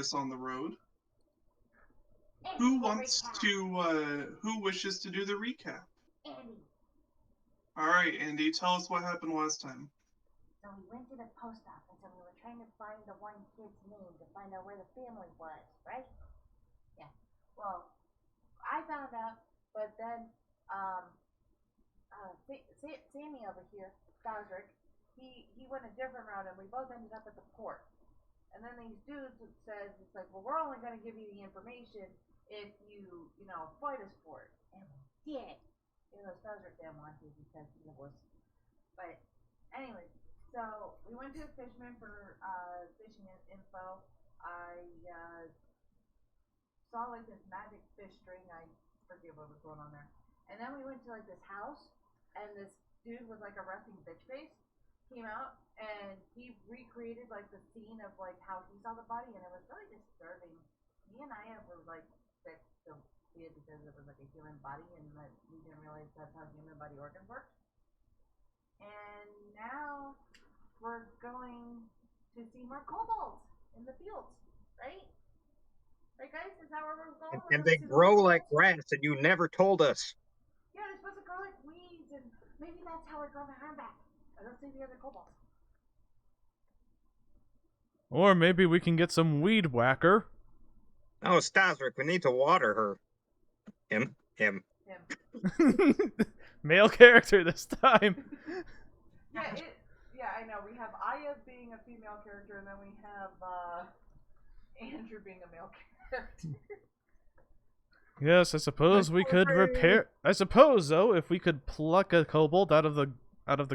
this on the road. Who wishes to do the recap? Andy. All right, Andy, tell us what happened last time. So we went to the post office and we were trying to find the one kid's name to find out where the family was, right? Yeah. Well, I found out, but then Sammy over here, Staszrich, he went a different route and we both ended up at the port. And then these dudes said, it's like, well, we're only going to give you the information if you fight us for it. And we did. Staszrich didn't want to because he was. But anyway, so we went to a fisherman for fishing info. I saw like this magic fish string. I forget what was going on there. And then we went to like this house, and this dude with like a resting bitch face came out, and he recreated like the scene of like how he saw the body, and it was really disturbing. Me and I were like sick to see it because it was like a human body, and that we didn't realize that's how human body organs work. And now we're going to see more kobolds in the fields, right? Right, guys? Is that where we're going? And they grow like grass, and you never told us. Yeah, they're supposed to grow like weeds, and maybe that's how we grow the hand back. I don't see the other kobolds. Or maybe we can get some weed whacker. Oh, Staszrich, we need to water her. Him. Male character this time. Yeah, I know. We have Aya being a female character, and then we have Andrew being a male character. Yes, I suppose we could repair. I suppose, though, if we could pluck a kobold out of the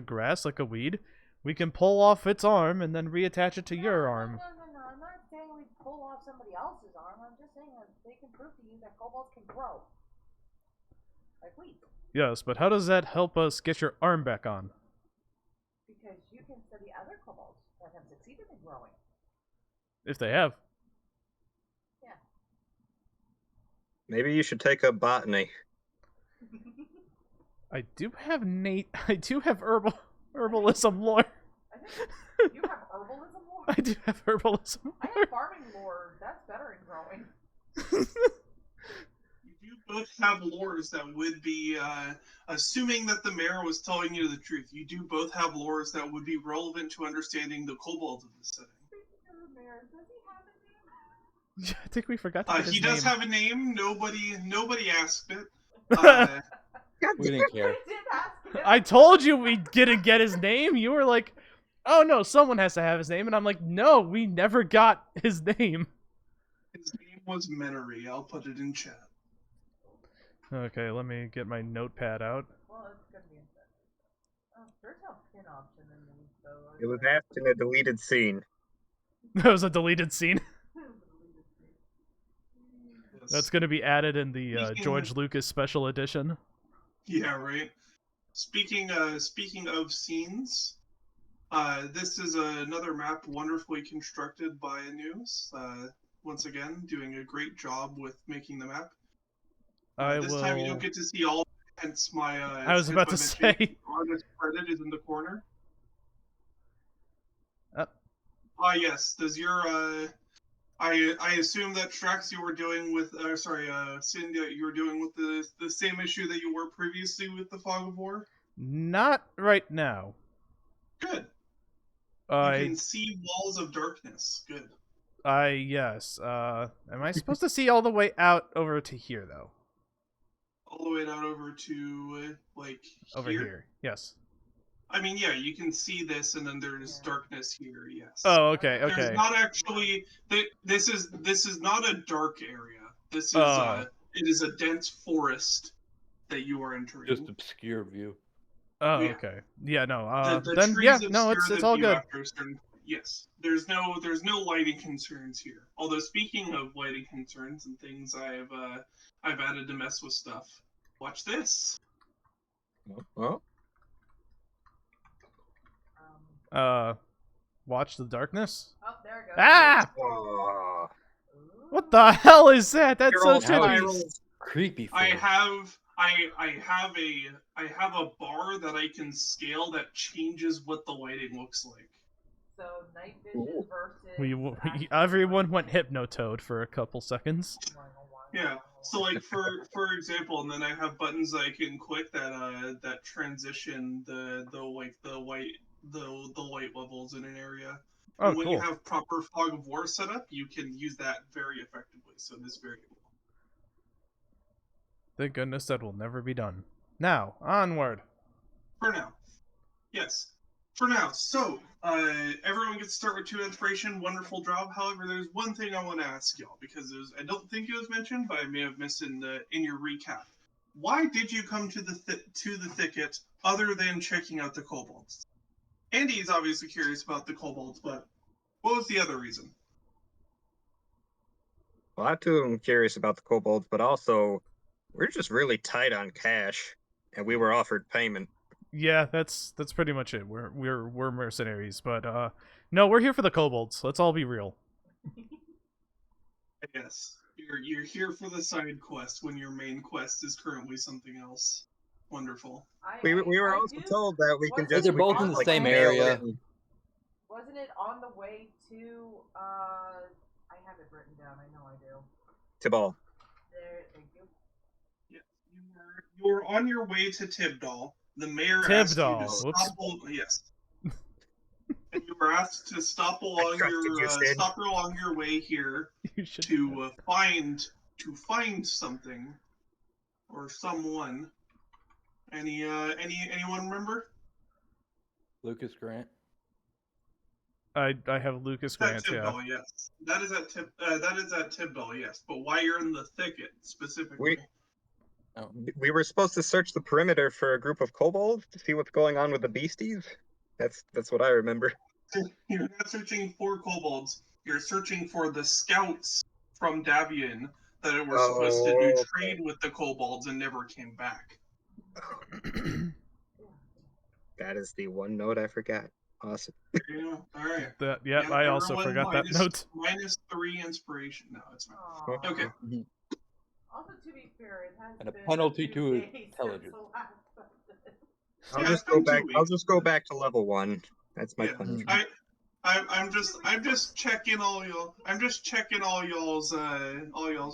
grass like a weed, we can pull off its arm and then reattach it to your arm. No. I'm not saying we pull off somebody else's arm. I'm just saying that they can prove to you that kobolds can grow like weeds. Yes, but how does that help us get your arm back on? Because you can study other kobolds that have succeeded in growing. If they have. Yeah. Maybe you should take up botany. I do have herbalism lore. I think you have herbalism lore? I do have herbalism lore. I have farming lore. That's better in growing. You do both have lores that would be, assuming that the mayor was telling you the truth, you do both have lores that would be relevant to understanding the kobolds of the setting. Does he have a name? Yeah, I think we forgot to get his He name. does have a name. Nobody asked it. We didn't care. I told you we didn't get his name. You were like, oh no, someone has to have his name. And I'm like, no, we never got his name. His name was Menery. I'll put it in chat. Okay, let me get my notepad out. Well, it's gonna be in chat. Oh, there's no pin option in these, so... It was asked in a deleted scene. That was a deleted scene. Yes. That's going to be added in the George Lucas special edition. Yeah, right. Speaking of scenes, this is another map wonderfully constructed by News. Once again, doing a great job with making the map. This time you don't get to see all. Hence my. I was about to say. Artist credit is in the corner. Yes. Does your I assume that Strax you were dealing with, Cindy, you were dealing with the same issue that you were previously with the Fog of War? Not right now. Good. You can see walls of darkness. Good. Yes. Am I supposed to see all the way out over to here, though? All the way out over to, Over here, yes. I mean, yeah, you can see this, and then there's darkness here. Yes. Oh, okay. There's not actually. This is not a dark area. This is it is a dense forest that you are entering. Just obscure view. Oh, Yeah. okay. Yeah, no. The Then trees yeah, no, obscure it's the all view good. after a certain- Yes, there's no lighting concerns here. Although speaking of lighting concerns and things, I've added to mess with stuff. Watch this. Well, Watch the darkness. Oh, there it goes. Ah! aw. What the hell is that? That's You're so all trippy. spirals. Creepy. I thing. have a bar that I can scale that changes what the lighting looks like. So night vision versus. Everyone went hypnotoad for a couple seconds. Yeah. So like for example, and then I have buttons that I can click that transition the light levels in an area. Oh, And when you cool. have proper fog of war set up, you can use that very effectively. So this very cool. Thank goodness that will never be done. Now, onward. For now. Yes. For now. So, everyone gets to start with 2 inspiration. Wonderful job. However, there's one thing I want to ask y'all, because I don't think it was mentioned, but I may have missed in your recap. Why did you come to the thicket other than checking out the kobolds? Andy's obviously curious about the kobolds, but what was the other reason? Well, I too am curious about the kobolds, but also we're just really tight on cash, and we were offered payment. Yeah, that's pretty much it. We're mercenaries, but no, we're here for the kobolds. Let's all be real. Yes, you're here for the side quest when your main quest is currently something else. Wonderful. We were also told that we can just. They're both can in just, the like, same mail area. it in. Wasn't it on the way to? I have it written down. I know I do. Tiball. There, thank you. Yes, you were on your way to Tibdall. The mayor asked you to Tibdall. stop. Whoops. Yes. And you were asked to stop along your way here You should to find something or someone. Anyone remember? Lucas Grant. I have Lucas At Grant. Yeah. Tibdall, yes. That is at Tibdall, yes. But why you're in the thicket specifically? We were supposed to search the perimeter for a group of kobolds to see what's going on with the beasties. That's what I remember. You're not searching for kobolds. You're searching for the scouts from Davian that were supposed to do trade with the kobolds and never came back. That is the one note I forgot. Awesome. Yeah, all right. Yeah, I also forgot that note. -3 inspiration. No, it's fine. Aw. Okay. Also, to be fair, it has And a been penalty 2 to days since intelligence. the last session. I'll Yeah, just it's been go 2 back. I'll weeks. just go back to level 1. That's my Yeah. punishment. I'm just checking all y'all. I'm just checking all y'all's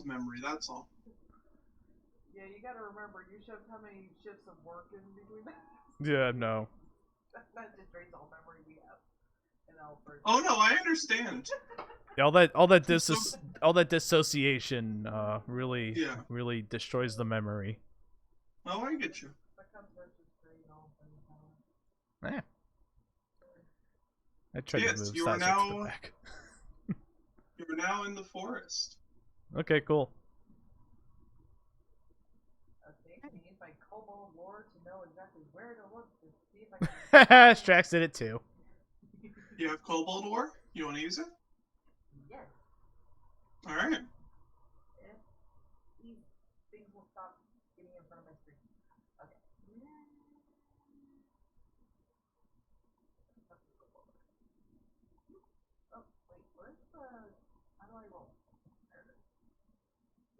memory. That's all. Yeah, you gotta remember, you shoved how many shifts of work in between that? Yeah, no. That just drains all memory we have. And all Oh no, I understand. All that dissociation really Yeah. really destroys the memory. Oh, I get you. Eh. I tried Yes, to move you are Staszrich to now- the back. You're now in the forest. Okay, cool. Okay, can use my Kobold lore to know exactly where to look to see if I can. Strax did it too. You have Kobold War? You want to use it? Yes. All right. If these things will stop getting in front of my screen. Okay. Oh, wait, where's the... How do I roll? There it is.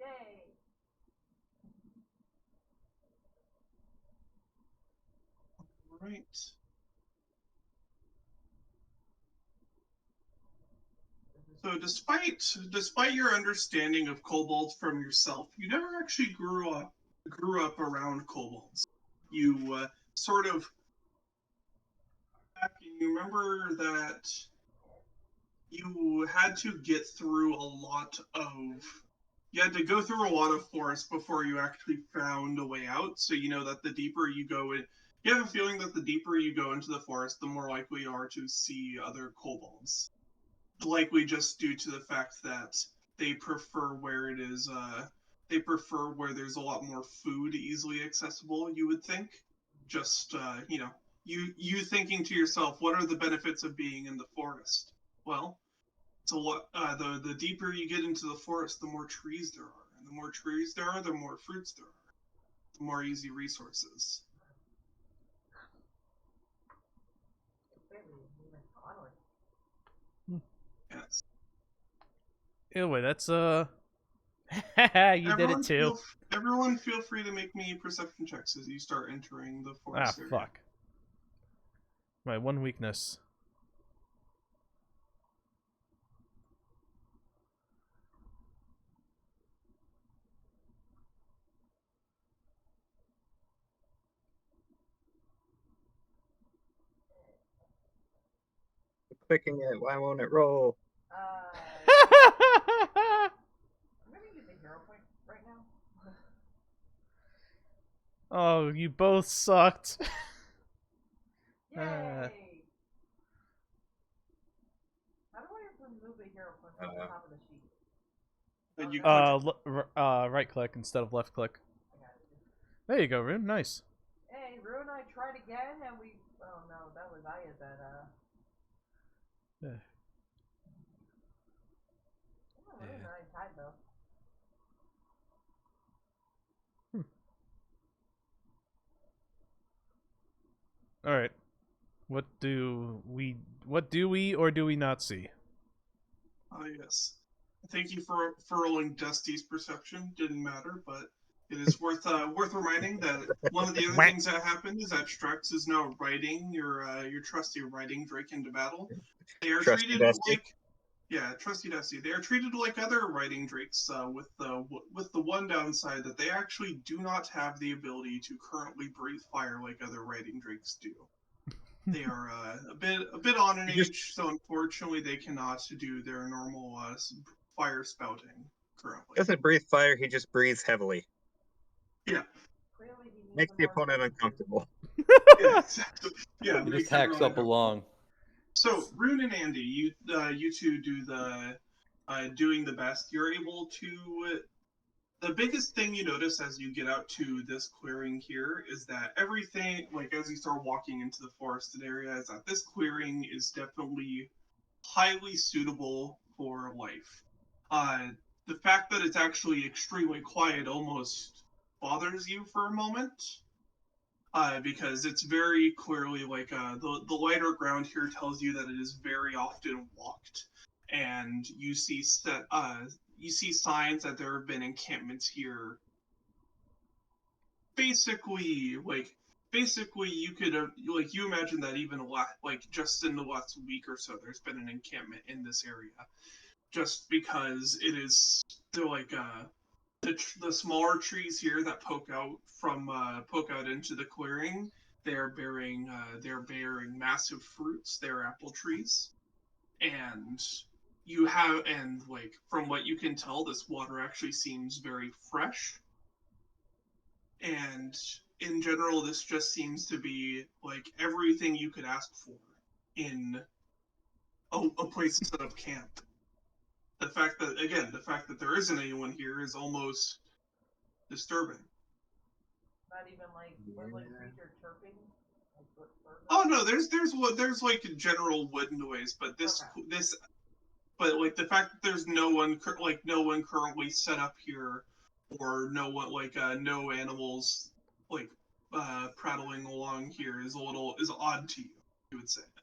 Yay! All right. So despite your understanding of kobolds from yourself, you never actually grew up around kobolds. You sort of back and you remember that you had to get through you had to go through a lot of forest before you actually found a way out. So you know that the deeper you go in, you have a feeling that the deeper you go into the forest, the more likely you are to see other kobolds. Likely just due to the fact that they prefer where it is. They prefer where there's a lot more food easily accessible. You would think. Just you thinking to yourself, what are the benefits of being in the forest? Well, it's a lot. The deeper you get into the forest, the more trees there are, and the more trees there are, the more fruits there are, the more easy resources. Yes. Anyway, that's you did it too. Everyone feel free to make me perception checks as you start entering the Ah, forest area. fuck. My one weakness. picking it. Why won't it roll? I'm gonna use a hero point right now. Oh, you both sucked. Yay! How do I remove a hero point from the top of the sheet? And you Right click instead of left click. I got it. There you go, Rune. Nice. Hey, Rune, I tried again, and we. Oh no, that was Aya that. Yeah. Oh, Rune and I tied though. All right. What do we or do we not see? Yes. Thank you for rolling Dusty's perception. Didn't matter, but it is worth reminding that one of the other things that happened is that Strax is now riding your trusty riding Drake into battle. They are Trusty treated Dusty. like trusty Dusty. They are treated like other riding Drakes, with the one downside that they actually do not have the ability to currently breathe fire like other riding Drakes do. They are a bit on in age, so unfortunately they cannot do their normal fire spouting currently. Doesn't breathe fire, he just breathes heavily. Yeah. Clearly, he needs Makes some the more opponent food. uncomfortable. Yeah, exactly. Yeah, It makes just hacks everyone up along. So, Rune and Andy, you two do the doing the best. You're able to. The biggest thing you notice as you get out to this clearing here is that everything, like as you start walking into the forested area, is that this clearing is definitely highly suitable for life. The fact that it's actually extremely quiet almost bothers you for a moment. Because it's very clearly like the lighter ground here tells you that it is very often walked, and you see signs that there have been encampments here. Basically, you could you imagine that even just in the last week or so, there's been an encampment in this area, just because it is they're like the smaller trees here that poke out into the clearing, they're bearing massive fruits. They're apple trees, and from what you can tell, this water actually seems very fresh. And in general, this just seems to be like everything you could ask for in a place to set up camp. The fact that there isn't anyone here is almost disturbing. Not even like woodland creature chirping. Like birds. Oh no, there's like general wood noise, but but like the fact that there's no one currently set up here, or no animals like prattling along here is odd to you.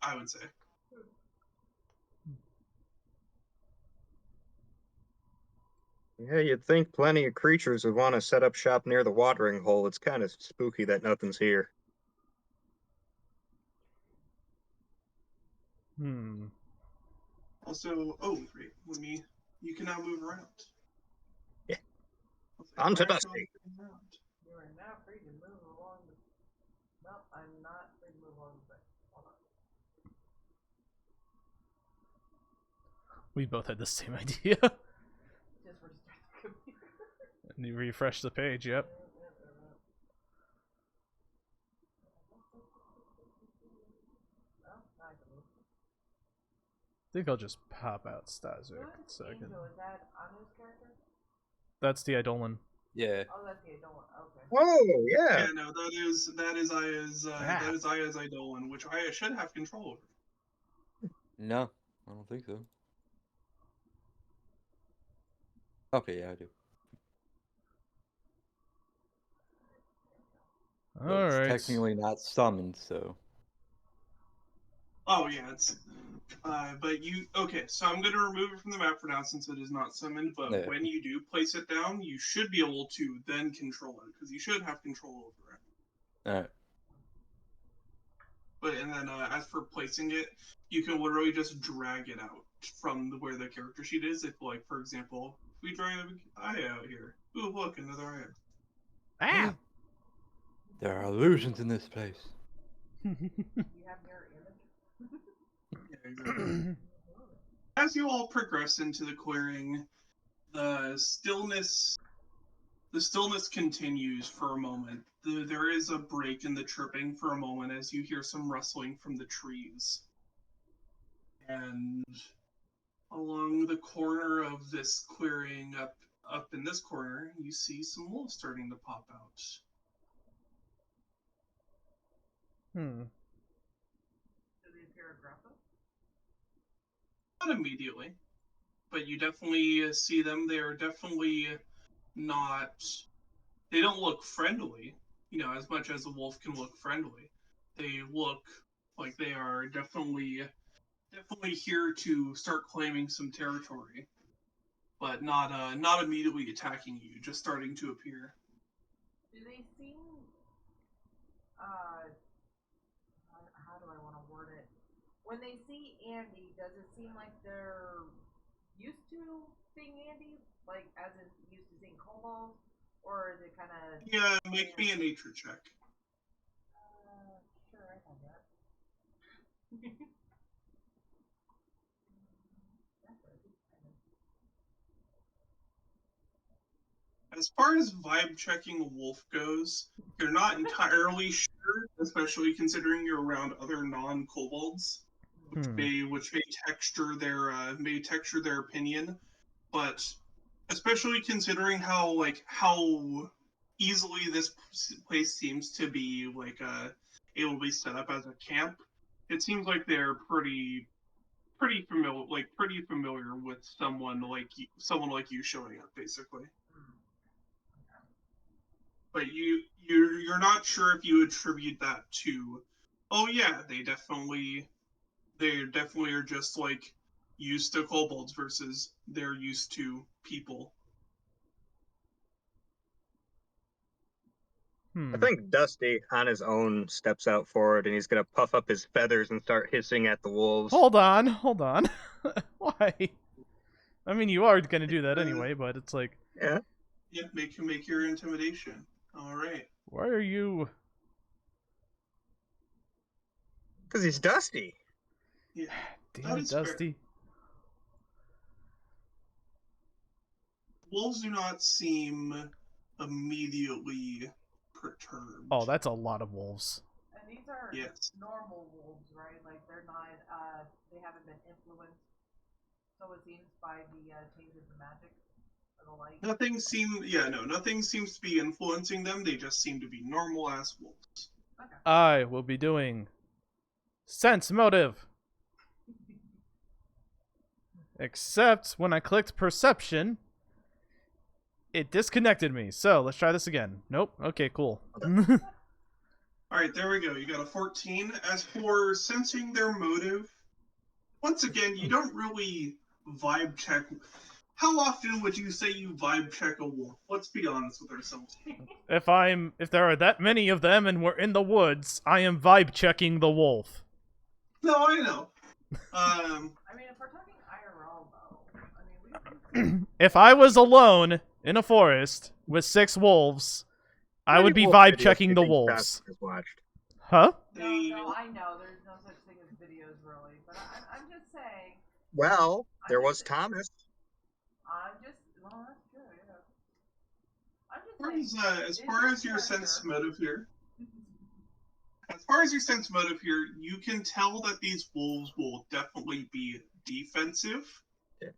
I would say. Yeah, you'd think plenty of creatures would want to set up shop near the watering hole. It's kind of spooky that nothing's here. Also, great. You can now move around. Yeah. On to Dusty. You are now free to move along the. No, I'm not free to move along the way. Hold on. We both had the same idea. Just restart the computer. And you refresh the page, yep. Oh, now I can move. I think I'll just pop out Staszrich in a second. Angel, is that Anu's character? That's the Eidolon. Yeah. Oh, that's the Eidolon. Okay. Oh, yeah. Yeah, no, that is Aya's Eidolon, which Aya should have control over. No, I don't think so. Okay, yeah, I do. But it's Alright. technically not summoned, so. Oh yeah, it's. So I'm going to remove it from the map for now since it is not summoned. But Yeah. when you do place it down, you should be able to then control it because you should have control over it. Alright. And then as for placing it, you can literally just drag it out from where the character sheet is. If, like, for example, if we drag Aya out here, ooh, look, another Aya. Ah! There are illusions in this place. You have your image? Yeah, exactly. As you all progress into the clearing, the stillness continues for a moment. There is a break in the chirping for a moment as you hear some rustling from the trees. And along the corner of this clearing, up in this corner, you see some wolves starting to pop out. Do they appear aggressive? Not immediately, but you definitely see them. They are definitely not. They don't look friendly, as much as a wolf can look friendly. They look like they are definitely here to start claiming some territory, but not immediately attacking you, just starting to appear. Do they seem, how do I want to word it? When they see Andy, does it seem like they're used to seeing Andy, like as in used to seeing Kobold, or is it kind of? Yeah, make me a nature check. Sure, I have that. As far as vibe checking a wolf goes, you're not entirely sure, especially considering you're around other non-kobolds, which may texture their opinion. But especially considering how easily this place seems to be able to be set up as a camp, it seems like they're pretty familiar with someone like you showing up, basically. But you're not sure if you attribute that to, oh yeah, they definitely are just like used to kobolds versus they're used to people. I think Dusty, on his own, steps out forward, and he's going to puff up his feathers and start hissing at the wolves. Hold on. Why? I mean, you are going to do that anyway, but it's like... Yeah. Yeah, make your intimidation. All right. Why are you... Because he's Dusty. Yeah. Damn it, Dusty. Fair. Wolves do not seem immediately perturbed. Oh, that's a lot of wolves. And these are normal wolves, right? Like they're not, they haven't been influenced, so it seems, by the change of the magic or the light. Nothing seems to be influencing them. They just seem to be normal ass wolves. Okay. I will be doing sense motive. Except when I clicked perception, it disconnected me. So let's try this again. Nope. Okay, cool. Alright, there we go. You got a 14. As for sensing their motive, once again, you don't really vibe check. How often would you say you vibe check a wolf? Let's be honest with ourselves. If there are that many of them and we're in the woods, I am vibe checking the wolf. No, I know. I mean, if we're talking IRL, though, I mean, if I was alone in a forest with 6 wolves, I would be vibe checking the wolves. Huh? No, I know. There's no such thing as videos, really. But I'm just saying. Well, there was Thomas. Well, that's true, yeah. I'm just saying. As far as your sense motive here, you can tell that these wolves will definitely be defensive. Yeah.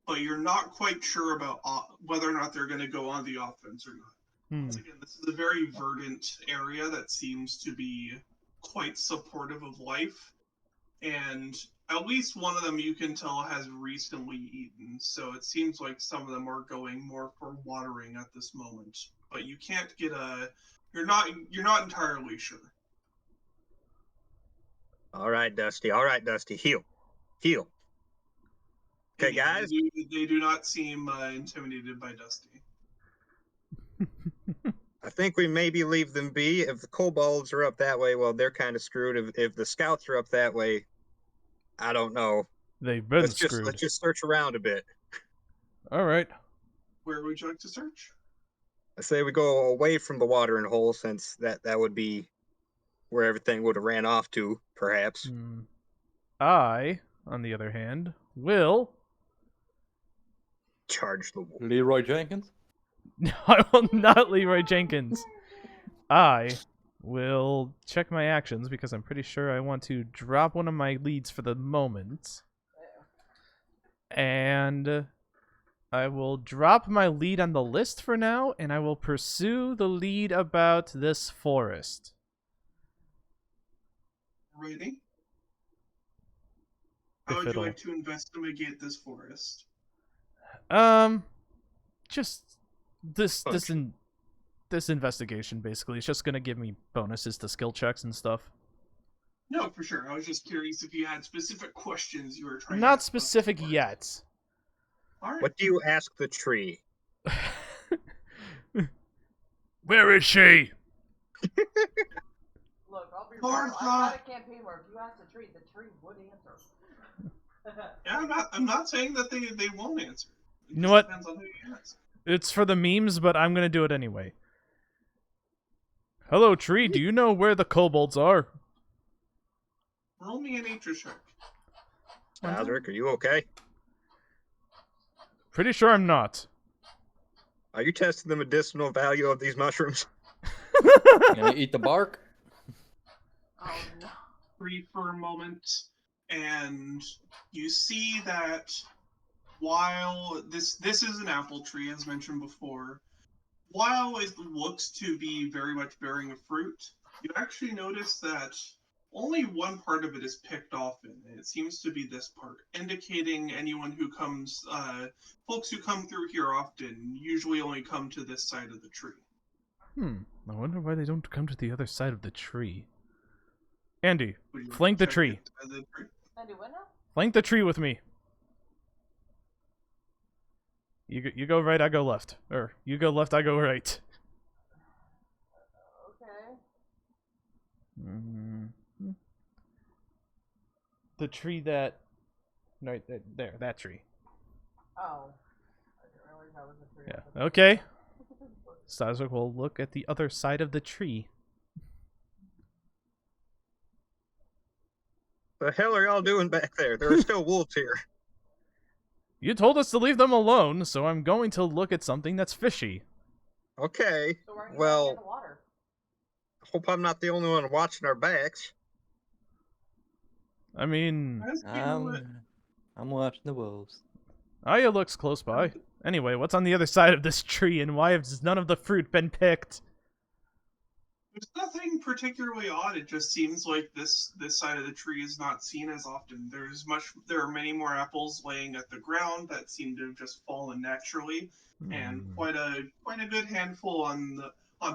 But you're not quite sure about whether or not they're going to go on the offense or not. Once again, this is a very verdant area that seems to be quite supportive of life, and at least one of them you can tell has recently eaten, so it seems like some of them are going more for watering at this moment. But you can't get you're not entirely sure. All right, Dusty. Heal. Okay, guys. They do not seem intimidated by Dusty. I think we maybe leave them be. If the kobolds are up that way, well, they're kind of screwed. If the scouts are up that way, I don't know. They've been screwed. Let's just search around a bit. All right. Where would you like to search? I say we go away from the watering hole, since that would be where everything would have ran off to, perhaps. I, on the other hand, will... Charge the wolf. Leroy Jenkins? No, I will not Leroy Jenkins. I will check my actions because I'm pretty sure I want to drop one of my leads for the moment. And I will drop my lead on the list for now, and I will pursue the lead about this forest. Ready? How would you like to investigate this forest? Just this investigation basically. It's just gonna give me bonuses to skill checks and stuff. No, for sure. I was just curious if you had specific questions you were trying to Not ask about this specific forest. yet. All right. What do you ask the tree? Where is she? Look, I'll be real. Martha! I got a campaign where if you ask the tree would answer. Yeah, I'm not saying that they won't answer. It You know just what? Depends on who you ask. It's for the memes, but I'm gonna do it anyway. Hello, tree. Do you know where the kobolds are? Roll me a nature check. Staszrich, are you okay? Pretty sure I'm not. Are you testing the medicinal value of these mushrooms? Gonna eat the bark? Oh no. Breathe for a moment, and you see that while this is an apple tree, as mentioned before, while it looks to be very much bearing a fruit, you actually notice that only one part of it is picked off in, and it seems to be this part, indicating anyone who comes, folks who come through here often usually only come to this side of the tree. I wonder why they don't come to the other side of the tree. Andy, Would you like flank to the check tree. inside the tree? Andy, what now? Flank the tree with me. You go right, I go left. Or, you go left, I go right. Okay. The tree that... Right there, that tree. Oh. I didn't realize that was a tree. Yeah, okay. Staszrich will look at the other side of the tree. The hell are y'all doing back there? There are still wolves here. You told us to leave them alone, so I'm going to look at something that's fishy. Okay, So why are you well, in the water? hope I'm not the only one watching our backs. I mean, I'm watching the wolves. Aya looks close by. Anyway, what's on the other side of this tree, and why has none of the fruit been picked? There's nothing particularly odd. It just seems like this side of the tree is not seen as often. There are many more apples laying at the ground that seem to have just fallen naturally, and quite a good handful on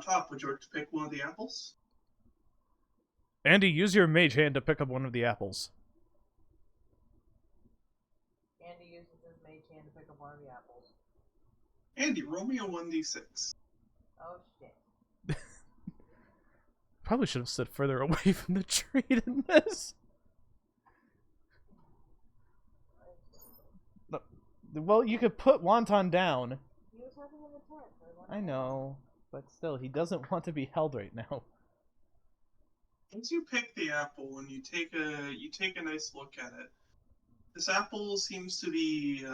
top. Would you like to pick one of the apples? Andy, use your mage hand to pick up one of the apples. Andy uses his mage hand to pick up one of the apples. Andy, roll me a 1d6. Oh shit. Probably should have stood further away from the tree than this. No, well, you could put Wonton down. He was having an attack. I know, but still, he doesn't want to be held right now. Once you pick the apple and you take a nice look at it, this apple seems to be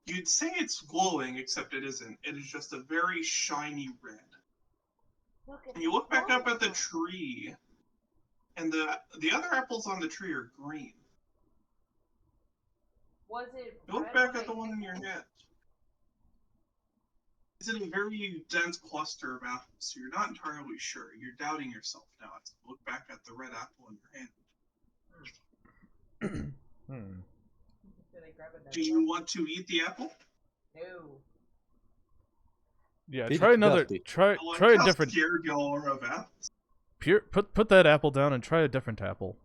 you'd say it's glowing, except it isn't. It is just a very shiny red. And you look back up at the tree, and the other apples on the tree are green. Was it? You look back at the one in your hand. It's in a very dense cluster of apples, so you're not entirely sure. You're doubting yourself now as you look back at the red apple in your hand. Did I grab it? Do you want to eat the apple? No. Yeah, Feed try it to another. Dusty. Try I like try a how different. scared y'all are of apples. Put that apple down and try a different apple.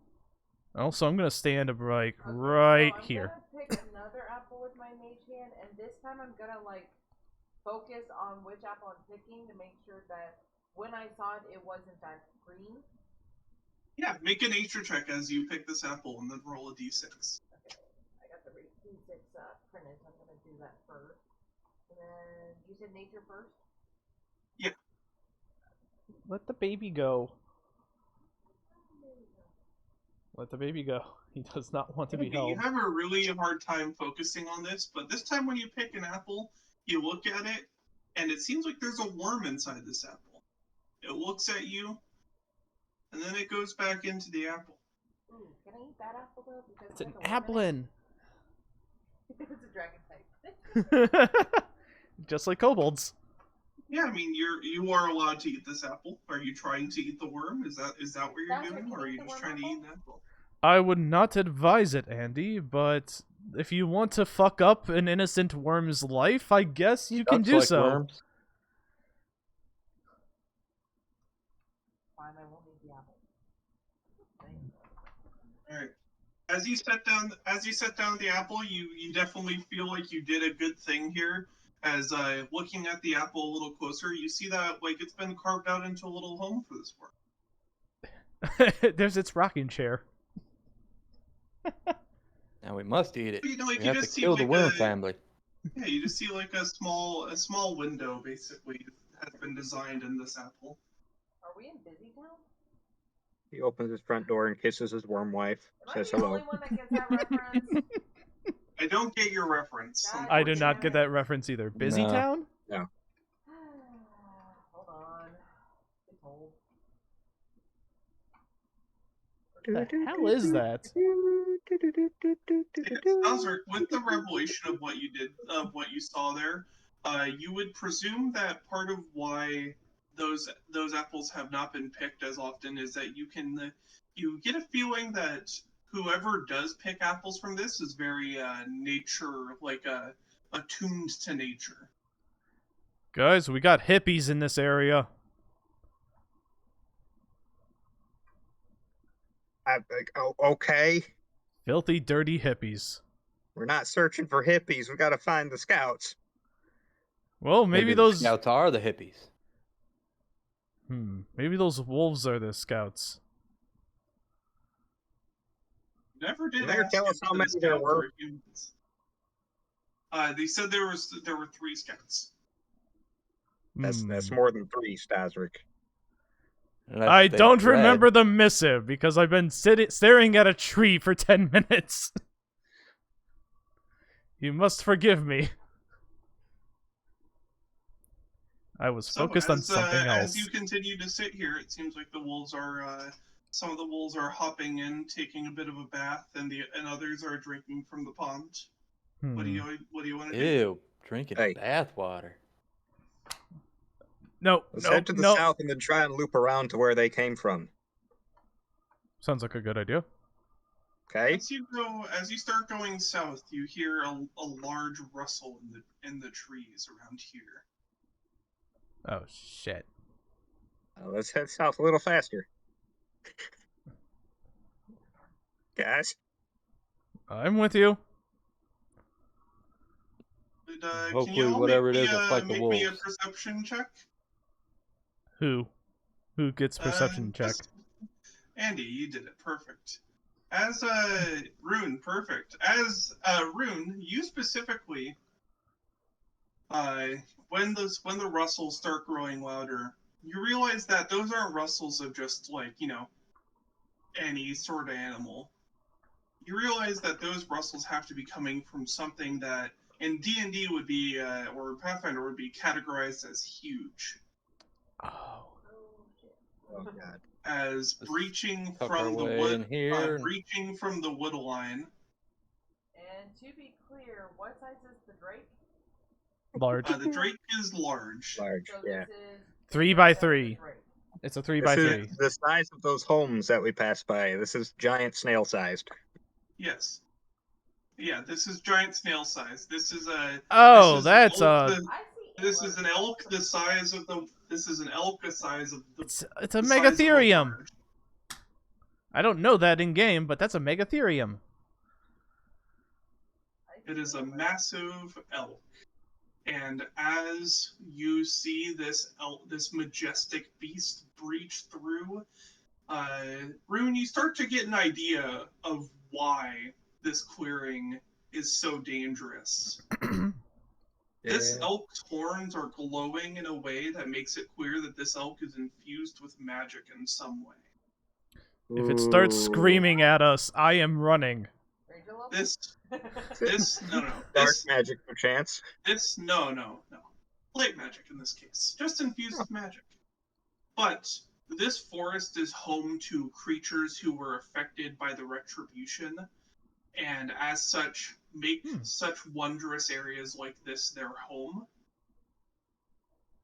Also, I'm gonna stand up right Okay, right so I'm here. gonna pick another apple with my mage hand, and this time I'm gonna focus on which apple I'm picking to make sure that when I saw it, it was in fact green. Yeah, make a nature check as you pick this apple, and then roll a d6. Okay, I got the D6 printed, so I'm gonna do that first. And then you said nature first. Yeah. Let the baby go. Let the baby go. He does not want to be Andy, held. you have a really hard time focusing on this, but this time when you pick an apple, you look at it, and it seems like there's a worm inside this apple. It looks at you, and then it goes back into the apple. Ooh, can I eat that apple though? Because It's an there's a worm in applin. it. It's a dragon type. Just like kobolds. Yeah, I mean you are allowed to eat this apple. Are you trying to eat the worm? Is that what you're Staszrich, doing, can or are you you eat the just worm trying to eat apple? an apple? I would not advise it, Andy, but if you want to fuck up an innocent worm's life, I guess you can Ducks do like so. worms. Fine, I won't eat the apple. All right. As you set down the apple, you definitely feel like you did a good thing here. As looking at the apple a little closer, you see that like it's been carved out into a little home for this worm. There's its rocking chair. Now we must eat it. You know, like We you have to just see kill the like worm a family. yeah, you just see like a small window basically has been designed in this apple. Are we in Busy Town? He opens his front door and kisses his worm wife. Am I Says the hello. only one that gets that reference? I don't get your reference. God. I did not get that reference either. Busy No. Town? Hold on. It's old. What the hell is that? Staszrich, with the revelation of what you saw there, you would presume that part of why those apples have not been picked as often is that you get a feeling that whoever does pick apples from this is very attuned to nature. Guys, we got hippies in this area. Okay. Filthy, dirty hippies. We're not searching for hippies. We gotta find the scouts. Well, maybe the those... scouts are the hippies. Maybe those wolves are the scouts. Never did Can you ask tell if us how the many there scouts were? humans. They said there were 3 scouts. That's more than 3, Staszrich. Unless I they don't bred. remember the missive because I've been staring at a tree for 10 minutes. You must forgive me. I was focused on something else. As you continue to sit here, it seems like the wolves are some of the wolves are hopping in, taking a bit of a bath, and others are drinking from the pond. What do you want to do? Ew, drinking Hey. bath water. No, Let's head to the south and then try and loop around to where they came from. Sounds like a good idea. Okay? As you start going south, you hear a large rustle in the trees around here. Oh, shit. Let's head south a little faster. Guys? I'm with you. Can Hopefully you all whatever make it is will fight the make me a wolves. perception check? Who gets perception check? Andy, you did it. Perfect. As Rune, perfect. As Rune, you specifically, when the rustles start growing louder, you realize that those aren't rustles of just any sort of animal. You realize that those rustles have to be coming from something that in D&D would be, or Pathfinder would be categorized as huge. Oh. Oh, God. As breaching tuck our from the way wood, in here. breaching from the wood line. And to be clear, what size is the Drake? Large. The Drake is large. Large, So yeah. this is 3 the by size of the 3. Drake. It's a 3 This by is 3. the size of those homes that we passed by. This is giant snail-sized. Yes. Yeah, this is giant snail size. This is a. Oh, this is that's an elk I see This is antlers. an elk the size of the. This is an elk the size of the. it's a the size of megatherium. bird. I don't know that in game, but that's a megatherium. I see It is a antlers. massive elk, and as you see this majestic beast breach through, Rune, you start to get an idea of why this clearing is so dangerous. This elk's horns are glowing in a way that makes it clear that this elk is infused with magic in some way. If it starts Ooh. screaming at us, I am running. Angela? This no Dark this magic, perchance. this no. Light magic in this case, just infused with magic. But this forest is home to creatures who were affected by the retribution, and as such, make such wondrous areas like this their home.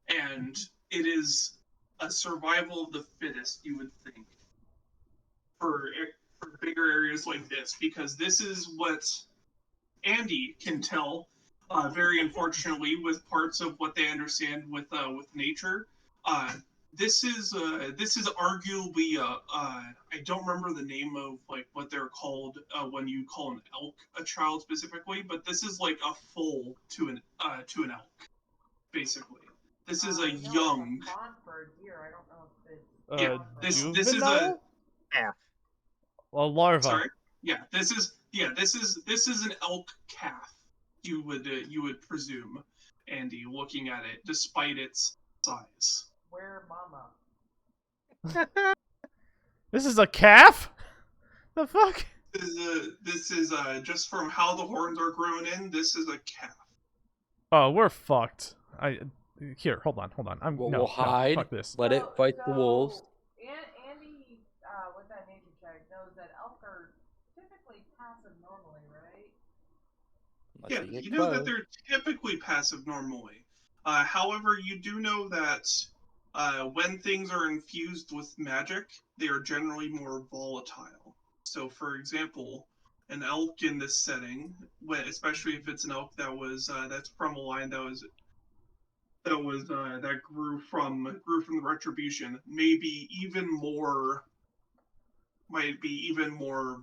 And it is a survival of the fittest, you would think, for bigger areas like this, because this is what Andy can tell. Very unfortunately, with parts of what they understand with nature, this is arguably I don't remember the name of like what they're called when you call an elk a child specifically, but this is like a foal to an elk, basically. This is a young. It's a font for a deer. I don't know if it's Yeah, this is a juvenile? Calf. A larva. sorry. Yeah, this is an elk calf. You would presume, Andy, looking at it, despite its size. Where Mama? This is a calf? The fuck? This is just from how the horns are grown in. This is a calf. Oh, we're fucked. Here, hold on. We'll hide. Fuck this. Let it fight the wolves. Andy, with that nature check, knows that elk are typically passive normally, right? Unless Yeah, they get you know that close. they're typically passive normally. However, you do know that when things are infused with magic, they are generally more volatile. So, for example, an elk in this setting, especially if it's an elk that was that's from a line that grew from the retribution, might be even more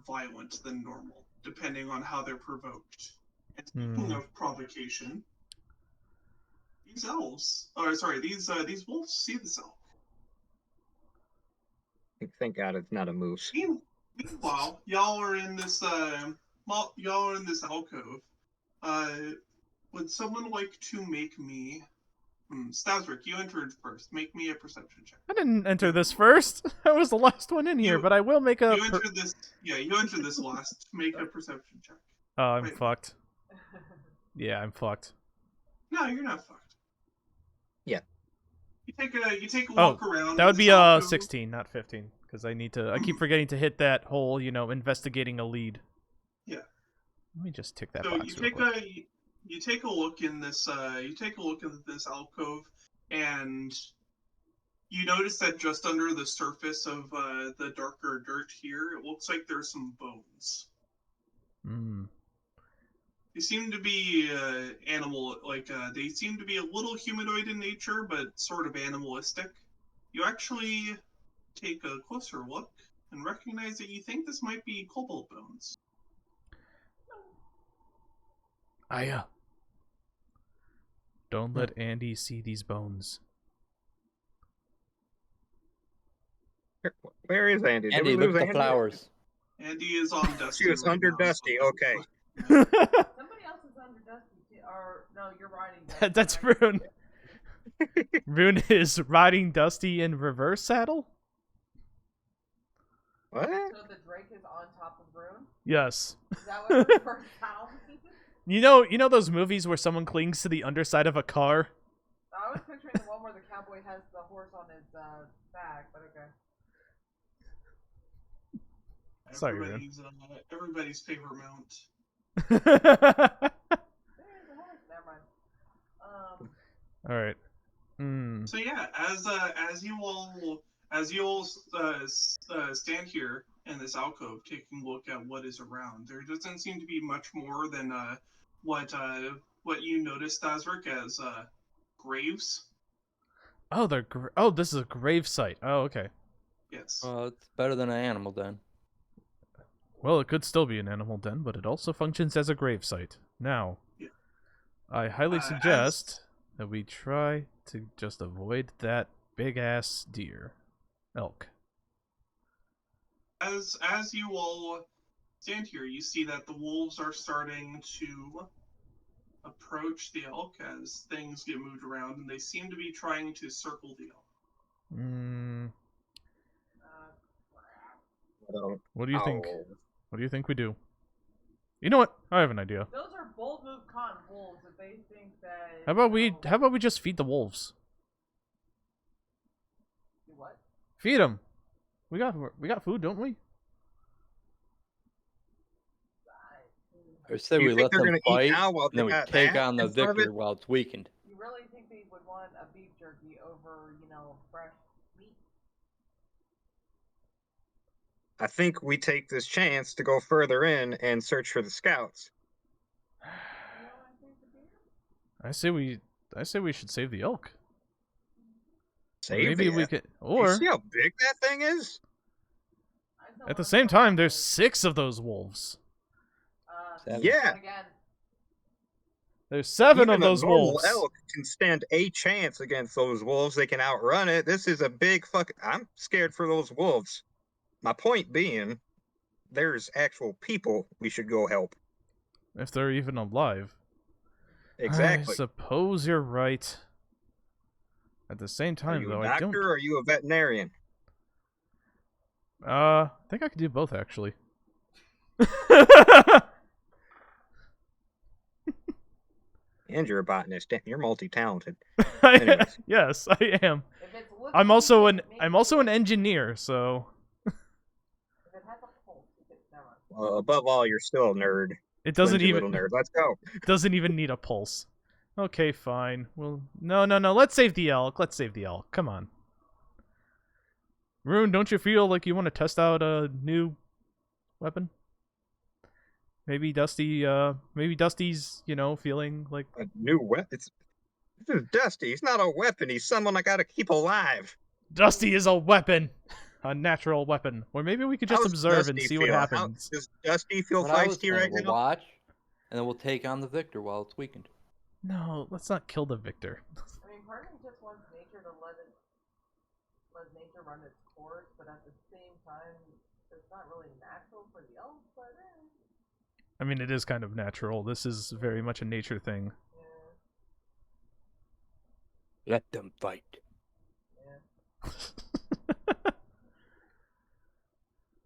violent than normal, depending on how they're provoked. And speaking of provocation, these wolves see this elk. Thank God it's not a moose. Meanwhile, y'all are in this alcove. Would someone like to make me? Staszrich, you entered first. Make me a perception check. I didn't enter this first. I was the last one in here, but I will make a. You entered this. Yeah, you entered this last. Make a perception check. Oh, I'm fucked. Yeah, I'm fucked. No, you're not fucked. Yeah. You take a look around. That would be 16, not 15, because I need to. I keep forgetting to hit that whole, investigating a lead. Yeah. Let me just tick that So box real quick. you take a look in this alcove, and you notice that just under the surface of the darker dirt here, it looks like there's some bones. They seem to be they seem to be a little humanoid in nature, but sort of animalistic. You actually take a closer look and recognize that you think this might be kobold bones. Aya. Don't let Andy see these bones. Where is Andy? Did Andy, we look lose at the Andy? flowers. Andy is on Dusty. She was right under now, Dusty. so- Okay. Somebody else is under Dusty too. Or no, you're riding Dusty. That's right? Rune. Rune is riding Dusty in reverse saddle? What? So the Drake is on top of Rune? Yes. Is that what the first sound means? You know those movies where someone clings to the underside of a car? I was picturing the one where the cowboy has the horse on his back, but okay. Sorry, Rune. Everybody's favorite mount. There's a horse. Never mind. Alright. So yeah, as you all stand here in this alcove, taking a look at what is around, there doesn't seem to be much more than what you noticed, Staszrich, as graves. Oh, this is a grave site. Oh, okay. Yes. It's better than an animal den. Well, it could still be an animal den, but it also functions as a grave site. Now, Yeah. I highly suggest that we try to just avoid that big-ass deer. Elk. As you all stand here, you see that the wolves are starting to approach the elk as things get moved around, and they seem to be trying to circle the elk. don't. What do you think? Oh. What do you think we do? You know what? I have an idea. Those are bold move con wolves if they think that. How about we just feed the wolves? Do what? Feed them. We got food, don't we? I say You we think let they're them gonna eat fight, now while and then they we got take that on the in front of victor it? while it's weakened. You really think they would want a beef jerky over, fresh meat? I think we take this chance to go further in and search for the scouts. You know what I think the beef? I say we should save the elk. Save Maybe we it. could, You or see how big that thing is? I still at the wanna same know time, what there's they- 6 of those wolves. Seven. Yeah. Again. There's 7 Even of those a normal wolves. elk can stand a chance against those wolves. They can outrun it. This is a big fucking... I'm scared for those wolves. My point being, there's actual people we should go help. If they're even alive. Exactly. I suppose you're right. At the same Are time, you though, a doctor I don't. or are you a veterinarian? I think I could do both, actually. And you're a botanist. Damn, you're multi-talented. Anyways. Yes, I am. If it's living, I'm also you an can I'm make also it. an engineer, so If it has a pulse, you can never. Above all, you're still a nerd. it doesn't Flimsy even little nerd. Let's go. doesn't even need a pulse. Okay, fine. Well, no. Let's save the elk. Let's save the elk. Come on. Rune, don't you feel like you want to test out a new weapon? Maybe Dusty's, feeling like A new weapon. This is Dusty. He's not a weapon. He's someone I gotta keep alive. Dusty is a weapon. A natural weapon. Or maybe we could just How's observe and Dusty see what feel? happens. Does Dusty feel What I was feisty right saying, we'll now? watch, and then we'll take on the victor while it's weakened. No, let's not kill the victor. I mean, part of me just wants nature to let nature run its course, but at the same time, it's not really natural for the elves, but I mean, it is kind of natural. This is very much a nature thing. yeah, Let them fight. yeah.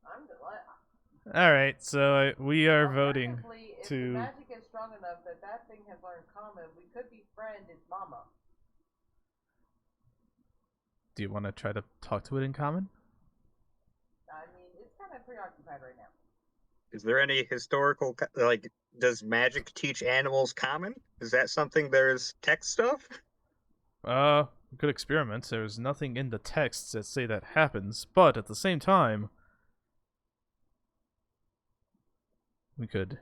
I'm delighted. Alright, so we are voting Technically, if to... the magic is strong enough that that thing has learned common, we could befriend its mama. Do you want to try to talk to it in common? I mean, it's kind of preoccupied right now. Is there any historical, like, does magic teach animals common? Is that something there's text of? Good experiments. There's nothing in the texts that say that happens, but at the same time, we could.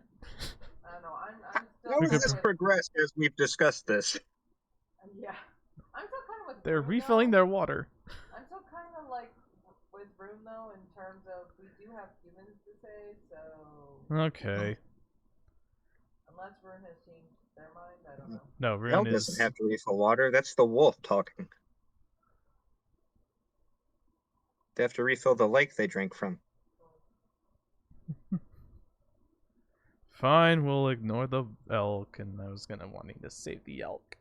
I don't know. I'm still. How We has could this with- progressed as we've discussed this? Yeah. I'm still kind of with. They're Rune, refilling though. their water. I'm still kind of like with Rune though, in terms of we do have humans to save, so Okay. unless Rune has changed their mind, I don't know. No, Hell Rune doesn't is. have to refill water. That's the wolf talking. They have to refill the lake they drink from. Fine, we'll ignore the elk, and I was wanting to save the elk.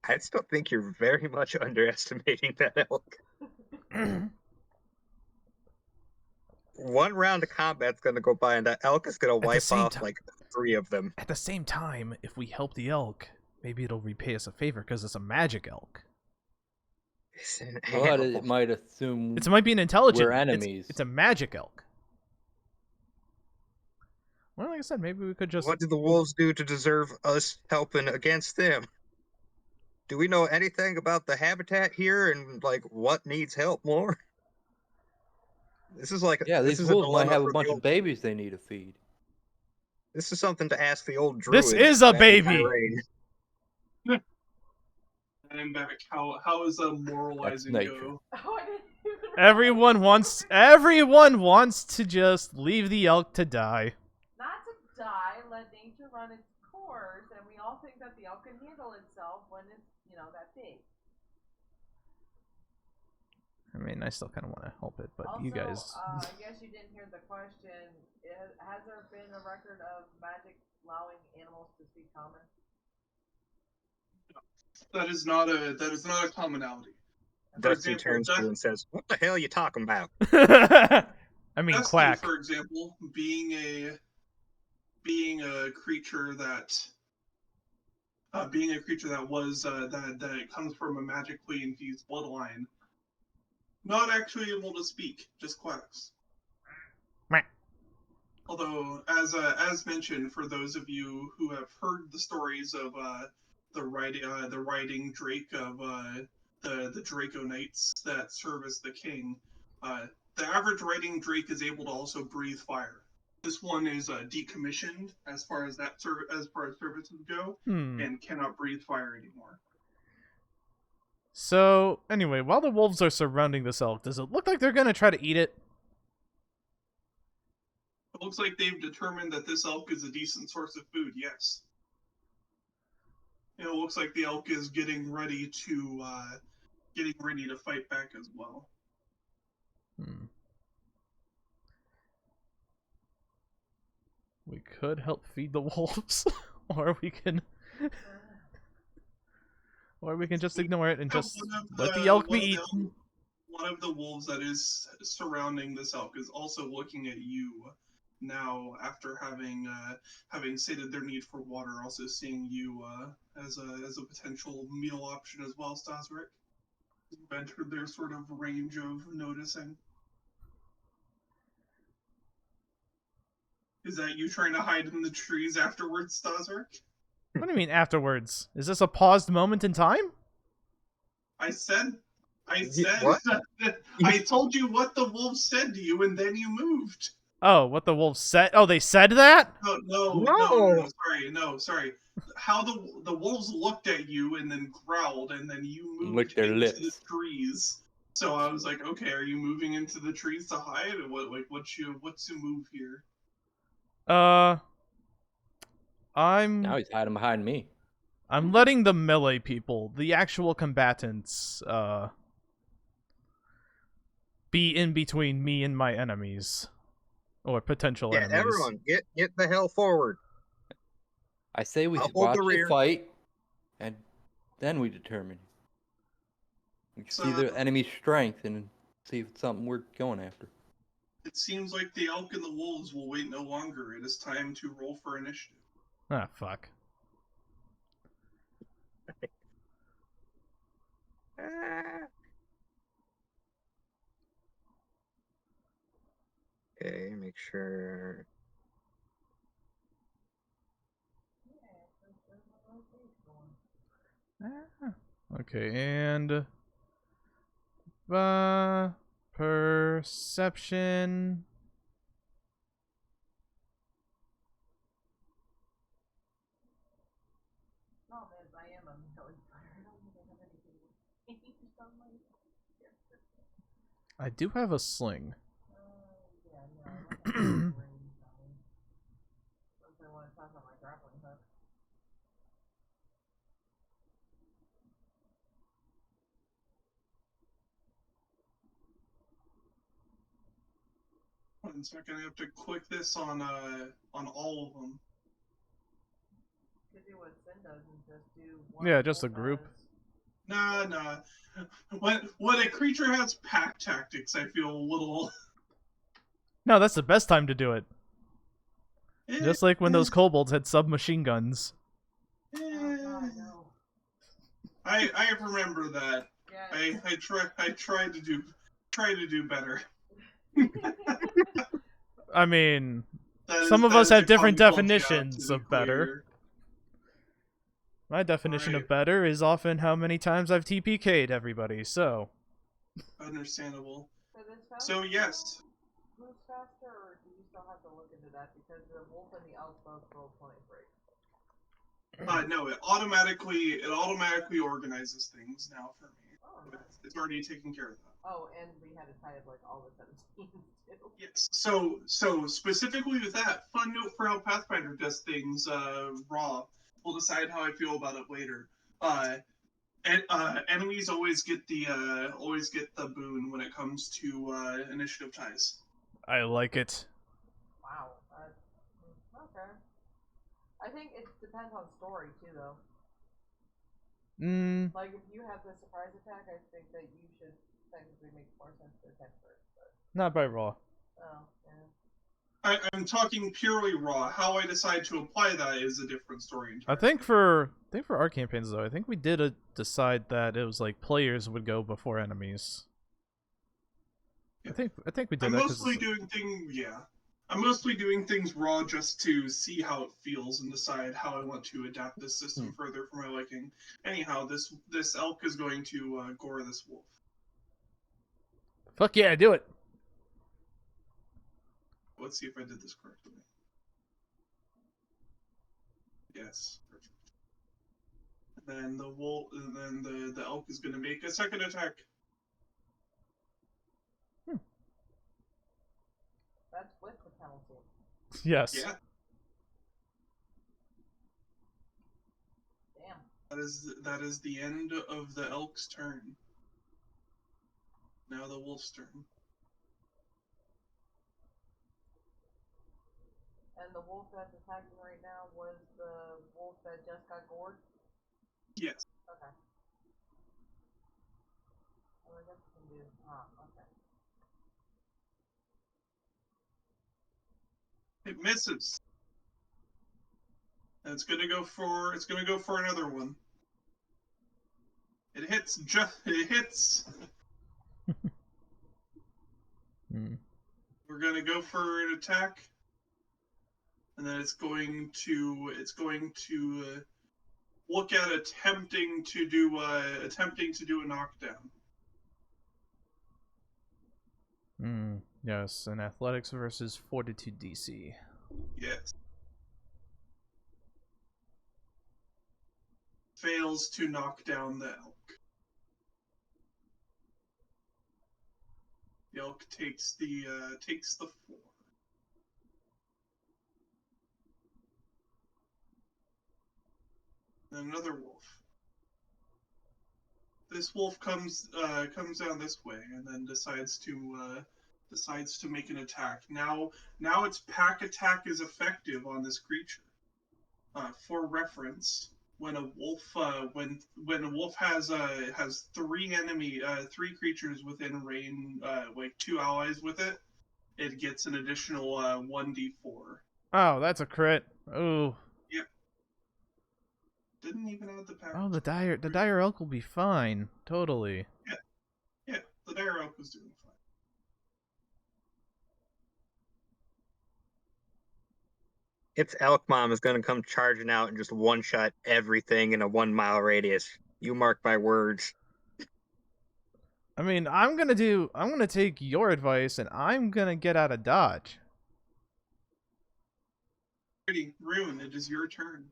I still think you're very much underestimating that elk. One round of combat's gonna go by, and that elk is gonna the wipe same off ti- like 3 of them. At the same time, if we help the elk, maybe it'll repay us a favor because it's a magic elk. It's an But animal. it might assume It might be an intelligent. we're enemies. It's a magic elk. Well, like I said, maybe we could just. What did the wolves do to deserve us helping against them? Do we know anything about the habitat here and like what needs help more? This is like Yeah, this these is a wolves might dilemma have for a the bunch old- of babies they need to feed. This is something to ask the old druid. This is a back in baby! Bahrain. I'm back. How is moralizing nature. go? Oh, I didn't even. Everyone wants to just leave the elk to die. Not to die, let nature run its course, and we all think that the elk can handle itself when it's, that big. I mean, I still kind of want to help it, but Also, you guys. I guess you didn't hear the question. Has there been a record of magic allowing animals to speak common? That is not a commonality. Dusty example, turns to you and says, "What the hell are you talking about?" I mean, Dusty, quack. for example, being a creature that was that comes from a magically infused bloodline, not actually able to speak, just quacks. Meh. Although, as mentioned, for those of you who have heard the stories of the riding Drake of the Draco Knights that serve as the king, the average riding Drake is able to also breathe fire. This one is decommissioned as far as services go, and cannot breathe fire anymore. So, anyway, while the wolves are surrounding this elk, does it look like they're gonna try to eat it? It looks like they've determined that this elk is a decent source of food. Yes. It looks like the elk is getting ready to fight back as well. We could help feed the wolves, or we can just ignore it and just let the elk be eaten. One of the wolves that is surrounding this elk is also looking at you now, after having stated their need for water, also seeing you as a potential meal option as well, Staszrich. You've entered their sort of range of noticing. Is that you trying to hide in the trees afterwards, Staszrich? What do you mean afterwards? Is this a paused moment in time? I said, What? I told you what the wolves said to you, and then you moved. Oh, what the wolves said? Oh, they said that? No, sorry. How the wolves looked at you and then growled, and then you moved Licked their into lips. the trees. So I was like, okay, are you moving into the trees to hide? Or what's your move here? Now he's hiding behind me. I'm letting the melee people, the actual combatants, be in between me and my enemies. Or potential Yeah, enemies. everyone, get the hell forward. I say we I'll should hold watch the the rear. fight, and then we determine. We can see the enemy's strength and see if it's something we're going after. It seems like the elk and the wolves will wait no longer. It is time to roll for initiative. Ah, fuck. Okay, make sure. Okay, and perception. Oh man, I am a melee fighter. I don't think I have anything to change on my character. I do have a sling. Yeah, no, I don't have any range on me. Unless I want to toss on my grappling hook. One second, I have to click this on all of them. Could do what Sin does and just do one. Yeah, just a group. Nah. When a creature has pack tactics, I feel a little. No, that's the best time to do it. Eh, Just like when those kobolds had submachine guns. eh. Oh god, no. I remember that. Yeah. I tried to do better. I mean, That some is- of that us is have a different common caveat, definitions to be of better. clear. My definition of Right. better is often how many times I've TPK'd everybody, so. Understandable. So this faster? So yes, Moves faster, or do you still have to look into that because the wolf and the elk both roll 23? no, it automatically organizes things now for me. Oh, nice. It's already taken care of that. Oh, and we had to tie up like all the 17s too. Yes. So specifically with that, fun note for how Pathfinder does things. Raw. We'll decide how I feel about it later. Enemies always get the boon when it comes to initiative ties. I like it. Wow. Okay. I think it depends on story too, though. Like, if you have the surprise attack, I think that you should technically make more sense to attack first. But... Not by raw. Oh, yeah. I'm talking purely raw. How I decide to apply that is a different story entirely. I think for our campaigns though, I think we did decide that it was like players would go before enemies. Yeah. I think we did I'm that. mostly doing things. Yeah, I'm mostly doing things raw just to see how it feels and decide how I want to adapt this system further for my liking. Anyhow, this elk is going to gore this wolf. Fuck yeah, do it. Let's see if I did this correctly. Yes, perfect. And then the wolf, and then the elk is going to make a second attack. That's with the penalty. Yes. Yeah. Damn. That is the end of the elk's turn. Now the wolf's turn. And the wolf that's attacking right now was the wolf that just got gored? Yes. Okay. Oh, I guess we can do... Ah, okay. It misses. And it's gonna go for another one. It hits it hits. We're gonna go for an attack. And then it's going to look at attempting to do a knockdown. Yes, an athletics versus fortitude DC. Yes. Fails to knock down the elk. The elk takes the 4. Then another wolf. This wolf comes down this way and then decides to make an attack. Now its pack attack is effective on this creature. For reference, when a wolf has 3 creatures within range, like 2 allies with it, it gets an additional 1d4. Oh, that's a crit. Oh. Yep. Didn't even add the pack. Oh, the dire elk will be fine. Totally. Yeah, the dire elk was doing fine. Its elk mom is going to come charging out and just one-shot everything in a 1-mile radius. You mark my words. I mean, I'm gonna take your advice and I'm gonna get out of dodge. Rune, it is your turn.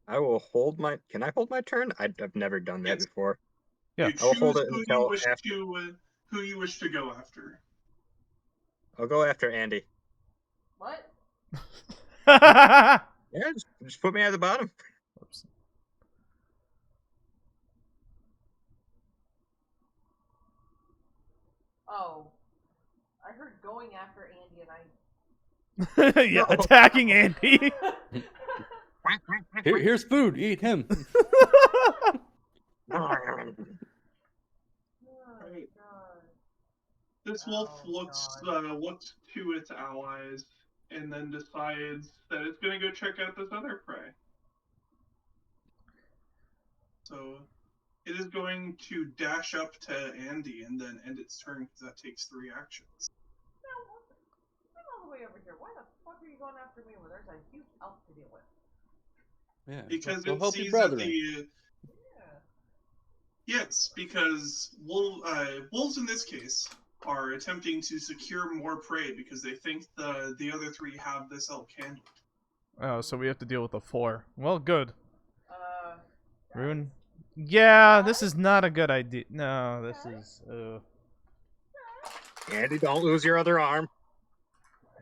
I will hold my... Can I hold my turn? I've never done that before. Yeah. You I'll hold choose it until who you wish to go after. I'll go after Andy. What? Yeah, just put me at the bottom. Oops. Oh. I heard going after Andy and I... Yeah, attacking Andy. Here's food. Eat him. Oh, This wolf looks to its allies and then decides that it's going to go check out this other prey. So it is going to dash up to Andy and then end its turn because that takes 3 actions. I'm all the way over here. Why the fuck are you going after me when there's a huge elf to deal with? Yeah. Because go it help sees your that brother. the... Yes, because wolves in this case are attempting to secure more prey because they think the other 3 have this elk handled. Oh, so we have to deal with the 4. Well, good. Rune. Guys. Yeah, this is not a good idea. No, this is. Andy, don't lose your other arm.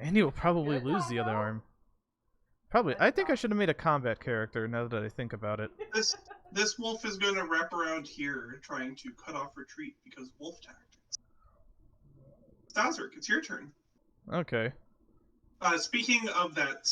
Andy will probably Good lose the other combo. arm. Probably. I think I should have made a combat character now that I think about it. This wolf is going to wrap around here, trying to cut off retreat because wolf tactics. Staszrich, it's your turn. Okay. Speaking of that,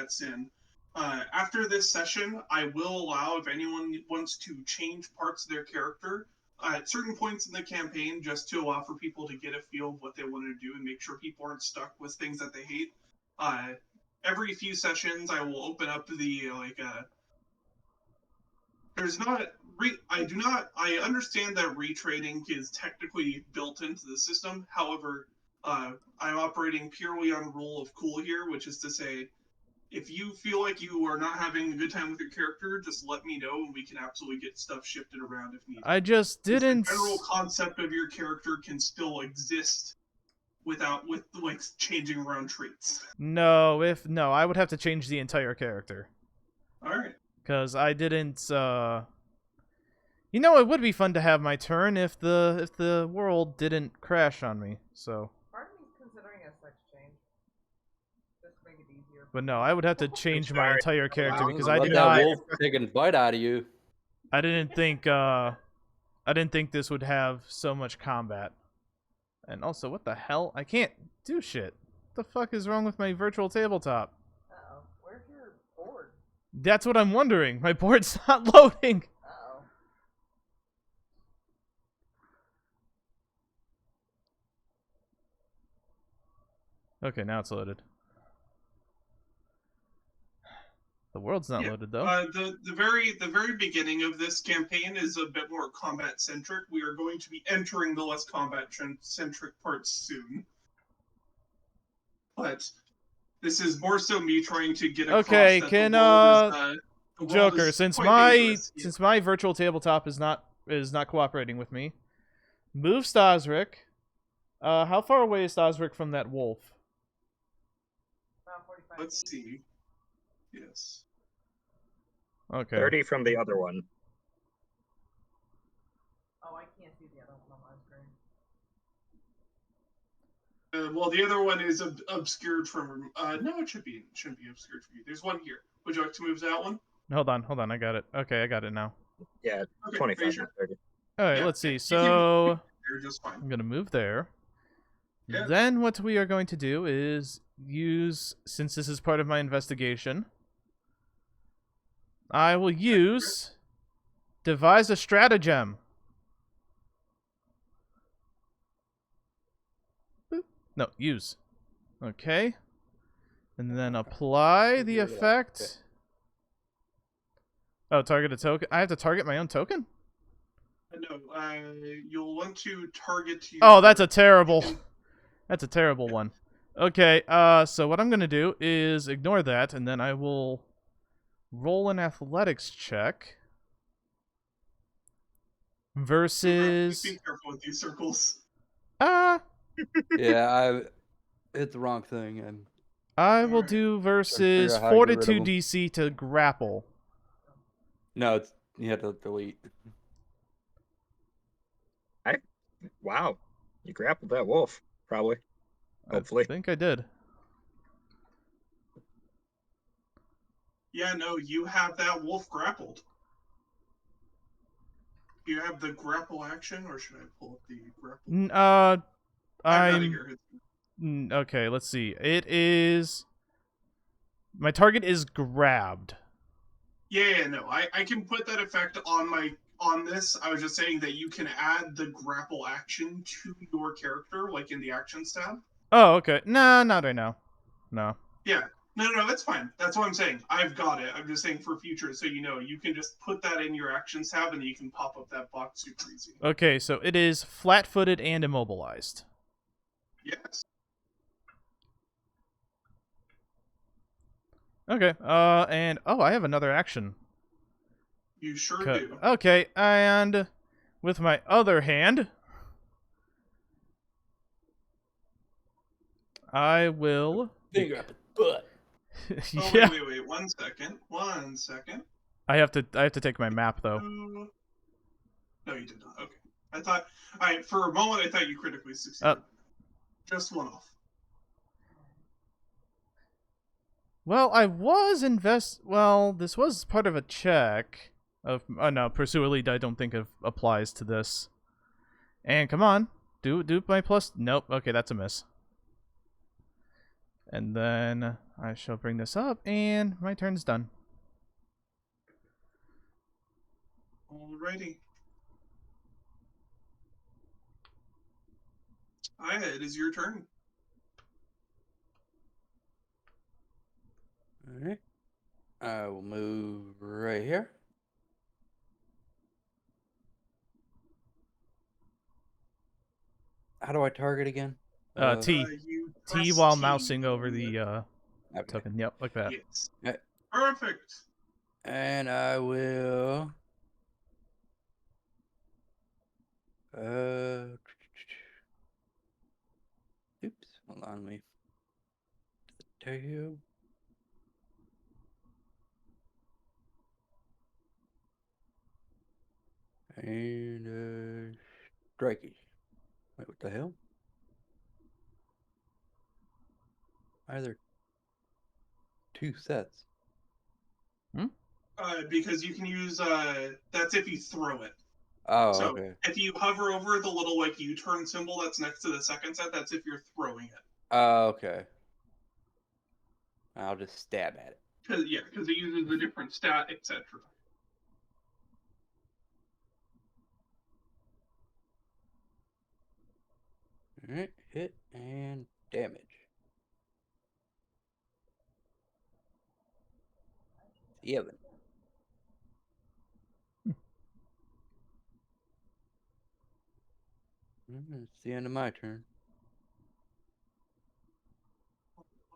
Sin, After this session, I will allow if anyone wants to change parts of their character at certain points in the campaign, just to allow for people to get a feel of what they want to do and make sure people aren't stuck with things that they hate. Every few sessions, I will open up the there's not I understand that retraining is technically built into the system. However, I'm operating purely on rule of cool here, which is to say, if you feel like you are not having a good time with your character, just let me know and we can absolutely get stuff shifted around if needed. I just didn't. The general concept of your character can still exist with like changing around traits. No, I would have to change the entire character. All right. Because I didn't. You know, it would be fun to have my turn if the world didn't crash on me. So. Part of me's considering a sex change. Just to make it easier. But no, I would have to change my entire character because I Let did that not. wolf take a bite out of you. I didn't think this would have so much combat. And also, what the hell? I can't do shit. What the fuck is wrong with my virtual tabletop? Uh-oh. Where's your board? That's what I'm wondering. My board's not loading. Uh-oh. Okay, now it's loaded. The world's not loaded though. The very beginning of this campaign is a bit more combat centric. We are going to be entering the less combat centric parts soon, but this is more so me trying to get across. Okay, that can the world Joker, is since quite dangerous. Yeah. my virtual tabletop is not cooperating with me, move Staszrich. How far away is Staszrich from that wolf? About 45 Let's feet. see. Yes. Okay. 30 from the other one. Oh, I can't see the other one on my screen. Well, the other one is obscured from. No, it shouldn't be obscured from you. There's one here. Would you like to move that one? Hold on. I got it. Okay, I got it now. Yeah, Okay, 25 are you and 30. All right, Yeah, let's see. you So You're just fine. I'm gonna move there. Yeah. Then what we are going to do is use, since this is part of my investigation, I will use devise a stratagem. Boop. No, use. Okay. And then apply the effect. Oh, target a token. I have to target my own token? No, you'll want to target. Oh, that's a terrible one. Okay, so what I'm gonna do is ignore that, and then I will roll an athletics check versus. Be careful with these circles. Yeah, I hit the wrong thing, and I will do versus out how to get rid of Fortitude them. DC to grapple. no, you have to delete. Wow. You grappled that wolf, probably. Hopefully. I think I did. Yeah, no, you have that wolf grappled. Do you have the grapple action, or should I pull up the grapple? I've got it here. Okay, let's see. It is. My target is grabbed. Yeah, no, I can put that effect on this. I was just saying that you can add the grapple action to your character, like in the actions tab. Oh, okay. No, not right now. No. Yeah. No, that's fine. That's what I'm saying. I've got it. I'm just saying for future, so you know, you can just put that in your actions tab, and you can pop up that box super easy. Okay, so it is flat-footed and immobilized. Yes. Okay, and I have another action. You sure do. Okay, and with my other hand, I will. Finger up his butt. Oh, Yeah, wait. 1 second. 1 second. I have to take my map though. No, you did not. Okay. I thought. Alright, for a moment, I thought you critically succeeded. Just one off. Well, Well, this was part of a check of. Oh no, pursue a lead. I don't think it applies to this. And come on, do my plus. Nope. Okay, that's a miss. And then I shall bring this up, and my turn's done. Alrighty. Aya, it is your turn. Alright. I will move right here. How do I target again? T. You T press while T mousing over on the Okay. token. Yep, like that. Yes. Yeah. Perfect. And I will... Oops, hold on, let me tell you. And, strikey. Wait, what the hell? Either two sets. Because you can use that's if you throw it. Oh, So okay. if you hover over the little like U-turn symbol that's next to the second set, that's if you're throwing it. Oh, okay. I'll just stab at it. Because it uses a different stat, etc. Alright, hit and damage. 7. It's the end of my turn.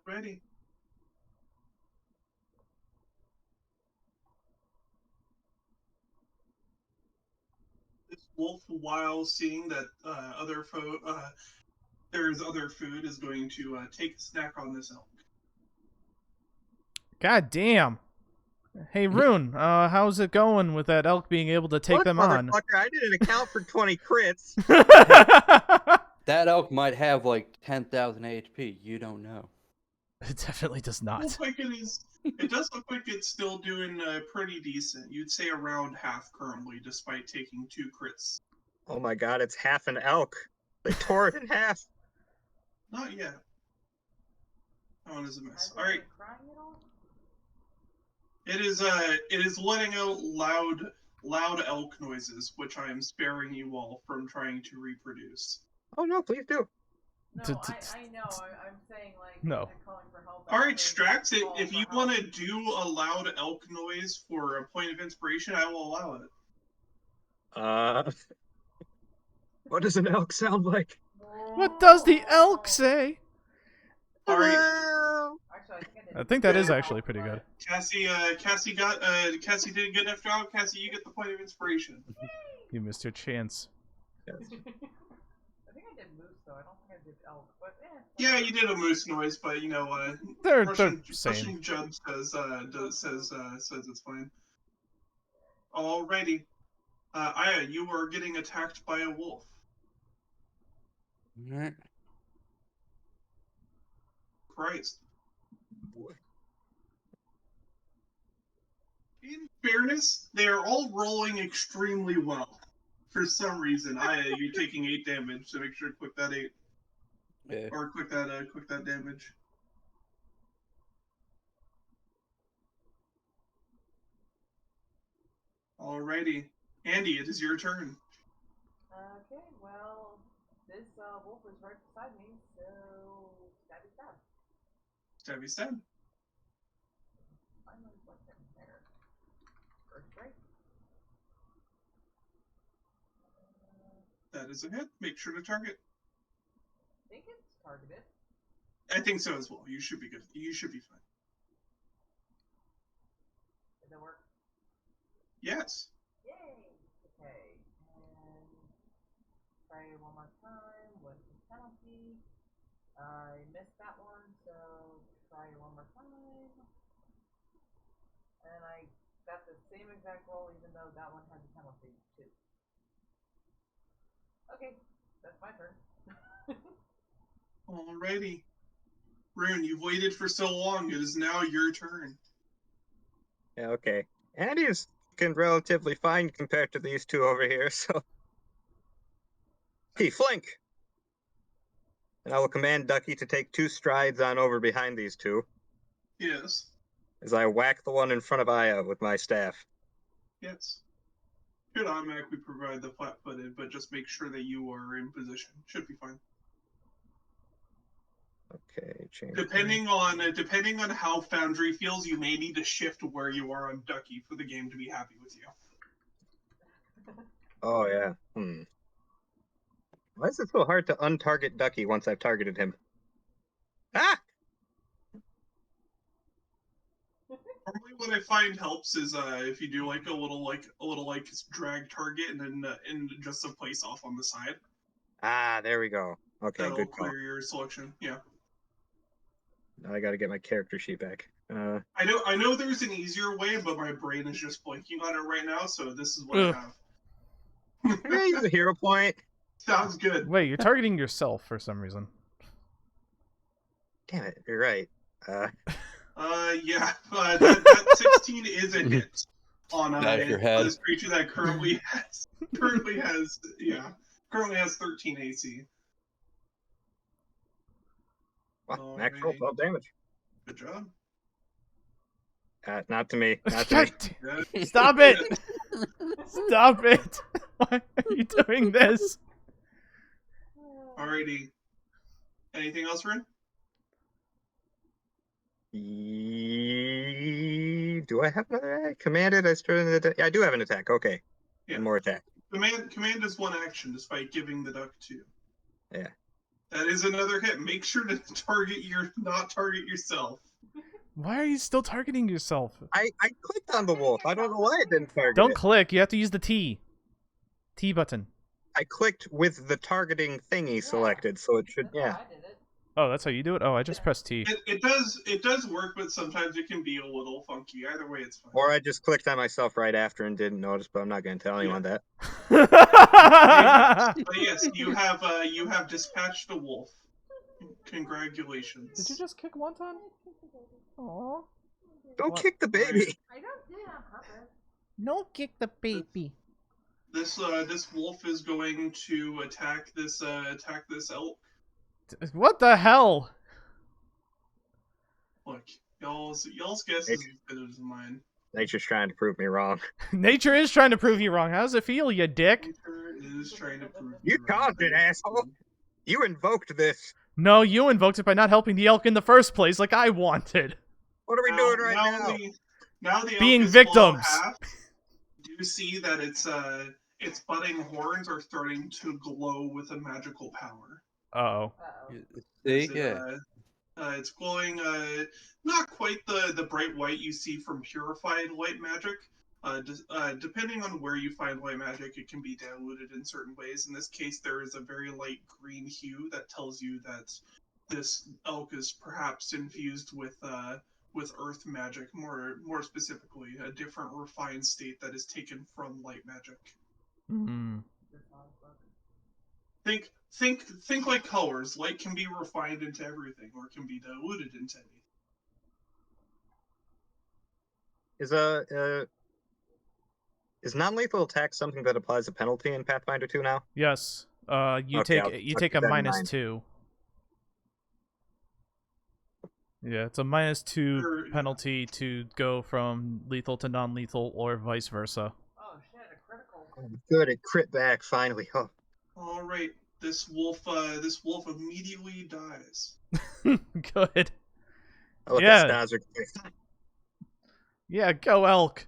Ready. This wolf, while seeing that there's other food, is going to take a snack on this elk. God damn. Hey, Rune, how's it going with that elk being able to take Look, them on? motherfucker, I didn't account for 20 crits. That elk might have like 10,000 HP. You don't know. It definitely does not. Looks like it is. It does look like it's still doing pretty decent. You'd say around half currently, despite taking 2 crits. Oh my god, it's half an elk. They tore it in half. Not yet. That one is a miss. Has it All right. been crying at all? It is letting out loud elk noises, which I am sparing you all from trying to reproduce. Oh no, please do. No, I know. I'm saying like No. is it calling for help? All right, Strax, Calling if for you help. want to do a loud elk noise for a point of inspiration, I will allow it. What does an elk sound like? What does the elk say? All right, Actually, I think that is actually pretty good. Cassie did a good enough job. Cassie, you get the point of inspiration. You missed your chance. I think I did moose though. I don't think I did elk, but Yeah, you did a moose noise, but you know, They're Russian same. judge says it's fine. Alrighty, Aya, you are getting attacked by a wolf. Alright. Christ. In fairness, they are all rolling extremely well. For some reason, Aya, you're taking 8 damage, so make sure to click that 8. Yeah. Or click that damage. Alrighty. Andy, it is your turn. Okay, well, this wolf is right beside me, so stabby stab. Stabby stab. Finally, what's in there? First strike. That is a hit. Make sure to target. I think it's targeted. I think so as well. You should be good. You should be fine. Does it work? Yes. Yay! Okay, and try it one more time with the penalty. I missed that one, so try it one more time. And I got the same exact roll, even though that one had the penalty too. Okay, that's my turn. Alrighty. Rune, you've waited for so long. It is now your turn. Yeah, okay. Andy is looking relatively fine compared to these two over here, so. Hey, flank! And I will command Ducky to take 2 strides on over behind these two. Yes. As I whack the one in front of Aya with my staff. Yes. Should automatically provide the flat-footed, but just make sure that you are in position. Should be fine. Okay, change. Depending on how Foundry feels, you may need to shift where you are on Ducky for the game to be happy with you. Oh, yeah. Why is it so hard to untarget Ducky once I've targeted him? Ah! Normally, what I find helps is if you do like a little drag target and then and just a place off on the side. Ah, there we go. Okay, That'll good call. clear your selection. Yeah. Now I got to get my character sheet back. I know there's an easier way, but my brain is just blanking on it right now, so this is what I have. Can I use a hero point? Sounds good. Wait, you're targeting yourself for some reason. Damn it, you're right. Yeah, that 16 is a hit on Your head. this creature that currently has 13 AC. Well, natural 12 damage. Good job. Not to me. Not to me. Good. Stop it! Stop it! Why are you doing this? Alrighty. Anything else, Rune? Do I have another attack? Commanded? I do have an attack. Okay. Yeah. One more attack. Command is one action, despite giving the duck 2. Yeah. That is another hit. Make sure to not target yourself. Why are you still targeting yourself? I clicked on the wolf. I don't know why it didn't target Don't it. click. You have to use the T. T button. I clicked with the targeting thingy selected, so it should, yeah. I did it. Oh, that's how you do it? Oh, I just pressed T. It does work, but sometimes it can be a little funky. Either way, it's fine. Or I just clicked on myself right after and didn't notice, but I'm not going to tell anyone that. But yes, you have dispatched a wolf. Congratulations. Did you just kick Wonton? Aww. Don't What? kick the baby. I don't do it on purpose. No, kick the baby. This wolf is going to attack this elk. What the hell? Look, y'all's guess is as good as mine. Nature's trying to prove me wrong. Nature is trying to prove you wrong. How does it feel, you dick? Nature is trying to prove You wrong. caused it, asshole. You invoked this. No, you invoked it by not helping the elk in the first place like I wanted. What are we doing right now? Now the elk Being is full victims. half. You see that its budding horns are starting to glow with a magical power. Uh-oh. See? Yeah. It's glowing, not quite the bright white you see from purified light magic. Depending on where you find light magic, it can be diluted in certain ways. In this case, there is a very light green hue that tells you that this elk is perhaps infused with earth magic, more specifically, a different refined state that is taken from light magic. Hmm. Think like colors. Light can be refined into everything, or can be diluted into anything. Is non-lethal attack something that applies a penalty in Pathfinder 2 now? Yes. You Okay, take I'll a keep that in mind. -2. Yeah, it's a -2 Sure. penalty to go from lethal to non-lethal, or vice versa. Oh shit, a critical. Oh, good, it crit back finally. Oh. All right, this wolf immediately dies. Good. I look Yeah. at Staszrich. Yeah, go elk.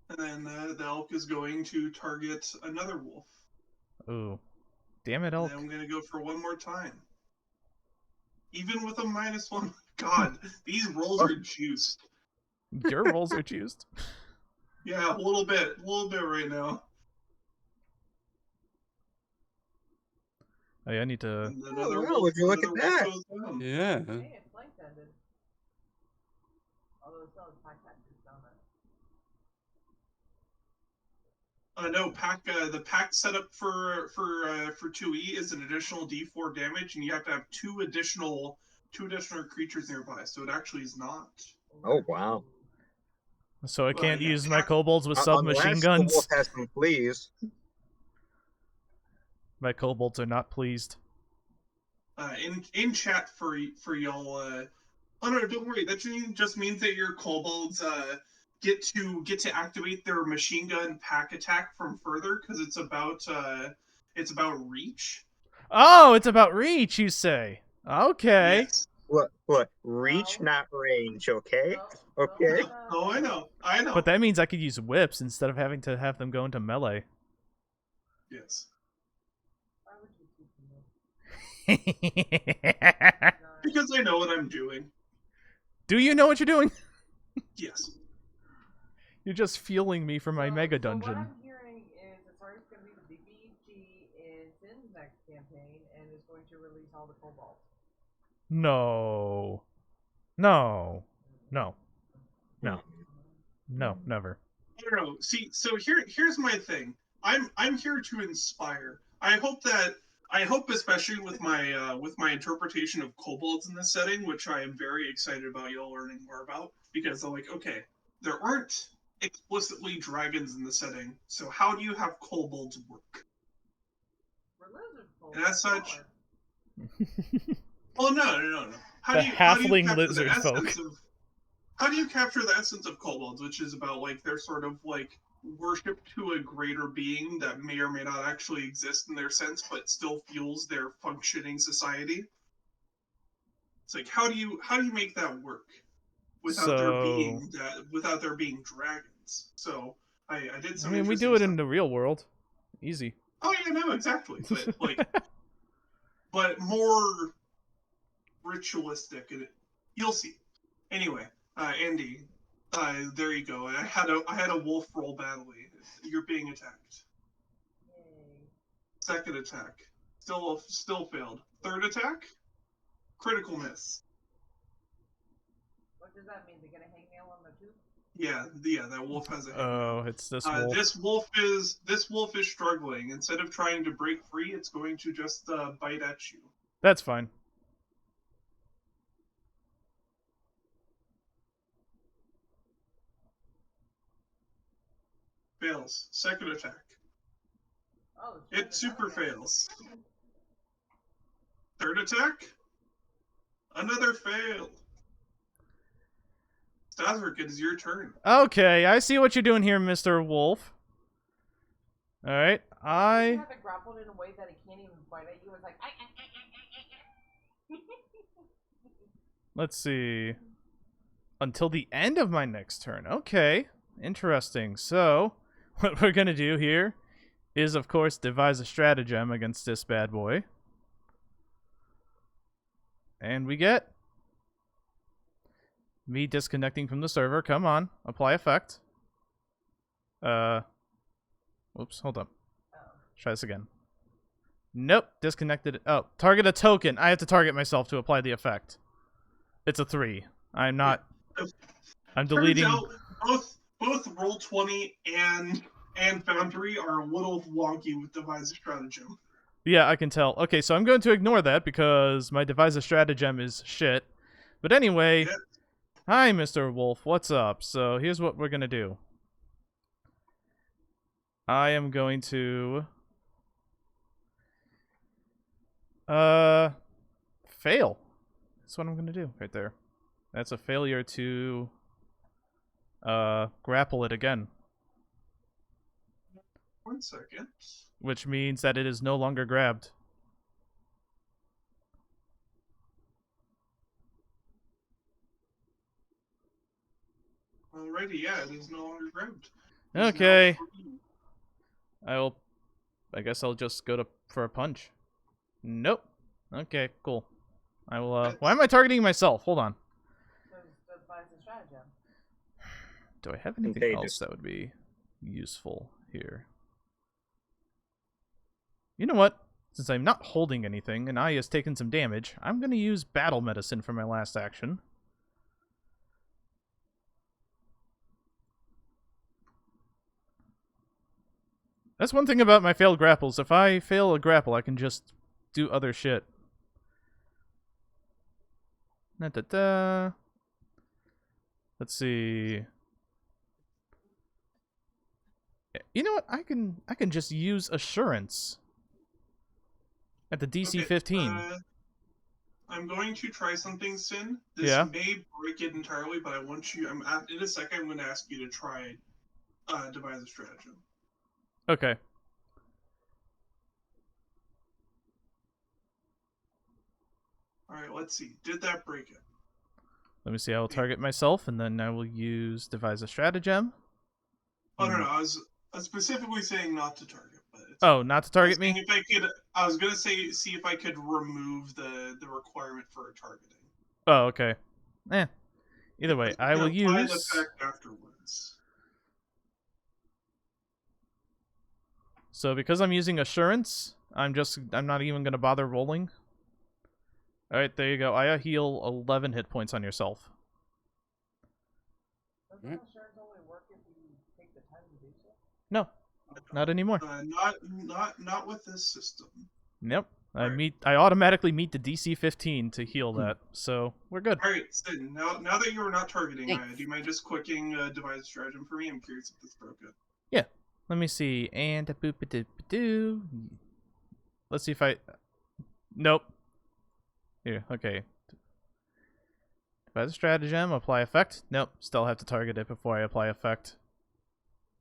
And then the elk is going to target another wolf. Ooh. Damn it, And elk. then I'm going to go for one more time. Even with a -1. God, these rolls are juiced. Your rolls are juiced. Yeah, a little bit right now. Oh, yeah, I need to... And another wow, wolf, would you look at another wolf that? goes down. Yeah. Hey, it's flank ended. Although it's not a pack tactics on it. No, the pack setup for 2E is an additional D4 damage, and you have to have two additional creatures nearby. So it actually is not. Oh, wow. So I can't yeah. use my kobolds with submachine Unless guns? the wolf has some fleas. My kobolds are not pleased. in chat for y'all. Oh no, don't worry. That just means that your kobolds get to activate their machine gun pack attack from further because it's about reach. Oh, it's about reach, you say? Okay. Yes. What? Reach, No. not range, okay? No, Okay. Oh, I know. But that means I could use whips instead of having to have them go into melee. Yes. Why would you keep me? Because I know what I'm doing. Do you know what you're doing? Yes. You're just fueling me for my mega So dungeon. what I'm hearing is that Sark's going to be the BBG in Sin's next campaign and is going to release all the kobolds. No. No. No. No. No, never. I don't know. See, so here's my thing. I'm here to inspire. I hope especially with my interpretation of kobolds in this setting, which I am very excited about y'all learning more about, because I'm like, okay, there aren't explicitly dragons in the setting, so how do you have kobolds work? For lizard folk, And as such, smaller. well, no. The halfling capture lizard the folk. essence of- How do you capture the essence of kobolds, which is about like their sort of like worship to a greater being that may or may not actually exist in their sense, but still fuels their functioning society? It's like how do you make that work without there being dragons? So I did I some. mean, we interesting do it stuff. in the real world. Easy. Oh yeah, no, exactly. But like, but more ritualistic, and you'll see. Anyway, Andy, there you go. I had a wolf roll badly. You're being attacked. Yay. Second attack, still failed. Third attack, critical miss. What does that mean? They're going to hang nail on the tooth? Yeah, that wolf has a hangnail. Oh, it's this wolf. This wolf is struggling. Instead of trying to break free, it's going to just bite at you. That's fine. Fails. Second attack. Oh, It super fails. Third attack. Another fail. Staszrich, it is your turn. Okay, I see what you're doing here, Mr. Wolf. Alright, You have it grappled in a way that it can't even bite at you. It's like, let's see. Until the end of my next turn. Okay, interesting. So, what we're gonna do here is, of course, devise a stratagem against this bad boy. And we get me disconnecting from the server. Come on, apply effect. Oops, hold up. Try this again. Nope, disconnected. Oh, target a token. I have to target myself to apply the effect. It's a 3. I'm not. I'm deleting. Turns out both Roll20 and Foundry are a little wonky with devise a stratagem. Yeah, I can tell. Okay, so I'm going to ignore that because my devise a stratagem is shit. But anyway, Yeah. Hi, Mr. Wolf. What's up? So here's what we're gonna do. I am going to fail. That's what I'm gonna do right there. That's a failure to grapple it again. 1 second. Which means that it is no longer grabbed. Alrighty, yeah, it is no longer grabbed. Okay. I guess I'll just go for a punch. Nope. Okay, cool. I will, why am I targeting myself? Hold on. Do I have anything else that would be useful here? You know what? Since I'm not holding anything and I has taken some damage, I'm going to use battle medicine for my last action. That's one thing about my failed grapples. If I fail a grapple, I can just do other shit. Da-da-da. Let's see. You know what? I can just use assurance at the DC 15. I'm going to try something, Sin. This Yeah. may break it entirely, but I want you. In a second. I'm going to ask you to try devise a stratagem. Okay. All right. Let's see. Did that break it? Let me see. I will target myself, and then I will use devise a stratagem. Oh no, I was specifically saying not to target, but Oh, not to target me? If I could, I was gonna see if I could remove the requirement for targeting. Oh, okay. Either way, I will apply the use. effect afterwards. So because I'm using assurance, I'm not even gonna bother rolling. All right, there you go. I heal 11 hit points on yourself. Doesn't insurance only work if you take the time to do so? No, not anymore. Not with this system. Nope. Right. I automatically meet the DC 15 to heal that, so we're good. All right, so now that you are not targeting, do you mind just clicking devise a stratagem for me? I'm curious if this broke it. Yeah. Let me see. And a boop a doop a doo. Let's see if I. Nope. Here. Okay. Devise a stratagem. Apply effect. Nope. Still have to target it before I apply effect.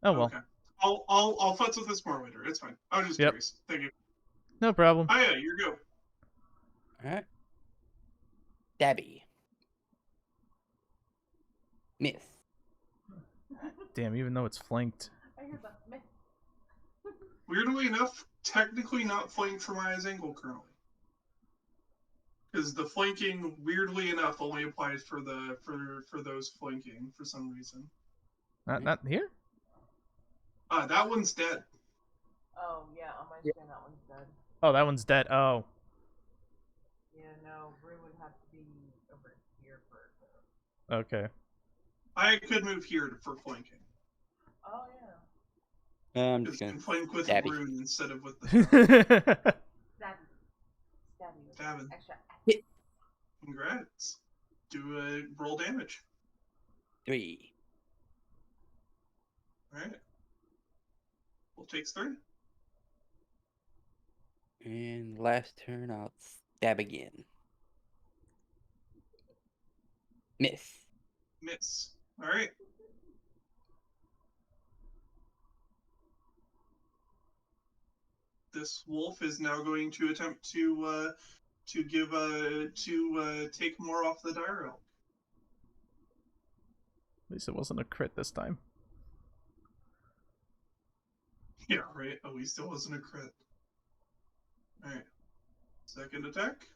Oh well. Okay. I'll futz with this more later. It's fine. I was just curious. Thank you. No problem. Oh yeah, you're go. Alright. Dabby. Miss. Damn, even though it's flanked. I hear the myth. Weirdly enough, technically not flanked from Aya's angle currently. Because the flanking, weirdly enough, only applies for those flanking for some reason. Not here? That one's dead. Oh, yeah, on my screen that one's dead. Oh, that one's dead. Oh. Yeah, no, Rune would have to be over here first. Okay. I could move here for flanking. Oh, yeah. I'm just gonna flank with Dabby. Rune instead of with the Stabby. Extra. Congrats. Do a roll damage. 3. Alright. Well, takes 3. And last turn, I'll stab again. Miss. Miss. Alright. This wolf is now going to attempt to take more off the dire elk. At least it wasn't a crit this time. Yeah, right. At least it wasn't a crit. Alright. Second attack.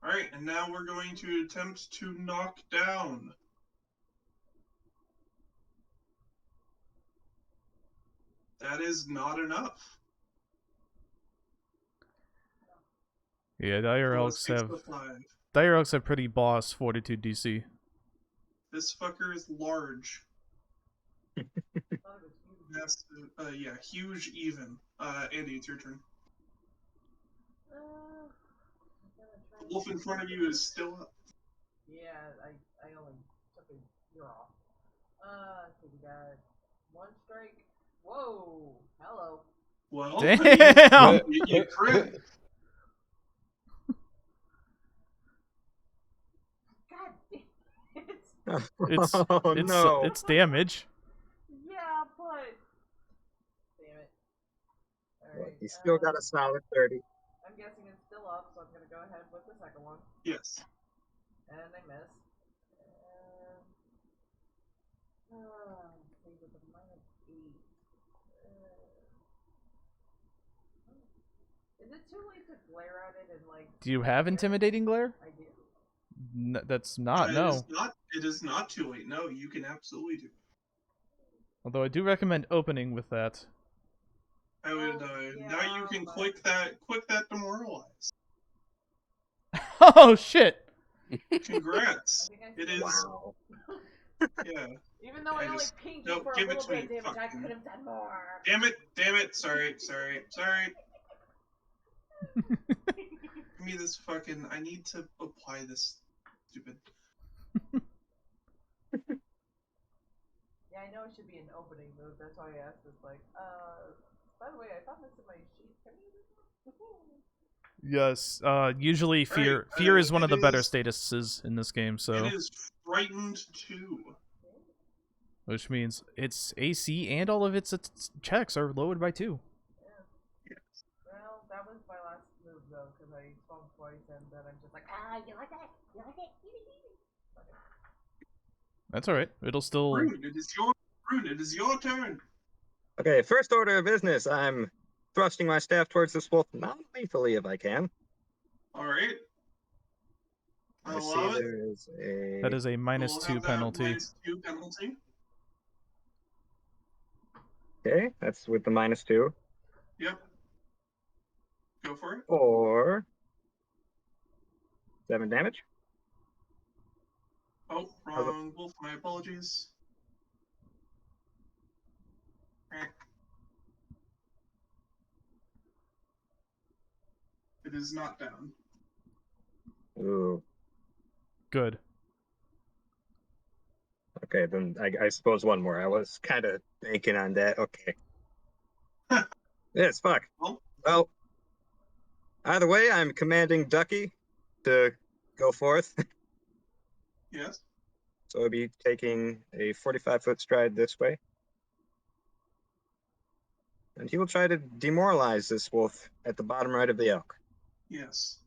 Alright, and now we're going to attempt to knock down. That is not enough. Yeah, dire elks have pretty boss fortitude DC. This fucker is large. Massive, yeah, huge even. Andy, it's your turn. The wolf in front of you is still up. Yeah, I only took a year off. So we got 1 strike. Whoa, hello. Well, damn! You crit. God damn it. It's damage. Yeah, but damn it. Alright. You still got a solid 30. I'm guessing it's still up, so I'm gonna go ahead with the second one. Yes. And I miss. See with a -8. Is it too late to glare at it and like? Do you have intimidating glare? I do. That's not. No. It is not too late. No, you can absolutely do it. Although I do recommend opening with that. I would. Now you can click that demoralize. Oh shit! Congrats. It is. Wow. Yeah. Even though I only pinged you for a little bit of damage, I could have done more. Damn it. Sorry. Give me this fucking. I need to apply this stupid. Yeah, I know it should be an opening move. That's why I asked this. Like, by the way, I found this in my sheet. Can you do Yes. Usually fear Right, fear is one of the it better is- statuses in this game, so It is frightened 2. which means its AC and all of its checks are lowered by 2. Well, that was my last move though, because I swung twice and then I'm just like, ah, you like that? You like it? That's all right. It'll still. Rune, it is your turn. Okay, first order of business. I'm thrusting my staff towards this wolf non-lethally if I can. All right. I I'll see allow it. there is a. That is a We'll -2 have that penalty. -2 penalty. Okay, that's with the -2. Yep. Go for it. For 7 damage. Oh, wrong wolf. My apologies. Alright. It is not down. Ooh. Good. Okay, then I suppose one more. I was kind of banking on that. Okay. Yes, fuck. Well, either way, I'm commanding Ducky to go forth. Yes. So I'll be taking a 45-foot stride this way. And he will try to demoralize this wolf at the bottom right of the elk. Yes.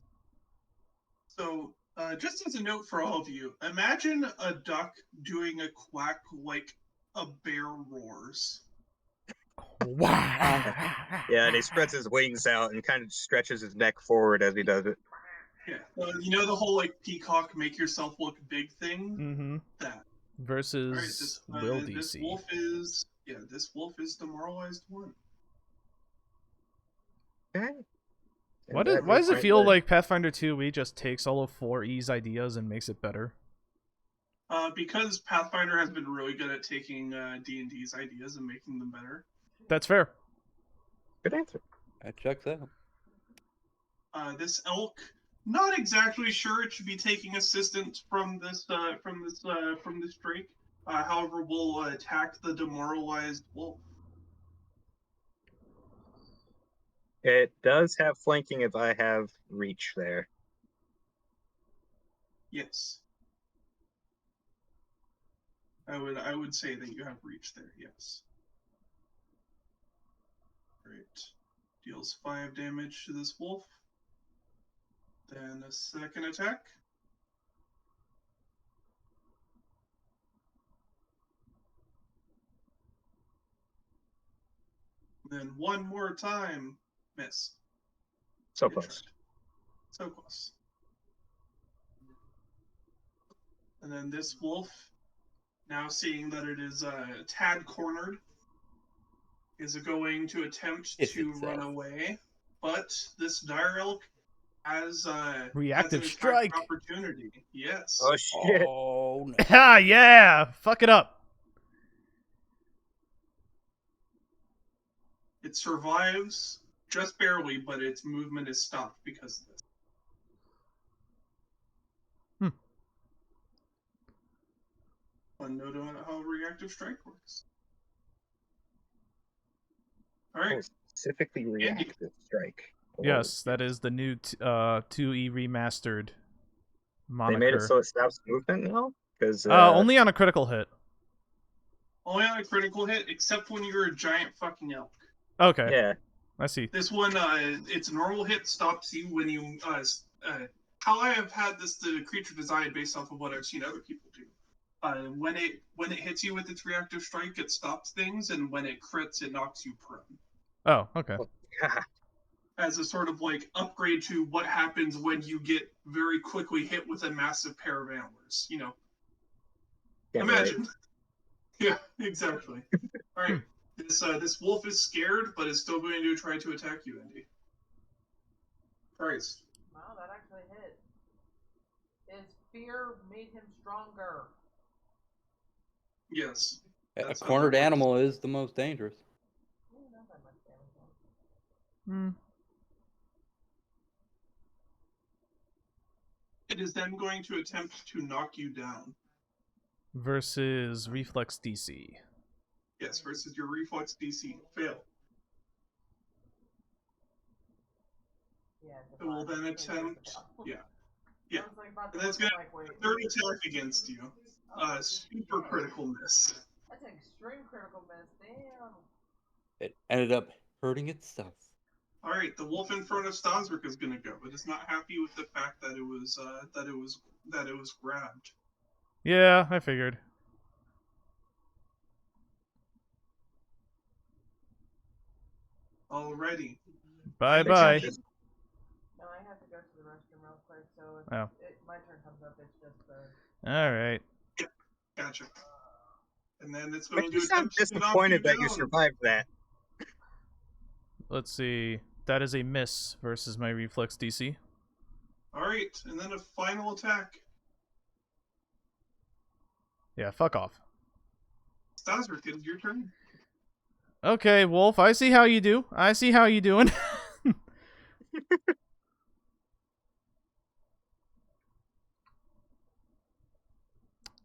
So, just as a note for all of you, imagine a duck doing a quack like a bear roars. Wow. Yeah, and he spreads his wings out and kind of stretches his neck forward as he does it. Yeah. You know the whole like peacock make yourself look big thing? Mm-hmm. That. Versus will DC. This wolf is demoralized 1. Okay. Why does it feel like Pathfinder 2E just takes all of 4E's ideas and makes it better? Because Pathfinder has been really good at taking D&D's ideas and making them better. That's fair. Good answer. That checks out. This elk, not exactly sure it should be taking assistance from this drake. However, will attack the demoralized wolf. It does have flanking if I have reach there. Yes. I would say that you have reach there, yes. Great. Deals 5 damage to this wolf. Then a second attack. Then one more time. Miss. So Get close. tried. So close. And then this wolf, now seeing that it is a tad cornered, is going to attempt to run away. But this dire elk has Reactive has an strike. attack opportunity. Yes. Oh shit. Oh, no. Ah, yeah! Fuck it up! It survives just barely, but its movement is stopped because of this. Fun note on how reactive strike works. All right. Specifically reactive strike. Yes, that is the new 2E remastered moniker. They made it so it stops movement now? Because only on a critical hit. Only on a critical hit, except when you're a giant fucking elk. Okay. Yeah. I see. This one, its normal hit stops you when you. How I have had the creature design based off of what I've seen other people do. When it hits you with its reactive strike, it stops things, and when it crits, it knocks you prone. Oh, okay. As a sort of like upgrade to what happens when you get very quickly hit with a massive pair of antlers. You know. Can't Imagine. Yeah, exactly. All right. This wolf is scared, but is still going to try to attack you, Andy. Christ. Wow, that actually hit. His fear made him stronger. Yes. A cornered animal is the most dangerous. Not that much damage. It is then going to attempt to knock you down. Versus reflex DC. Yes, versus your reflex DC. Fail. Yeah, it's a It will five. then So yeah, attempt. it's a fail. Yeah. Yeah. I was like about to And that's look, gonna like, wait. third attack against you. Oh, Super shit. critical miss. That's an extreme critical miss. Damn. It ended up hurting itself. All right, the wolf in front of Staszrich is gonna go. It is not happy with the fact that it was grabbed. Yeah, I figured. Alrighty. Bye And bye. Angelic. No, I have to go to the restroom real quick, so if Oh. my turn comes up, it's just All right. Gotcha. And then it's going But to you sound attempt to knock you disappointed that you down. survived that. Let's see. That is a miss versus my reflex DC. All right, and then a final attack. Yeah, fuck off. Staszrich, it is your turn. Okay, Wolf, I see how you do. I see how you doing.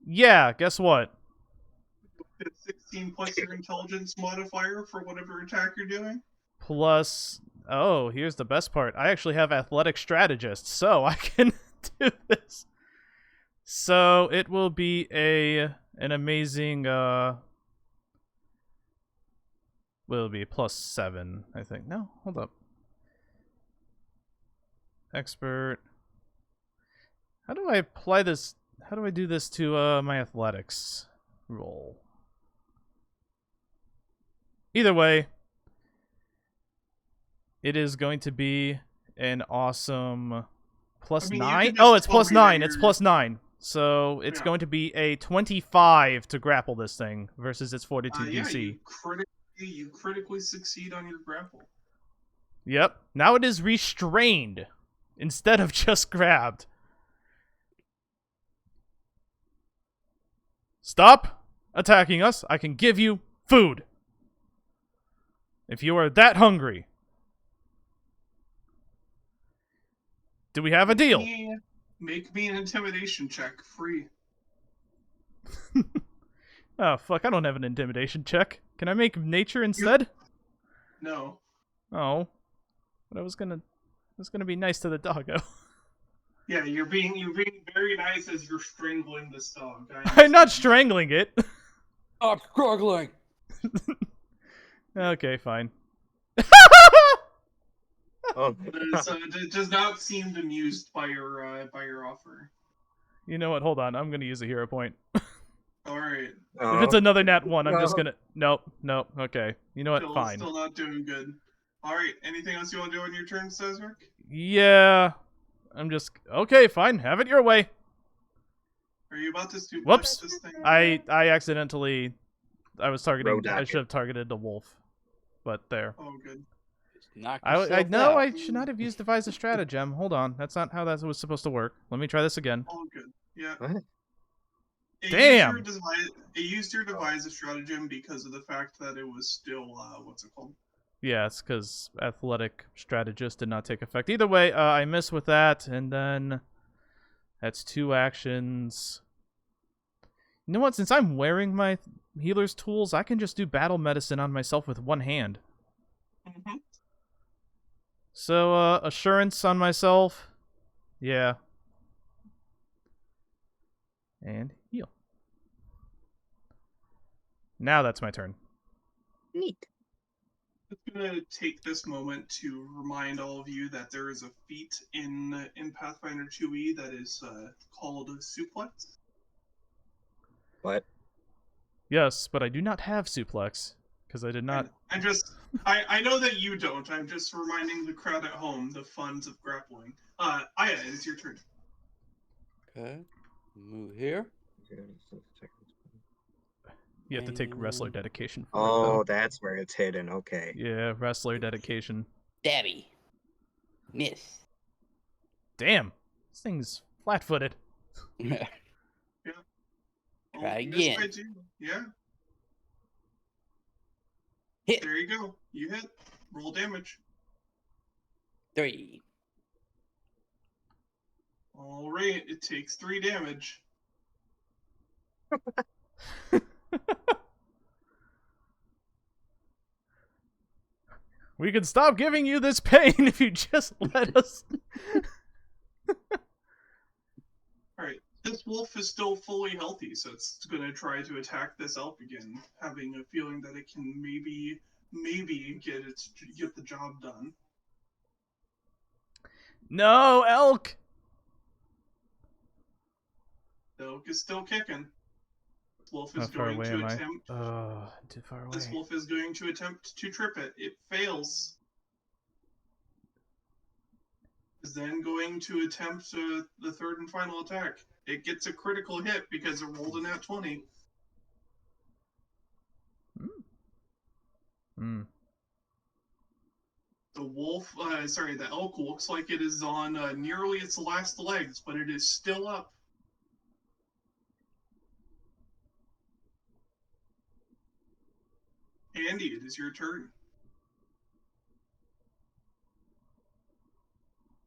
Yeah, guess what? It's 16 plus your intelligence modifier for whatever attack you're doing. Plus, oh, here's the best part. I actually have athletic strategist, so I can do this. So it will be an amazing will it be +7, I think. No, hold up. Expert. How do I apply this? How do I do this to my athletics roll? Either way, it is going to be an awesome +9. Oh, it's +9. It's +9. So it's going to be a 25 to grapple this thing versus its Fortitude DC. You critically succeed on your grapple. Yep. Now it is restrained instead of just grabbed. Stop attacking us. I can give you food. If you are that hungry. Do we have a deal? Make me an intimidation check, free. Oh, fuck, I don't have an intimidation check. Can I make nature instead? No. Oh. But I was gonna be nice to the doggo. Yeah, you're being very nice as you're strangling this dog. I'm not strangling it. I'm struggling. Okay, fine. Oh, It does not seem amused by your offer. You know what? Hold on. I'm gonna use a hero point. All right. If it's another nat 1, I'm just gonna. Nope. Okay. You know what? Fine. Still not doing good. All right. Anything else you want to do on your turn, Staszrich? Yeah. I'm just. Okay, fine. Have it your way. Are you about to suplex Whoops. this thing? I accidentally. I was targeting. Road I should have targeted the wolf. But there. Oh, good. I know I should not have used devise a stratagem. Hold on. That's not how that was supposed to work. Let me try this again. All good. Yeah. what? Damn! It used your devise a stratagem because of the fact that it was still what's it called? Yeah, it's because athletic strategist did not take effect. Either way, I miss with that, and then that's 2 actions. You know what? Since I'm wearing my healer's tools, I can just do battle medicine on myself with 1 hand. Mm-hmm. So, assurance on myself. Yeah. And heal. Now that's my turn. Neat. I'm gonna take this moment to remind all of you that there is a feat in Pathfinder 2e that is called suplex. What? Yes, but I do not have suplex because I did not. I know that you don't. I'm just reminding the crowd at home the funs of grappling. Aya, it's your turn. Okay. Move here. You have to take wrestler dedication for Oh, it, that's where it's hidden. Okay. though. Yeah, wrestler dedication. Dabby. Miss. Damn, this thing's flat-footed. Yeah. Oh, Try yes, again. I do. Yeah. Hit. There you go. You hit. Roll damage. 3. All right. It takes 3 damage. We could stop giving you this pain if you just let us. Alright, this wolf is still fully healthy, so it's gonna try to attack this elk again, having a feeling that it can maybe get the job done. No, elk! The elk is still kicking. This wolf How is far going away to am I? attempt. Too far away. This wolf is going to attempt to trip it. It fails. Is then going to attempt the third and final attack. It gets a critical hit because it rolled a nat 20. The wolf, the elk looks like it is on nearly its last legs, but it is still up. Andy, it is your turn.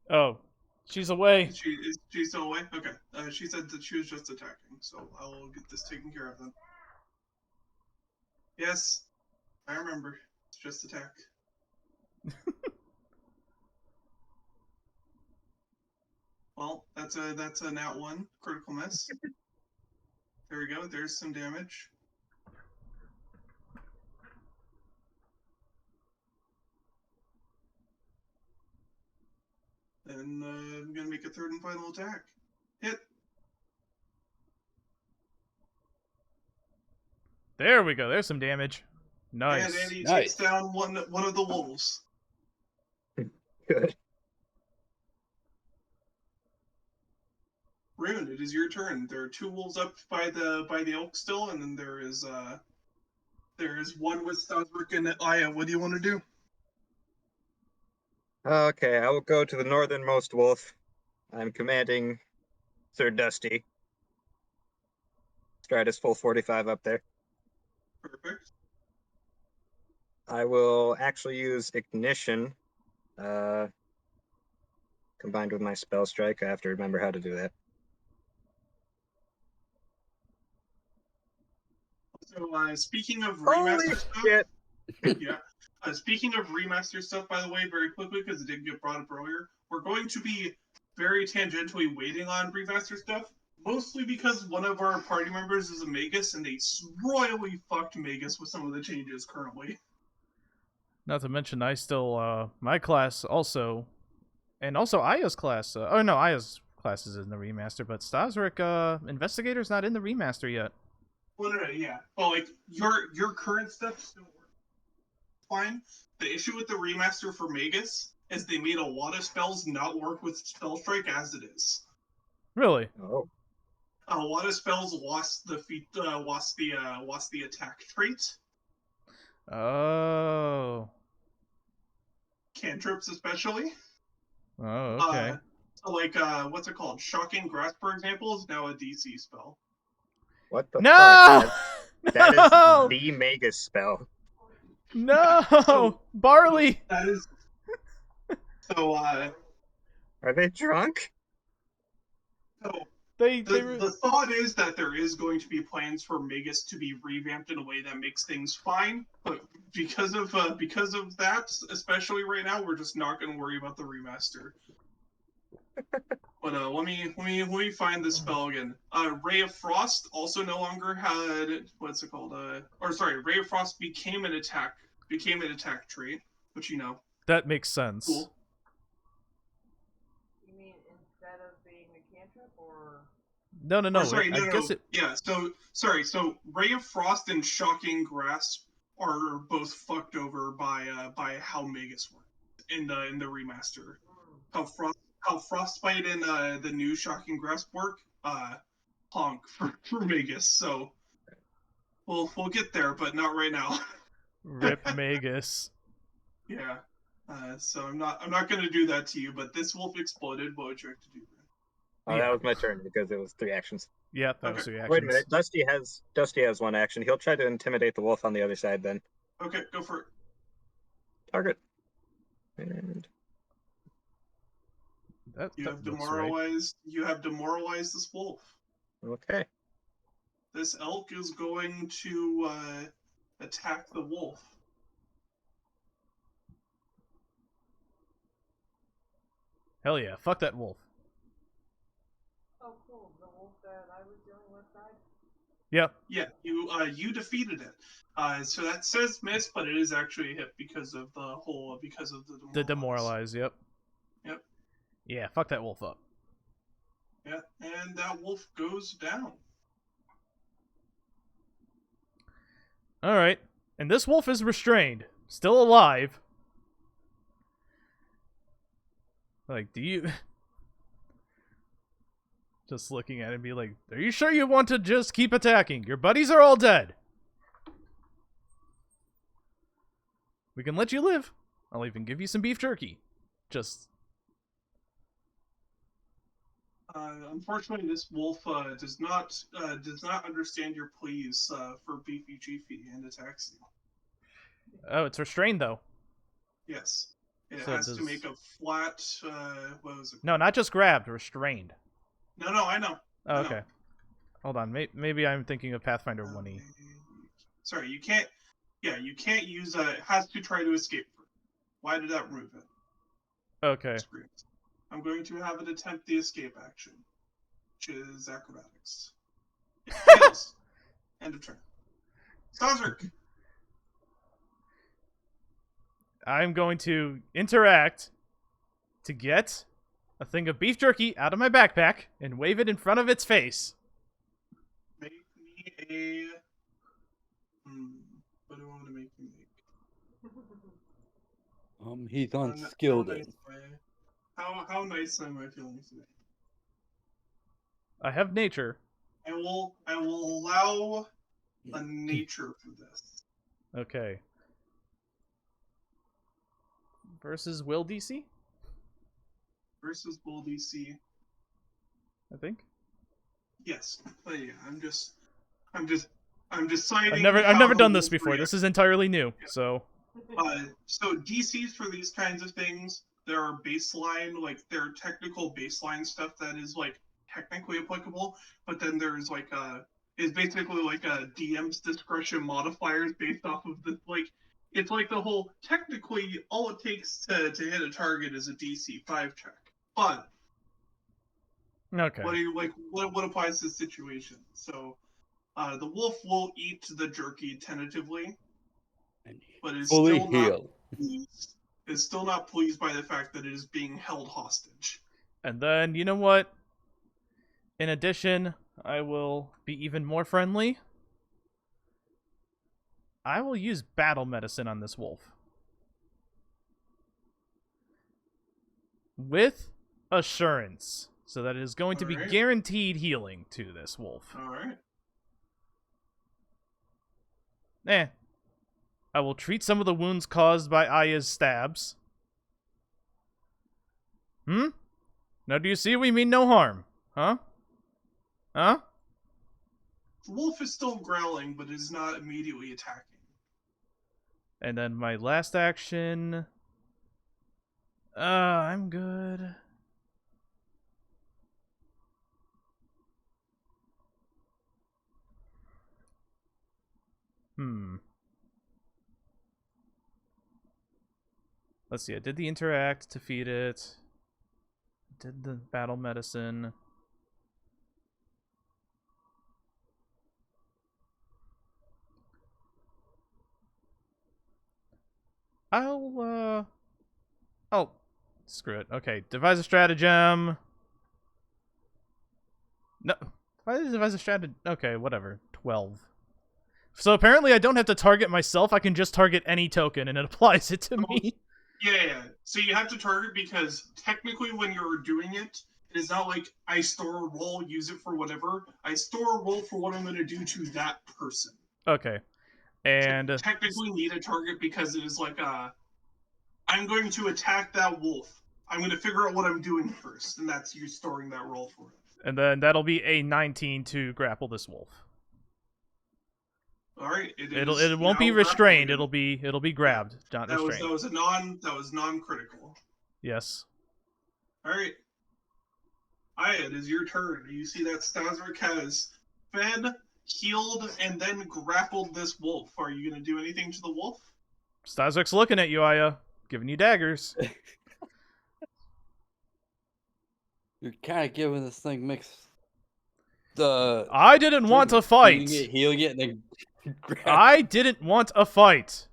Oh, she's away. She's still away? Okay. She said that she was just attacking, so I will get this taken care of then. Yes, I remember. It's just attack. Well, that's a nat 1 critical miss. There we go. There's some damage. Then I'm gonna make a third and final attack. Hit. There we go. There's some damage. Nice. And Andy takes down one of the wolves. Good. Rune, it is your turn. There are 2 wolves up by the elk still, and then there is one with Staszrich and Aya. What do you want to do? Okay, I will go to the northernmost wolf. I'm commanding Sir Dusty. Stratus full 45 up there. Perfect. I will actually use Ignition combined with my Spell Strike. I have to remember how to do that. So, speaking of remaster stuff, shit. yeah. Speaking of remaster stuff, by the way, very quickly because it didn't get brought up earlier, we're going to be very tangentially waiting on remaster stuff, mostly because one of our party members is a Magus, and they royally fucked Magus with some of the changes currently. Not to mention, I still, my class also, and also Aya's class, oh no, Aya's class is in the remaster, but Staszrich, Investigator's not in the remaster yet. Well, no, yeah. Well, like, your current stuff still works fine. The issue with the remaster for Magus is they made a lot of spells not work with Spell Strike as it is. Really? Oh. A lot of spells lost the attack trait. Oh. Cantrips especially. Oh, okay. What's it called? Shocking Grasp, for example, is now a DC spell. What the no! fuck? That No! is the Magus spell. No! So, Barley! That is... So, Are they drunk? So, The the thought is that there is going to be plans for Magus to be revamped in a way that makes things fine, but because of that, especially right now, we're just not going to worry about the remaster. But let me find this spell again. Ray of Frost also no longer had what's it called? Ray of Frost became an attack trait, which you know. That makes sense. Cool. You mean instead of being a cantrip, or? No. I guess it. Yeah. So Ray of Frost and Shocking Grasp are both fucked over by how Magus works in the remaster. How Frostbite and the new Shocking Grasp work, honk for Magus. So we'll get there, but not right now. Rip Magus. Yeah. So I'm not gonna do that to you, but this wolf exploded. What would you like to do? Oh, that was my turn because it was 3 actions. Yeah, that was 3 actions. Wait a minute. Dusty has 1 action. He'll try to intimidate the wolf on the other side then. Okay, go for it. Target. And You have demoralized this wolf. okay. This elk is going to attack the wolf. Hell yeah. Fuck that wolf. Oh, cool. The wolf that I was dealing with died? Yep. Yeah, you defeated it. So that says miss, but it is actually a hit because of the Demoralize, yep. Yep. Yeah, fuck that wolf up. Yeah, and that wolf goes down. Alright. And this wolf is restrained. Still alive. Like, do you... Just looking at it and be like, are you sure you want to just keep attacking? Your buddies are all dead. We can let you live. I'll even give you some beef jerky. Just... Unfortunately, this wolf does not understand your pleas for beefy chiefy and attacks you. Oh, it's restrained though. Yes, it So has does... to make a flat. What was it? No, not just grabbed, restrained. No, I know. Oh, okay. Hold on, maybe I'm thinking of Pathfinder 1E. Sorry, you can't. Yeah, you can't use. It has to try to escape. Why did that remove it? Okay. I'm going to have it attempt the escape action, which is acrobatics. It fails. End of turn. Staszrich. I'm going to interact to get a thing of beef jerky out of my backpack and wave it in front of its face. Make me a... What do I want to make me make? He's unskilled. How nice am I feeling today? I have nature. I will allow a nature for this. Okay. Versus will DC? Versus will DC. I think. Yes. But yeah, I'm deciding. I've never done this before. This is entirely new. Yeah. So DCs for these kinds of things, there are baseline, like there are technical baseline stuff that is like technically applicable, but then there's like is basically like a DM's discretion modifiers based off of the like. It's like the whole, technically, all it takes to hit a target is a DC 5 check. But, okay. What applies to the situation? So, the wolf will eat the jerky tentatively, but is still not pleased by the fact that it is being held hostage. And then, you know what? In addition, I will be even more friendly. I will use battle medicine on this wolf. With assurance. So that it is going to be guaranteed healing to this wolf. Alright. I will treat some of the wounds caused by Aya's stabs. Now do you see we mean no harm? Huh? Huh? The wolf is still growling, but is not immediately attacking. And then my last action... I'm good. Let's see, I did the interact to feed it. Did the battle medicine. Oh, screw it. Okay, devise a stratagem. No, why did I devise a stratagem? Okay, whatever. 12. So apparently I don't have to target myself, I can just target any token and it applies it to me. Yeah. So you have to target because technically when you're doing it, it is not like I store a roll, use it for whatever. I store a roll for what I'm going to do to that person. Okay. And so technically need a target because it is like I'm going to attack that wolf. I'm going to figure out what I'm doing first, and that's you storing that roll for it. And then that'll be a 19 to grapple this wolf. All right. It won't be restrained. It'll be grabbed, not restrained. That was non-critical. Yes. All right. Aya, it is your turn. You see that Staszrich has fed, healed, and then grappled this wolf. Are you going to do anything to the wolf? Staszrich's looking at you, Aya, giving you daggers. You're kind of giving this thing mixed. The I didn't want to fight. Healing it, and then I didn't want a fight.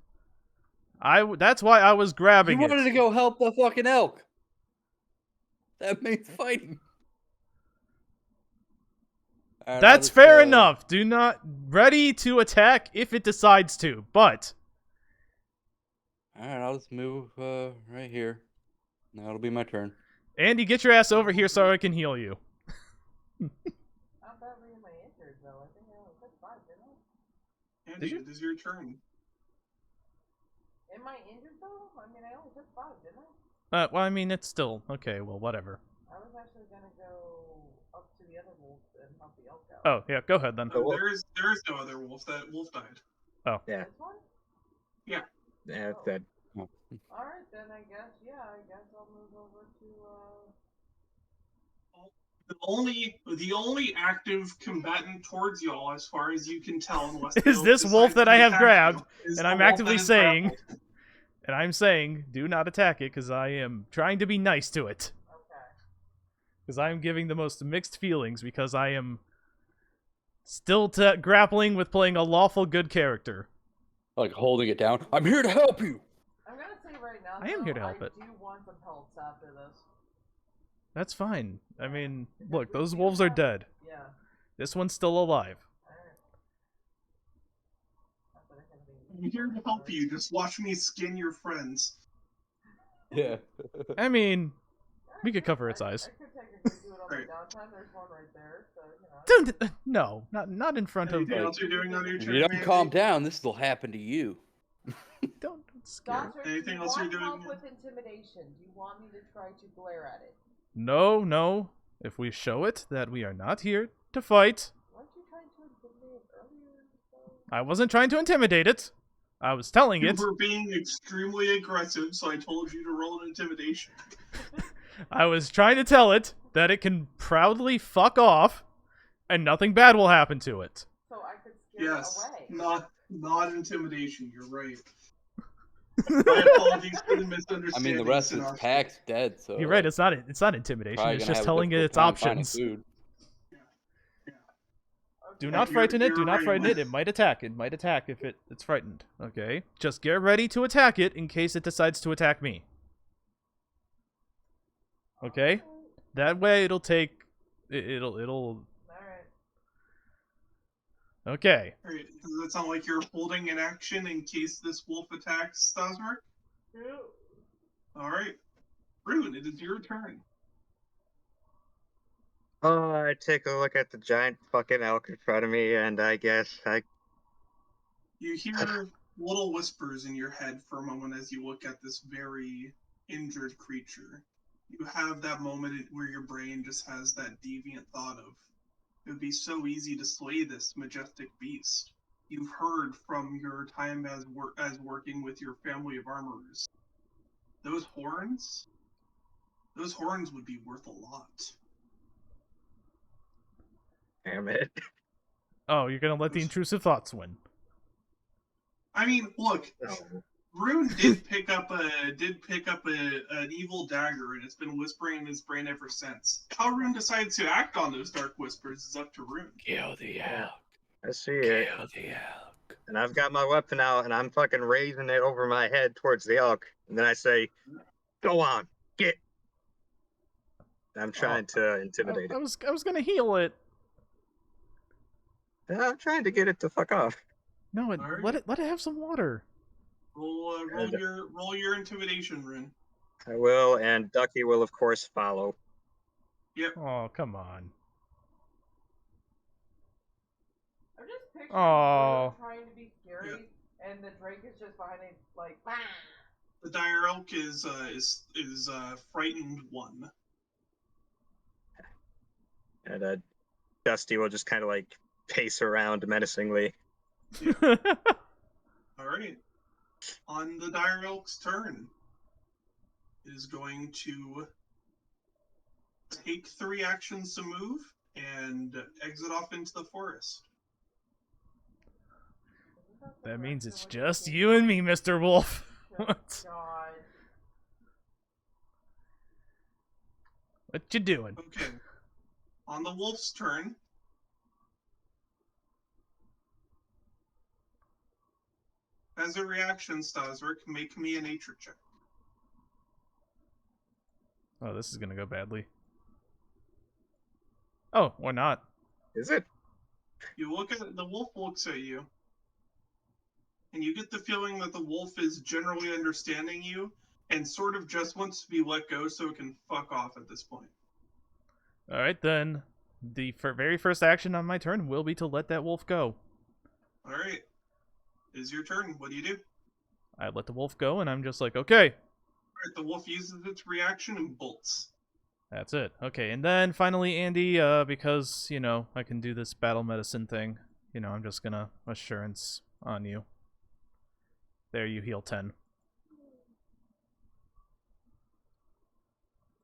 That's why I was grabbing You wanted it. to go help the fucking elk. That means fighting. All right, That's fair enough. Do not ready to attack if it decides to, but All right, I'll just move right here. Now it'll be my turn. Andy, get your ass over here so I can heal you. How badly am I injured, though? I think I only took 5, didn't I? Andy, it is your turn. Am I injured, though? I mean, I only took 5, didn't I? Well, I mean, it's still okay. Well, whatever. I was actually gonna go up to the other wolf and help the elk out. Oh, yeah. Go ahead then. There is no other wolf. That wolf died. Oh, Yeah. This one? Yeah, it's dead. Alright, then I guess I'll move over to, The only active combatant towards y'all, as far as you can tell, unless is this wolf that I have grabbed, and I'm actively saying, grappled. and I'm saying, do not attack it because I am trying to be nice to it. okay. Because I am giving the most mixed feelings because I am still grappling with playing a lawful good character. Like holding it down. I'm here to help you. I'm gonna say right now, I am here to help I it. do want some pelts after this. That's fine. I mean, look, those wolves are dead. Yeah. This one's still alive. I'm here to help you. Just watch me skin your friends. Yeah. I mean, we could cover its eyes. I could technically do it on my Right. downtime. There's one right there, so you know. Don't, no, not in front of. Anything else you're doing on your If turn? you don't Mandy? calm down, this will happen to you. Don't scare. Staszrich, Anything else you're doing? help with intimidation? Do you want me to try to glare at it? No. If we show it that we are not here to fight, Weren't you trying to intimidate it earlier? I wasn't trying to intimidate it. I was telling You it. were being extremely aggressive, so I told you to roll an intimidation. I was trying to tell it that it can proudly fuck off, and nothing bad will happen to it. So I could scare Yes, it away. not intimidation. You're right. My apologies for the misunderstanding. I mean, the rest of its Synashi. pack's dead, so You're right. It's not intimidation. probably It's gonna just have a telling it difficult its time finding options. food. Do Yeah, not frighten it. Do you're not right. frighten it. It might attack. It might attack if it's frightened. Okay. Just get ready to attack it in case it decides to attack me. Okay. That way it'll take. It'll. Alright. Okay. Alright, does that sound like you're holding an action in case this wolf attacks Staszrich? Alright. Rune, it is your turn. Oh, I take a look at the giant fucking elk in front of me, and I guess You hear little whispers in your head for a moment as you look at this very injured creature. You have that moment where your brain just has that deviant thought of, it would be so easy to slay this majestic beast. You've heard from your time as working with your family of armorers. Those horns would be worth a lot. damn it. Oh, you're gonna let the intrusive thoughts win. I mean, look, Rune did pick up an evil dagger, and it's been whispering in his brain ever since. How Rune decides to act on those dark whispers is up to Rune. Kill the elk. I see it, Kill the elk. and I've got my weapon out, and I'm fucking raising it over my head towards the elk, and then I say, "Go on, get." I'm trying to intimidate I it. was gonna heal it. I'm trying to get it to fuck off. No, Alright. let it have some water. Roll your intimidation, Rune. I will, and Ducky will, of course, follow. Yep. Oh, come on. I'm just picturing Aw. Rune trying to be scary, and the Drake is just behind it, like, bah! The dire elk is frightened 1. And Dusty will just kind of like pace around menacingly. All right. On the dire elk's turn, it is going to take 3 actions to move and exit off into the forest. That means it's just you and me, Mr. Wolf. Oh, What? God. What you doing? Okay. On the wolf's turn. As a reaction, Staszrich, make me a nature check. Oh, this is gonna go badly. Oh, or not. Is it? You look at the wolf looks at you, and you get the feeling that the wolf is generally understanding you and sort of just wants to be let go so it can fuck off at this point. Alright, then. The very first action on my turn will be to let that wolf go. Alright. It is your turn. What do you do? I let the wolf go, and I'm just like, okay. Alright, the wolf uses its reaction and bolts. That's it. Okay, and then finally, Andy, because, you know, I can do this battle medicine thing, you know, I'm just gonna assurance on you. There, you heal 10.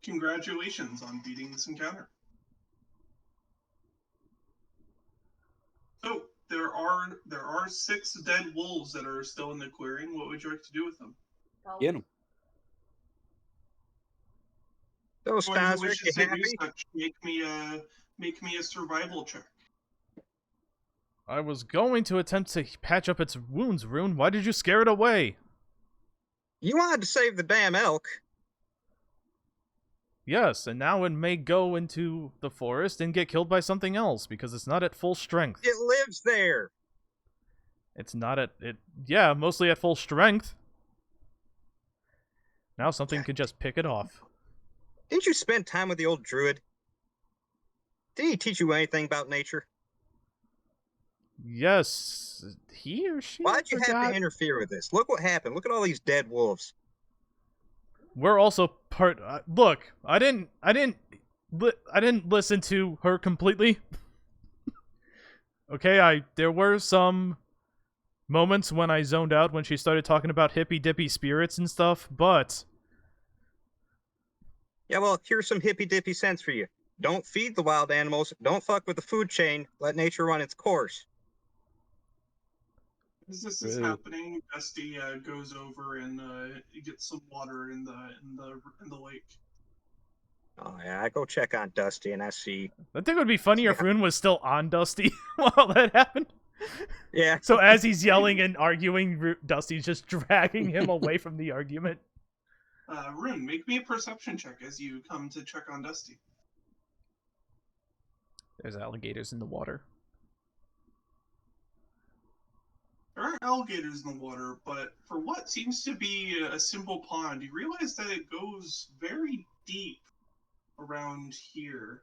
Congratulations on beating this encounter. So, there are 6 dead wolves that are still in the clearing. What would you like to do with them? Get him. So, Anyone who Staszrich, wishes you to do happy? such, make me a survival check. I was going to attempt to patch up its wounds, Rune. Why did you scare it away? You wanted to save the damn elk. Yes, and now it may go into the forest and get killed by something else because it's not at full strength. It lives there. It's not at it. Yeah, mostly at full strength. Now something could just pick it off. Didn't you spend time with the old druid? Did he teach you anything about nature? Yes, he or she. Why'd you have forgot. to interfere with this? Look what happened. Look at all these dead wolves. We're also part. Look, I didn't listen to her completely. Okay, there were some moments when I zoned out when she started talking about hippy dippy spirits and stuff, but Yeah, well, here's some hippy-dippy sense for you. Don't feed the wild animals. Don't fuck with the food chain. Let nature run its course. As this is happening, Dusty goes over and gets some water in the lake. Oh yeah, I go check on Dusty and I see. I think it would be funnier if Rune was still on Dusty while that happened. Yeah. So as he's yelling and arguing, Dusty's just dragging him away from the argument. Rune, make me a perception check as you come to check on Dusty. There's alligators in the water. There are alligators in the water, but for what seems to be a simple pond, you realize that it goes very deep around here.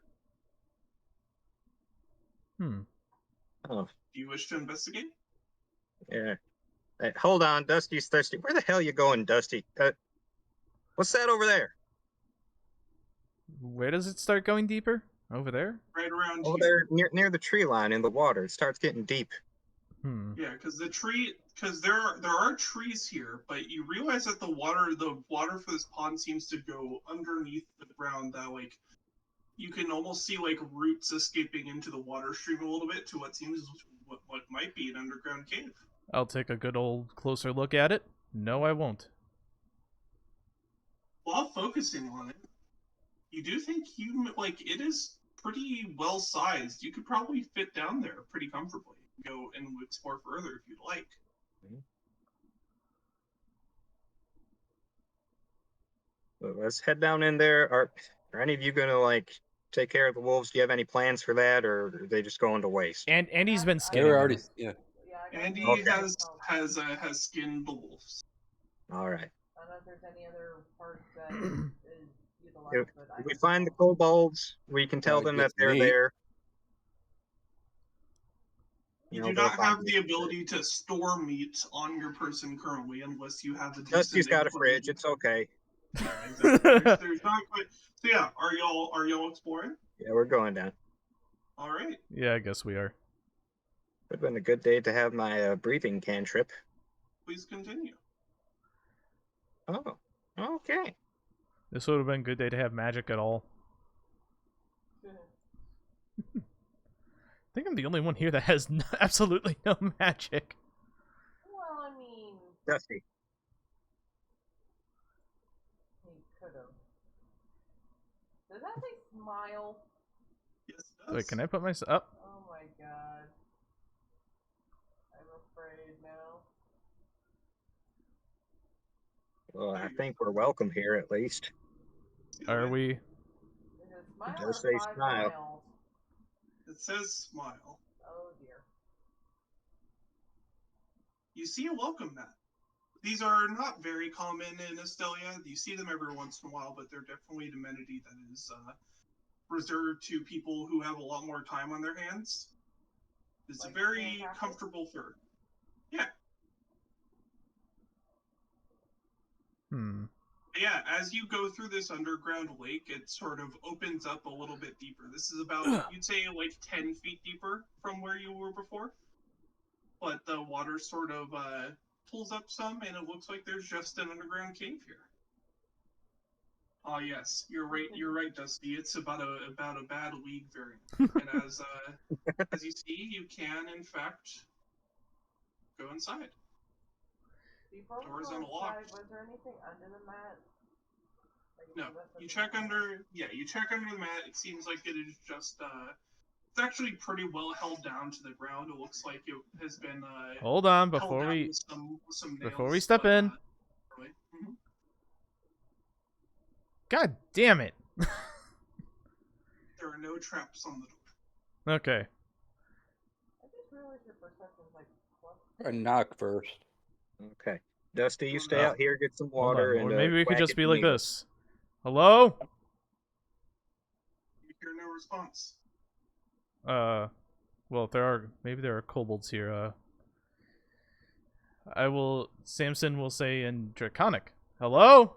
Oh. Do you wish to investigate? Yeah. Hey, hold on, Dusty's thirsty. Where the hell you going, Dusty? What's that over there? Where does it start going deeper? Over there? Right around Over here. there, near the tree line in the water. It starts getting deep. Yeah, because there are trees here, but you realize that the water for this pond seems to go underneath the ground. That like you can almost see like roots escaping into the water stream a little bit to what seems what might be an underground cave. I'll take a good old closer look at it. No, I won't. While focusing on it, you do think it is pretty well sized. You could probably fit down there pretty comfortably. Go and explore further if you'd like. So let's head down in there. Are any of you gonna like take care of the wolves? Do you have any plans for that, or are they just going to waste? And Andy's been They skinning. were already, yeah. Andy Okay. has skinned the wolves. All right. I don't know if there's any other part that is utilized, but If we find the kobolds, we can tell them that Gets they're me. there. You know, do they'll not find have the meat. ability to store meat on your person currently, unless you have a decent. Dusty's got a equipment. fridge. It's okay. Yeah, exactly. There's not quite. So yeah, are y'all exploring? Yeah, we're going down. All right. Yeah, I guess we are. Would have been a good day to have my breathing cantrip. Please continue. Oh, okay. This would have been a good day to have magic at all. I think I'm the only one here that has absolutely no magic. Well, I mean, Dusty. he could have. Does that say smile? Yes, it does. Wait, can I put myself up? Oh my god. I'm afraid now. Well, There I you go. think we're welcome here at least. See the Are way? we? Is it smile It or does say 5 smile. miles? It says smile. Oh dear. You see a welcome mat. These are not very common in Estelia. You see them every once in a while, but they're definitely an amenity that is reserved to people who have a lot more time on their hands. It's Like a very handcrafted? comfortable fur. Yeah. Yeah, as you go through this underground lake, it sort of opens up a little bit deeper. This is about, you'd say, like 10 feet deeper from where you were before. But the water sort of pulls up some, and it looks like there's just an underground cave here. Ah, yes, you're right, Dusty. It's about a bad league variant. And as you see, you can in fact go inside. Before we Doors go unlocked. inside, was there anything under the mat? Like, No, was that you something check that- under. Yeah, you check under the mat. It seems like it is just. It's actually pretty well held down to the ground. It looks like it has been. Hold on, held before down we with some before we nails, step but, in. really. Mhm. God damn it. There are no traps on the door. Okay. I just realized your perception's like plus. I knock first. Okay. Dusty, you stay Oh. out here, get some Hold water, on. and Or maybe we could whack just at be the like needle. this. Hello? You hear no response. Well, if maybe there are kobolds here. Samson will say in Draconic, hello?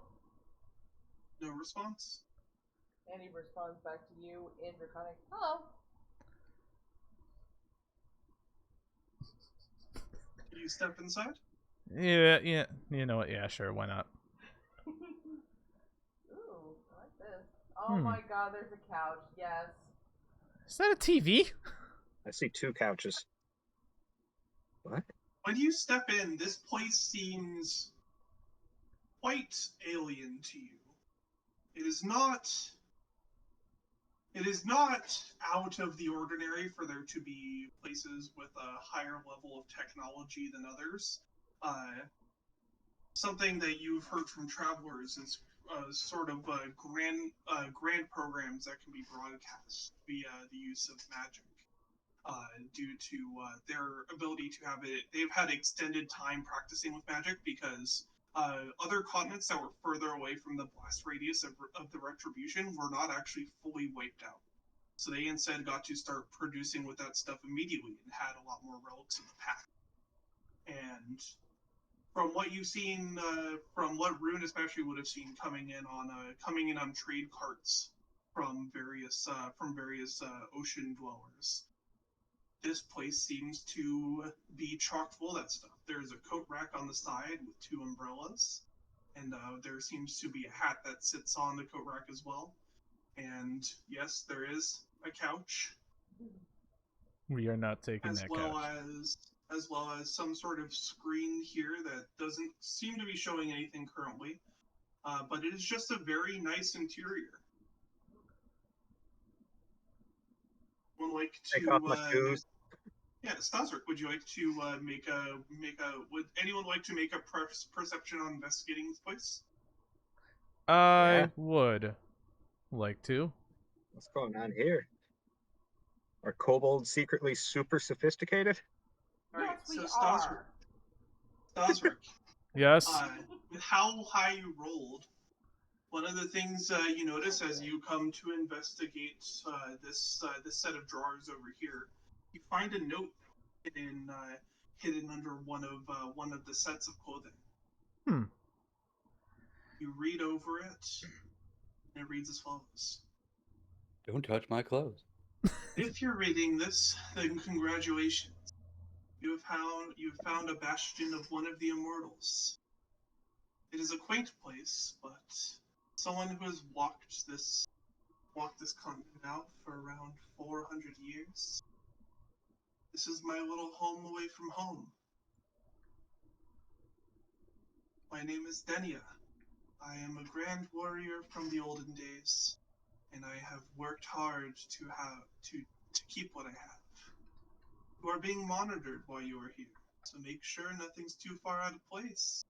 No response. And he responds back to you in Draconic, hello. You step inside. Yeah, you know what, yeah, sure, why not? Ooh, I like this. Oh my god, there's a couch, yes. Is that a TV? I see 2 couches. What? When you step in, this place seems quite alien to you. It is not out of the ordinary for there to be places with a higher level of technology than others. Something that you've heard from travelers is sort of grand programs that can be broadcast via the use of magic. Due to their ability to have it, they've had extended time practicing with magic because other continents that were further away from the blast radius of the retribution were not actually fully wiped out. So they instead got to start producing with that stuff immediately and had a lot more relics in the pack. And from what you've seen, from what Rune especially would have seen coming in on trade carts from various ocean dwellers, this place seems to be chock full of that stuff. There's a coat rack on the side with 2 umbrellas, and there seems to be a hat that sits on the coat rack as well. And yes, there is a couch. We are not taking that couch. As well as some sort of screen here that doesn't seem to be showing anything currently, but it is just a very nice interior. Would like to Take off my shoes. Yeah, Staszrich, would you like to would anyone like to make a perception on investigating this place? I Yeah. would like to. What's going on here? Are kobolds secretly super sophisticated? All right, Yes, we so are. Staszrich, Yes. with how high you rolled, one of the things you notice as you come to investigate this set of drawers over here, you find a note hidden under one of the sets of clothing. You read over it, and it reads as follows: Don't touch my clothes. If you're reading this, then congratulations. You have found a bastion of one of the immortals. It is a quaint place, but someone who has walked this continent now for around 400 years. This is my little home away from home. My name is Denia. I am a grand warrior from the olden days, and I have worked hard to keep what I have. You are being monitored while you are here, so make sure nothing's too far out of place.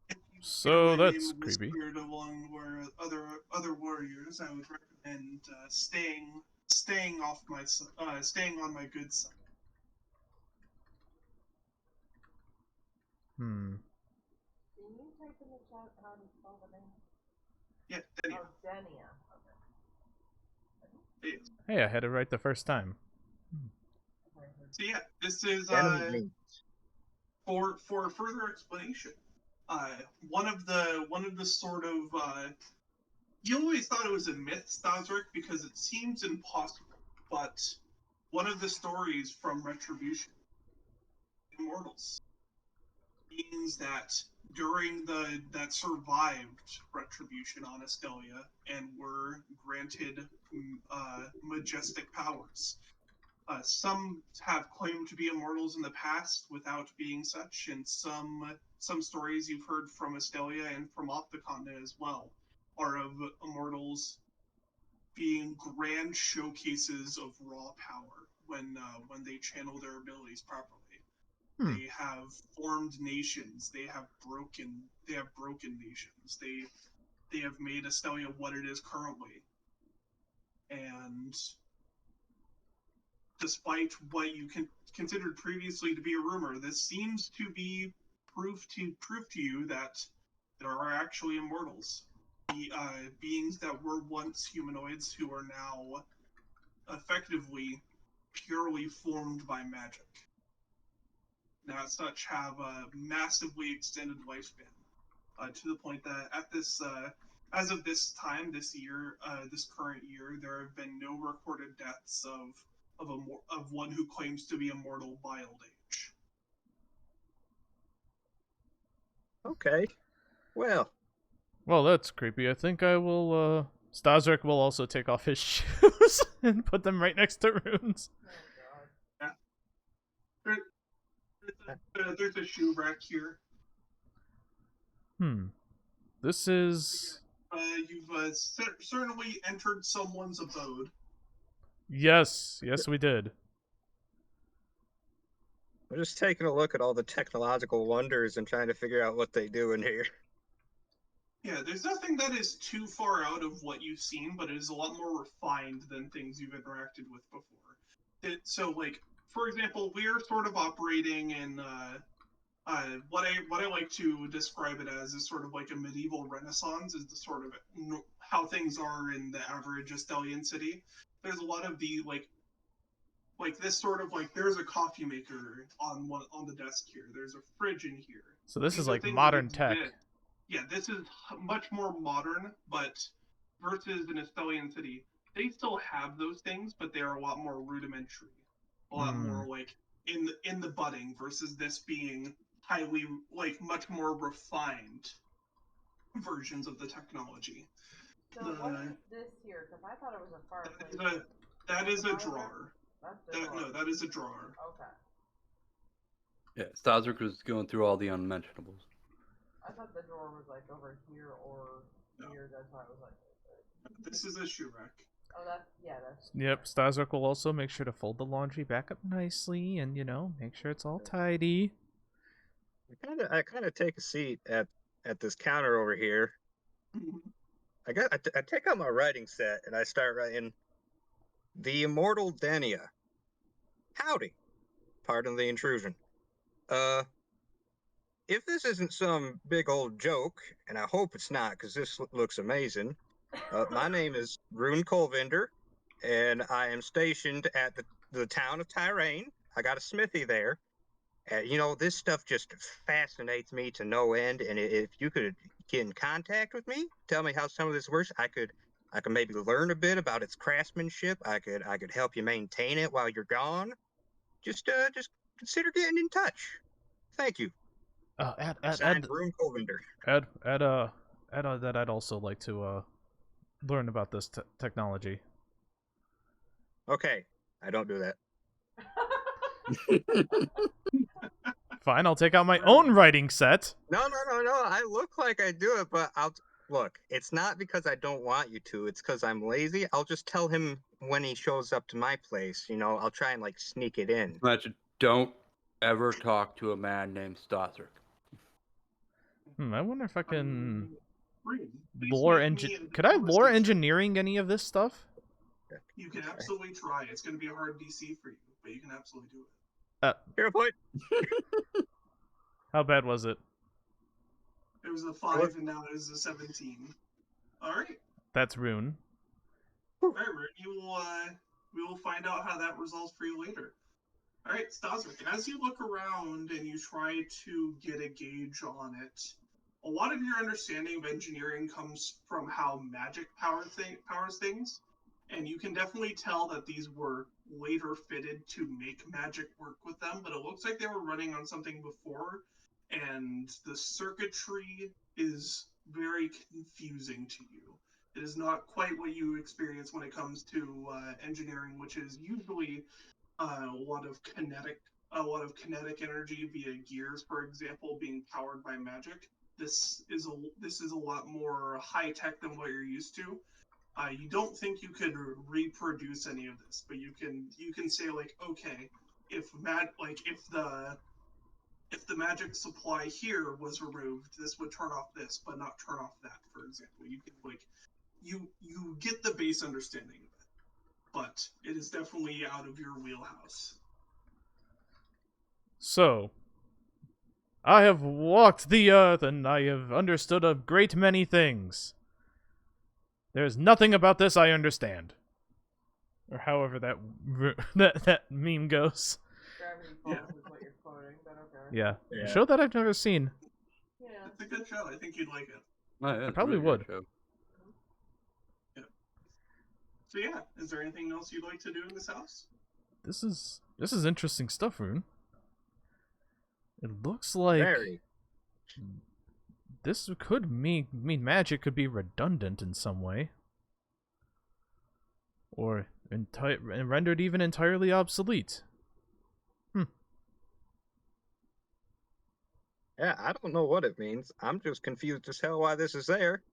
If you So hear my that's name creepy. whispered along where other warriors, I would recommend staying on my good side. Hmm. Can you type in the chat how to spell the name? Yeah, Denia. Oh, Denia. Okay. Yes. Hey, I had it right the first time. So yeah, this is Enemy. for further explanation. One of the sort of you always thought it was a myth, Staszrich, because it seems impossible. But one of the stories from Retribution, Immortals, means that during that survived Retribution on Astelia and were granted majestic powers. Some have claimed to be immortals in the past without being such, and some stories you've heard from Astelia and from off the continent as well are of immortals being grand showcases of raw power when they channel their abilities properly. Hmm. They have formed nations. They have broken nations. They have made Astelia what it is currently. And despite what you considered previously to be a rumor, this seems to be proof to you that there are actually immortals, beings that were once humanoids who are now effectively purely formed by magic. Now, as such, have a massively extended lifespan, to the point that as of this time, this year, this current year, there have been no recorded deaths of one who claims to be immortal by old age. Okay. Well, That's creepy. I think I will, Staszrich will also take off his shoes and put them right next to Rune's. Oh, Yeah. There's a shoe rack here. This is... You've certainly entered someone's abode. Yes, we did. we're just taking a look at all the technological wonders and trying to figure out what they do in here. Yeah, there's nothing that is too far out of what you've seen, but it is a lot more refined than things you've interacted with before. So, like, for example, we're sort of operating in what I like to describe it as is sort of like a medieval Renaissance, is the sort of how things are in the average Estelian city. There's a lot of the like this sort of like there's a coffee maker on the desk here. There's a fridge in here. So this These is are like things modern that tech. exist. Yeah, this is much more modern, but versus an Estelian city, they still have those things, but they are a lot more rudimentary, a lot more like in the budding. Versus this being highly like much more refined versions of the technology. So what is this here? Because I thought it was a fireplace. That is a drawer. That's the drawer. No, that is a drawer. Okay. Yeah, Staszrich was going through all the unmentionables. I thought the drawer was like over here or here. That's why I was like. This is a shoe rack. Oh, that's. Yep, Staszrich will also make sure to fold the laundry back up nicely and, make sure it's all tidy. I kind of take a seat at this counter over here. I take out my writing set and I start writing, "The Immortal Denia. Howdy. Pardon the intrusion. If this isn't some big old joke, and I hope it's not because this looks amazing, my name is Rune Kolvindr, and I am stationed at the town of Tyrane. I got a smithy there. This stuff just fascinates me to no end, and if you could get in contact with me, tell me how some of this works, I could maybe learn a bit about its craftsmanship. I could help you maintain it while you're gone. Just consider getting in touch. Thank you." Add Rune Kolvindr. that I'd also like to learn about this technology. Okay, I don't do that. Fine, I'll take out my own writing set. No. I look like I do it, but Look, it's not because I don't want you to. It's because I'm lazy. I'll just tell him when he shows up to my place. You know, I'll try and like sneak it in. Don't ever talk to a man named Staszrich. I wonder if I can Rune, lore Could I lore engineering any of this stuff? You can absolutely try. It's going to be a hard DC for you, but you can absolutely do it. Hero point. How bad was it? It was a 5, and now it is a 17. All right. That's Rune. All right, Rune. We will find out how that resolves for you later. All right, Staszrich, as you look around and you try to get a gauge on it, a lot of your understanding of engineering comes from how magic powers things, and you can definitely tell that these were later fitted to make magic work with them, but it looks like they were running on something before, and the circuitry is very confusing to you. It is not quite what you experience when it comes to engineering, which is usually a lot of kinetic energy via gears, for example, being powered by magic. This is a lot more high tech than what you're used to. You don't think you could reproduce any of this, but you can say like, okay, if the magic supply here was removed, this would turn off this, but not turn off that, for example. You can you get the base understanding of it, but it is definitely out of your wheelhouse. So, I have walked the earth and I have understood a great many things. There's nothing about this I understand. Or however that meme goes. Gravity Falls is what you're quoting, but okay. Yeah. A show that I've never seen. Yeah. It's a good show. I think you'd like it. Oh, yeah, I probably would. Yeah. So yeah, is there anything else you'd like to do in this house? This is interesting stuff, Rune. It looks like Very. this could mean magic could be redundant in some way, or rendered even entirely obsolete. Yeah, I don't know what it means. I'm just confused as hell why this is there.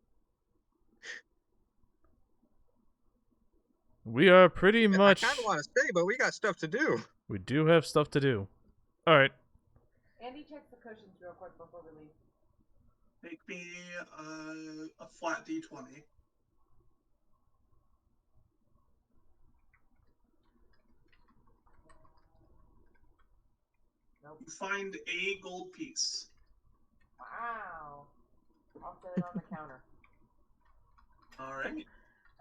We are pretty much. I kind of want to stay, but we got stuff to do. We do have stuff to do. All right. Andy, check the cushions real quick before we leave. Make me a flat D20. Nope. You find a gold piece. Wow. I'll set it on the counter. All right.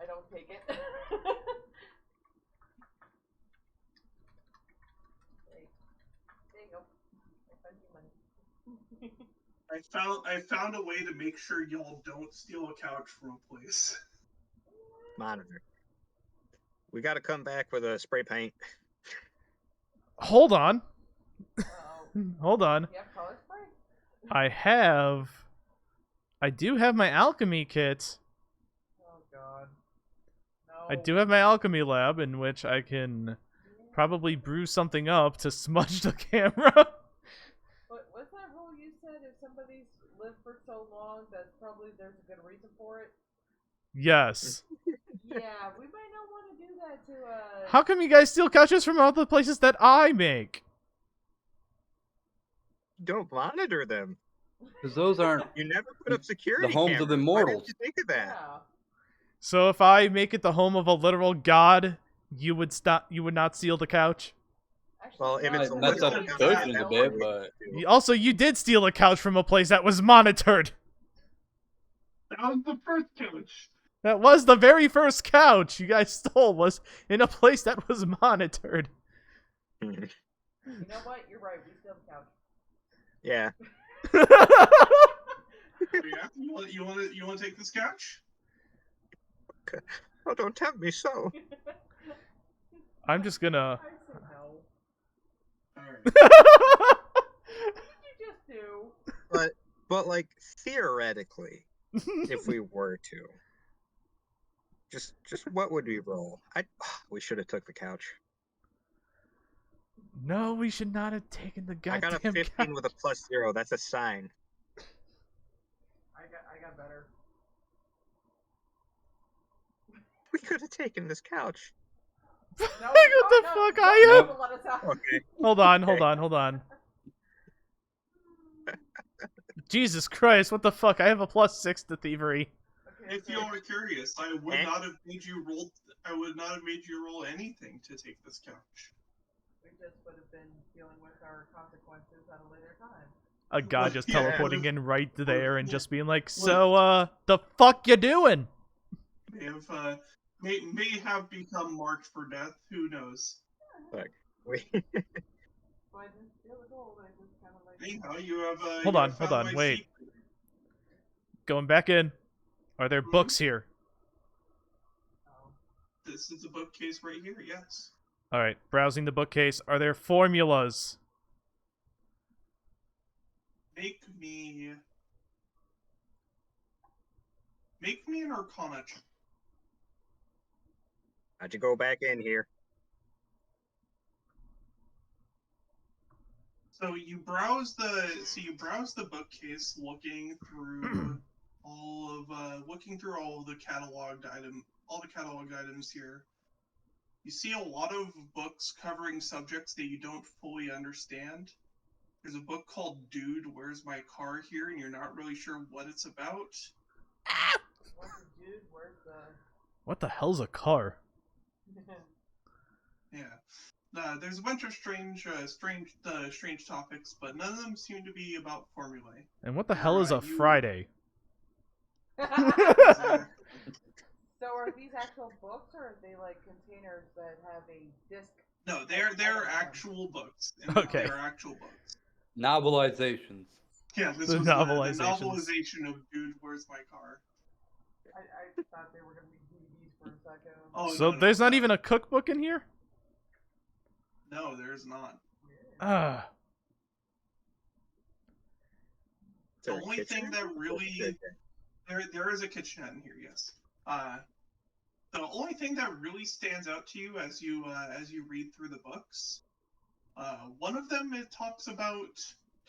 I don't take it. There you go. I found you money. I found a way to make sure y'all don't steal a couch from a place. Monitor. We got to come back with a spray paint. Hold on. Uh-oh. Hold on. You have color spray? I do have my alchemy kit. Oh god. No. I do have my alchemy lab in which I can probably brew something up to smudge the camera. What's that rule you said? If somebody's lived for so long, that probably there's a good reason for it? Yes. Yeah, we might not want to do that to How come you guys steal couches from all the places that I make? Don't monitor them. Because those aren't You never put up security the homes of cameras. immortals. Why didn't you think of that? Yeah. So if I make it the home of a literal god, you would not steal the couch? Actually, Well, if no, it's a That's literal up god, cushions that a bit, would but be- Also, you did steal a couch from a place that was monitored. That was the first couch. That was the very first couch you guys stole, was in a place that was monitored. You know what? You're right. We steal the couch. Yeah. Yeah, you want to take this couch? Oh, don't tempt me so. I'm just gonna... I say no. All right. What did you just do? But like theoretically, if we were to, just what would we roll? We should have took the couch. No, we should not have taken the I goddamn got a 15 with a +0. That's a sign. I got better. could have taken this couch. No, What the no, fuck, no, I no, am? no, let us out. Okay. Hold on. Jesus Christ, what the fuck? I have a +6 to thievery. Okay, If you are curious, I would not have made you roll. I would not have made you roll anything to take this couch. we just would have been dealing with our consequences at a later time. A god just Yeah, teleporting in right there and just being like, Look. so, the fuck you doing? May have become marked for death. Who knows? Look, we So I didn't steal the gold, I just kind of like... Anyhow, you have. Hold you on, have found my wait. secret. Going back in. Are there books here? Oh. This is a bookcase right here. Yes. Alright, browsing the bookcase. Are there formulas? Make me an Arcana check. how'd you go back in here? So you browse the bookcase, looking through all of the cataloged items here. You see a lot of books covering subjects that you don't fully understand. There's a book called Dude, Where's My Car here, and you're not really sure what it's about. What's a dude? Where's the... What the hell's a car? Yeah. There's a bunch of strange topics, but none of them seem to be about formulae. And what the hell is a you- Friday? Exactly. So are these actual books, or are they like containers that have a disc? No, they're actual books. Okay. They're actual books. Novelizations. Yeah, this The was novelizations. the novelization of Dude, Where's My Car? I thought they were going to be DVDs for a second. Oh, So no, there's not no. even a cookbook in here? No, there's not. Ah. The only thing that really there is a kitchenette in here, yes. The only thing that really stands out to you as you read through the books, one of them it talks about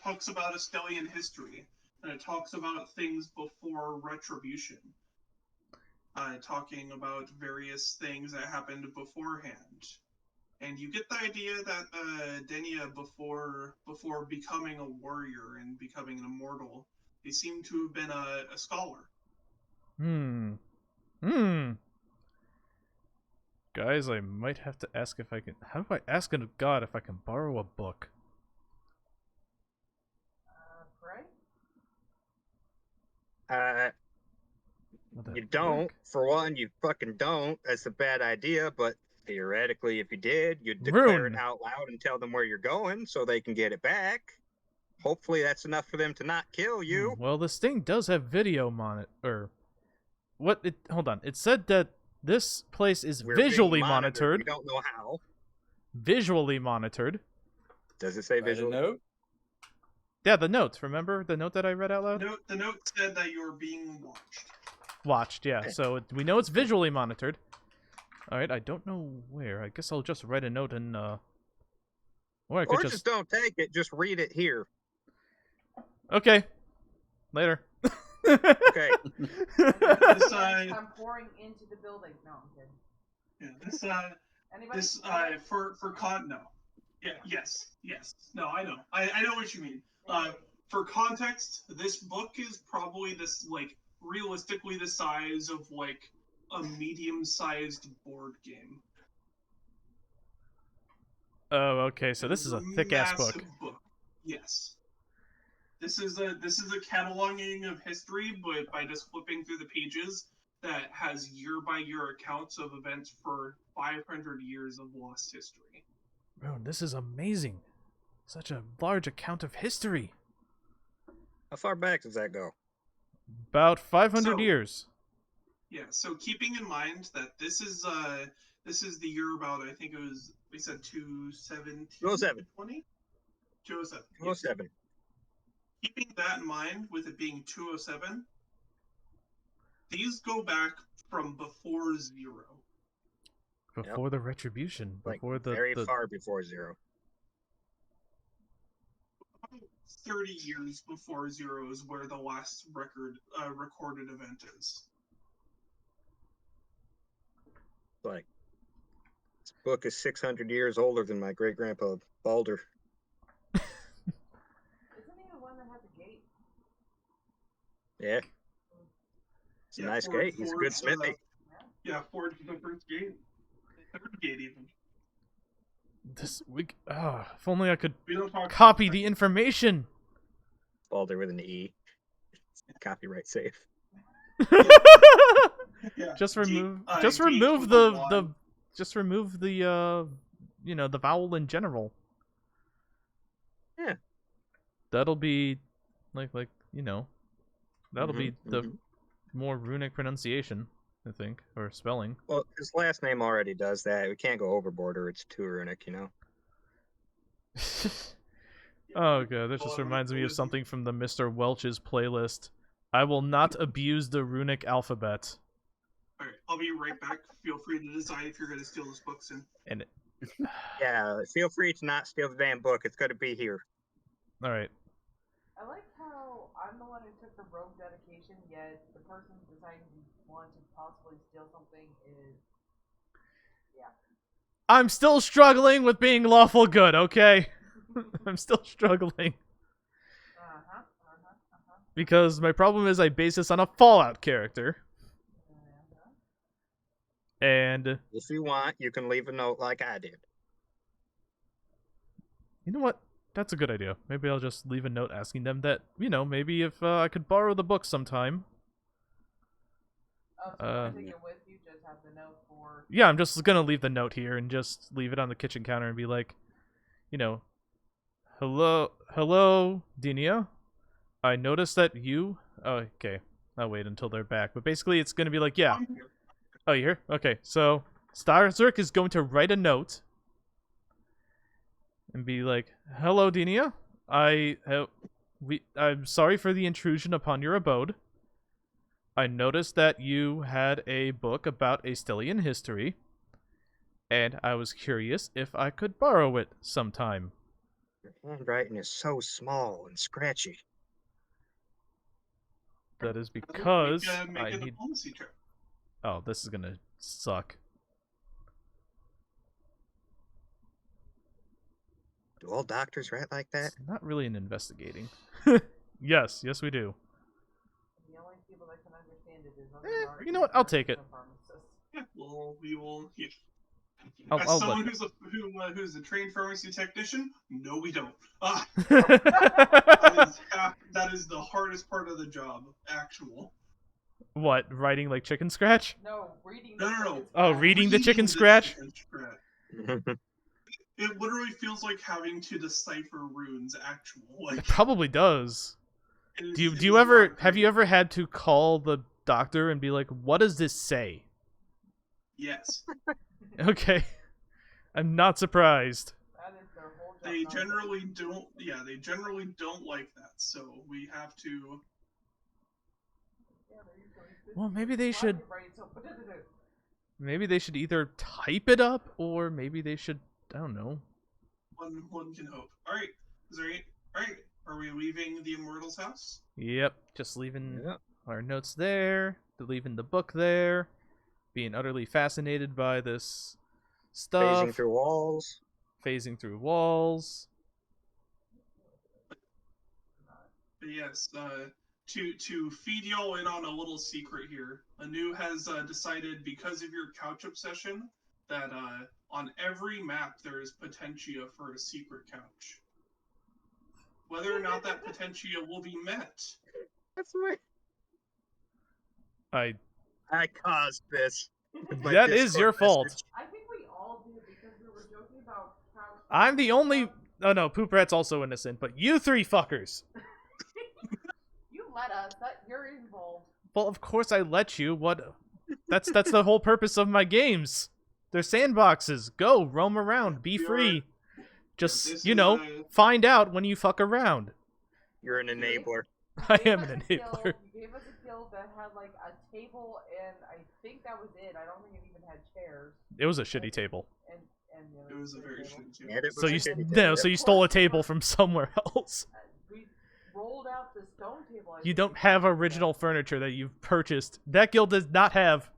Estelian history, and it talks about things before Retribution. Talking about various things that happened beforehand. And you get the idea that Denia, before becoming a warrior and becoming an immortal, they seem to have been a scholar. Guys, I might have to ask if I can... How do I ask a god if I can borrow a book? Right? Would that You don't. work? For one, you fucking don't. That's a bad idea, but theoretically, if you did, you'd declare Rune. it out loud and tell them where you're going so they can get it back. Hopefully that's enough for them to not kill you. Well, this thing does have video monitor. What? Hold on. It said that this place is We're being visually monitored. monitored. We don't know how. Visually monitored. Does it say Write a visual? note. Yeah, the notes. Remember the note that I read out loud? The note said that you were being watched. Watched, yeah. So we know it's visually monitored. Alright, I don't know where. I guess I'll just write a note and, or I could Or just don't take it. Just read it here. Okay. Later. Okay. This I'm pouring into the building. No, I'm kidding. yeah, Anybody? for no. Yeah, yes. No, I know. I know what you mean. For context, this book is probably realistically the size of a medium-sized board game. Oh, okay. So this is a thick-ass book. Massive Yes. This is a cataloging of history, but by just flipping through the pages, that has year-by-year accounts of events for 500 years of lost history. Rune, this is amazing. Such a large account of history. How far back does that go? About 500 So- years. Yeah, so keeping in mind that this is the year about, I think it was, we said 217? 207. 20? 207. 207. Keeping that in mind, with it being 207, these go back from before 0. Before the retribution. Like, Before very far before 0. 30 years before 0 is where the last recorded event is. Like, this book is 600 years older than my great grandpa Balder. Isn't he the one that has a gate? Yeah. It's a nice gate. He's a good smithy. Yeah, forge the first gate. Third gate, even. This week. If only I could We don't talk copy the information. Balder with an E. Copyright safe. Yeah. Just remove. G Just remove with a Y. the. Just remove the. The vowel in general. Yeah. That'll be, like that'll be the more runic pronunciation, I think, or spelling. Well, his last name already does that. We can't go overboard or it's too runic, you know? Oh god, that just reminds me of something from the Mr. Welch's playlist. I will not abuse the runic alphabet. Alright, I'll be right back. Feel free to decide if you're going to steal this book soon. And Yeah, feel free to not steal the damn book. It's going to be here. alright. I like how I'm the one who took the rogue dedication, yet the person deciding to want to possibly steal something is... Yeah. I'm still struggling with being lawful good, okay? I'm still struggling. Because my problem is I base this on a Fallout character. And... If you want, you can leave a note like I did. You know what? That's a good idea. Maybe I'll just leave a note asking them that, maybe if I could borrow the book sometime. Oh, so take it with you, just have the note for... Yeah, I'm just gonna leave the note here and just leave it on the kitchen counter and be like, hello, Dinia. I noticed that you... Oh, okay. I'll wait until they're back. But basically, it's gonna be like, yeah. Oh, you here? Okay, so Staszrich is going to write a note and be like, hello, Dinia. I'm sorry for the intrusion upon your abode. I noticed that you had a book about Astilian history, and I was curious if I could borrow it sometime. Your handwriting is so small and scratchy. That is because Make I a need... diplomacy check. Oh, this is gonna suck. Do all doctors write like that? It's not really an investigating. Yes, we do. The only people that can understand it is You know what? I'll take it. Yeah, well, we will... Yeah. I'll As someone who's a trained pharmacy technician, no, we don't. That is the hardest part of the job, actual. What, writing like chicken scratch? No, reading the chicken scratch. Oh, reading the chicken scratch? It literally feels like having to decipher runes, actual. It probably does. Do you ever have you ever had to call the doctor and be like, what does this say? Yes. Okay. I'm not surprised. That is their whole job. They generally don't. Yeah, they generally don't like that. So we have to. Well, maybe they should. Maybe they should either type it up or maybe they should. I don't know. One can hope. All right. Is there any? All right. Are we leaving the Immortal's house? Yep. Just leaving our notes there. Leaving the book there. Being utterly fascinated by this stuff. Phasing through walls. Phasing through walls. But yes, to feed y'all in on a little secret here, Anu has decided, because of your couch obsession, that on every map there is potentia for a secret couch. Whether or not that potentia will be met. That's right. I caused this. That is your fault. I think we all did because we were joking about couch. I'm the only... Oh no, PoopRat's also innocent, but you three fuckers. You let us. You're involved. Well, of course I let you. What? That's the whole purpose of my games. They're sandboxes. Go, roam around, be free. Just, find out when you fuck around. You're an enabler. I am an enabler. You gave us a guild that had like a table, and I think that was it. I don't think it even had chairs. It was a shitty table. It was a very shitty table. So you stole a table from somewhere else. We rolled out the stone table. You don't have original furniture that you've purchased. That guild does not have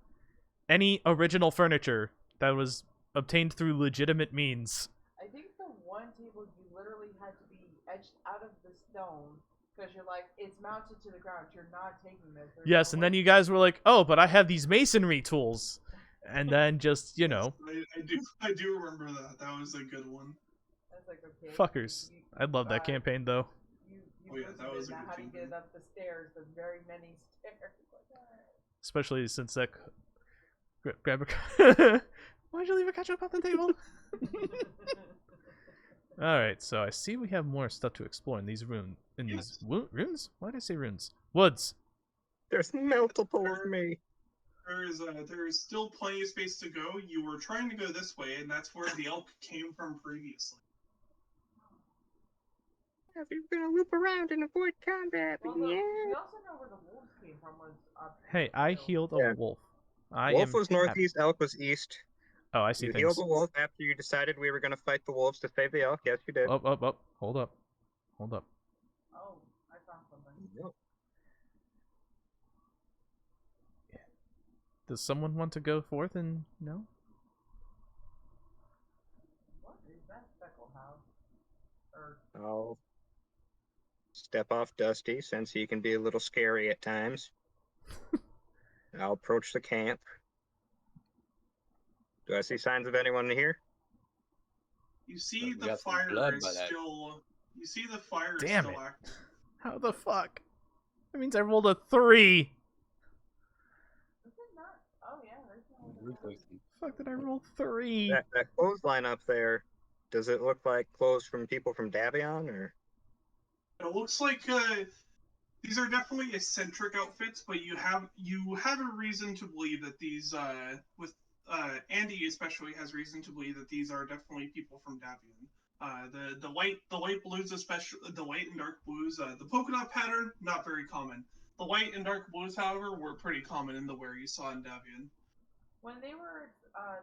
any original furniture that was obtained through legitimate means. I think the one table you literally had to be edged out of the stone because you're like, it's mounted to the ground. You're not taking this. There's Yes, no and way. then you guys were like, "Oh, but I have these masonry tools," and then just I do remember that. That was a good one. That's like, okay. fuckers. I love that campaign though. You Oh, yeah, that was a now good how do you campaign. get up the stairs? There's very many stairs. Like, Especially since that grab a. Why'd you leave a ketchup on the table? All right, so I see we have more stuff to explore in these runes. Runes? Why did I say runes? Woods. There's multiple of me. There's still plenty of space to go. You were trying to go this way, and that's where the elk came from previously. If you're gonna loop around and avoid combat, well, yeah. we also know where the wolves came from. Was up Hey, I healed a Yeah. wolf. Wolf was northeast, elk was east. Oh, I see You things. healed the wolf after you decided we were gonna fight the wolves to save the elk. Yes, you did. Up. Hold up. Oh, I found something. Yep. Does someone want to go forth and no? What is that speckle house? Or I'll step off Dusty since he can be a little scary at times. I'll approach the camp. Do I see signs of anyone here? You see We the got some fire blood is by that. still. You see the fire is Damn still it. active. How the fuck? That means I rolled a 3. is it not? Oh yeah, there's no. Fuck, did I roll 3? That clothesline up there, does it look like clothes from people from Davion, or? It looks like these are definitely eccentric outfits, but you have a reason to believe that these with Andy especially has reason to believe that these are definitely people from Davion. The light blues, especially the light and dark blues, the polka dot pattern not very common. The white and dark blues, however, were pretty common in the wear you saw in Davion. When they were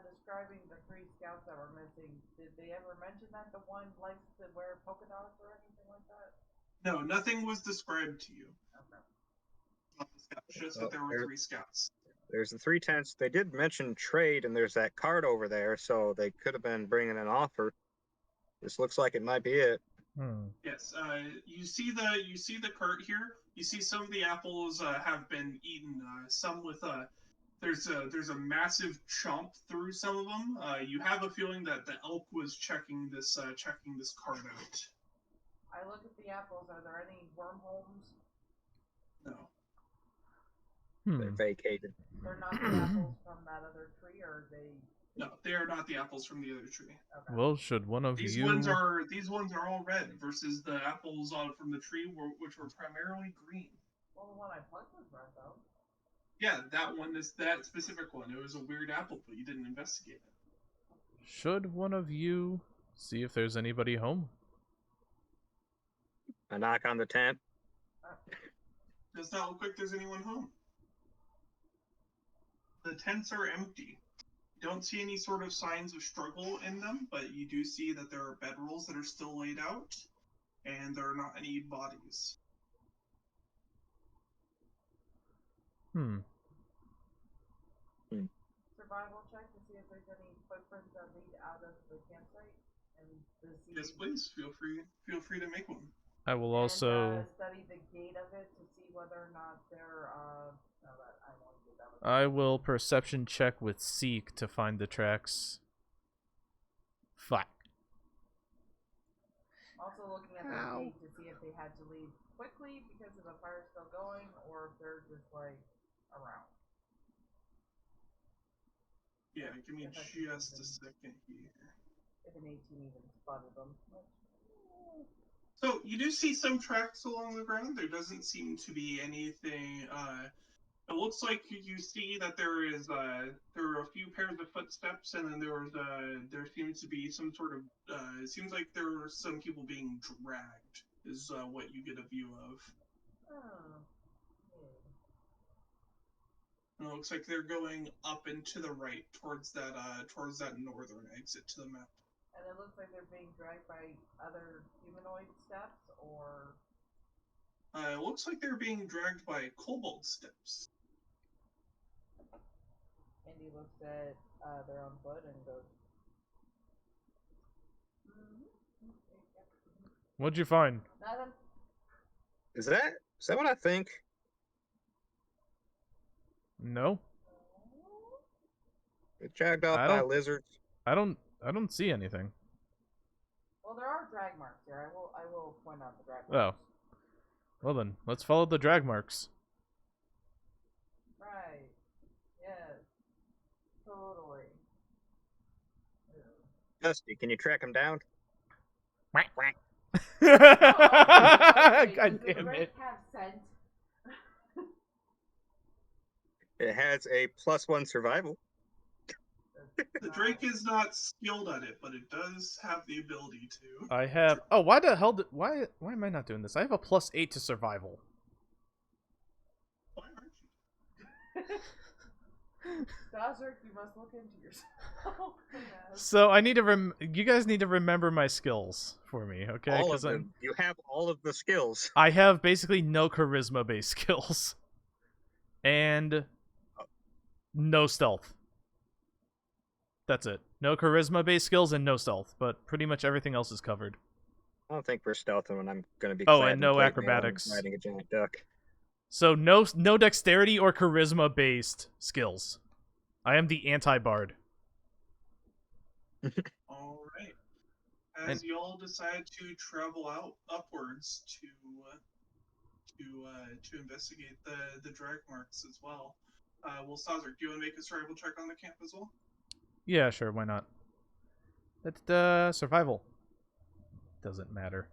describing the 3 scouts that were missing, did they ever mention that the one likes to wear polka dots or anything like that? No, nothing was described to you. Okay. Just that there were 3 scouts. There's the 3 tents. They did mention trade, and there's that cart over there, so they could have been bringing an offer. This looks like it might be it. Yes, you see the cart here. You see some of the apples have been eaten. Some with there's a massive chomp through some of them. You have a feeling that the elk was checking this cart out. I look at the apples. Are there any wormholes? No. They're vacated. They're not the apples from that other tree, or are they? No, they are not the apples from the other tree. Okay. Well, should one of These you... ones are all red versus the apples from the tree which were primarily green. Well, the one I plucked was red though. Yeah, that specific one. It was a weird apple, but you didn't investigate it. Should one of you see if there's anybody home? I knock on the tent. Does not look like there's anyone home. The tents are empty. You don't see any sort of signs of struggle in them, but you do see that there are bedrolls that are still laid out, and there are not any bodies. Survival check to see if there's any footprints that lead out of the campsite, and to see. Yes, please. Feel free to make one. I will And, also... study the gate of it to see whether or not there. No, that I won't do that. I will perception check with Seek to find the tracks. Fuck. Also looking at the gate to see if they had to leave quickly because of the fire still going, or if they're just like around. Yeah, give me just a second here. If an 18 even spotted them. So you do see some tracks along the ground. There doesn't seem to be anything. It looks like you see that there are a few pairs of footsteps, and then there seems to be some sort of. It seems like there are some people being dragged. Is what you get a view of. Oh. And it looks like they're going up and to the right towards that northern exit to the map. And it looks like they're being dragged by other humanoid steps, or. It looks like they're being dragged by kobold steps. Andy looks at their own foot and goes, What'd you find? nothing. Is that what I think? No. It's jagged off I by don't- lizards. I don't see anything. Well, there are drag marks here. I will point out the drag Oh. marks. Well then, let's follow the drag marks. Right. Yes. Totally. Dusty, can you track him down? Quack, quack. Okay, God does the damn drake it. have scent? It has a +1 survival. The Drake is not skilled at it, but it does have the ability to. I have. Oh, why the hell? Why am I not doing this? I have a +8 to survival. Why aren't you? Staszrich, you must look into yourself. So I need to you guys need to remember my skills for me, okay? All of Because them. You have all of the skills. I have basically no charisma-based skills, and no stealth. That's it. No charisma-based skills and no stealth, but pretty much everything else is covered. I don't think we're stealthing when I'm going to be. Oh, clad and in no plate mail acrobatics. and riding a giant duck. So no dexterity or charisma-based skills. I am the anti-bard. All right. As y'all decide to travel out upwards to investigate the drag marks as well. Well, Staszrich, do you want to make a survival check on the camp as well? Yeah, sure, why not? That's survival. Doesn't matter.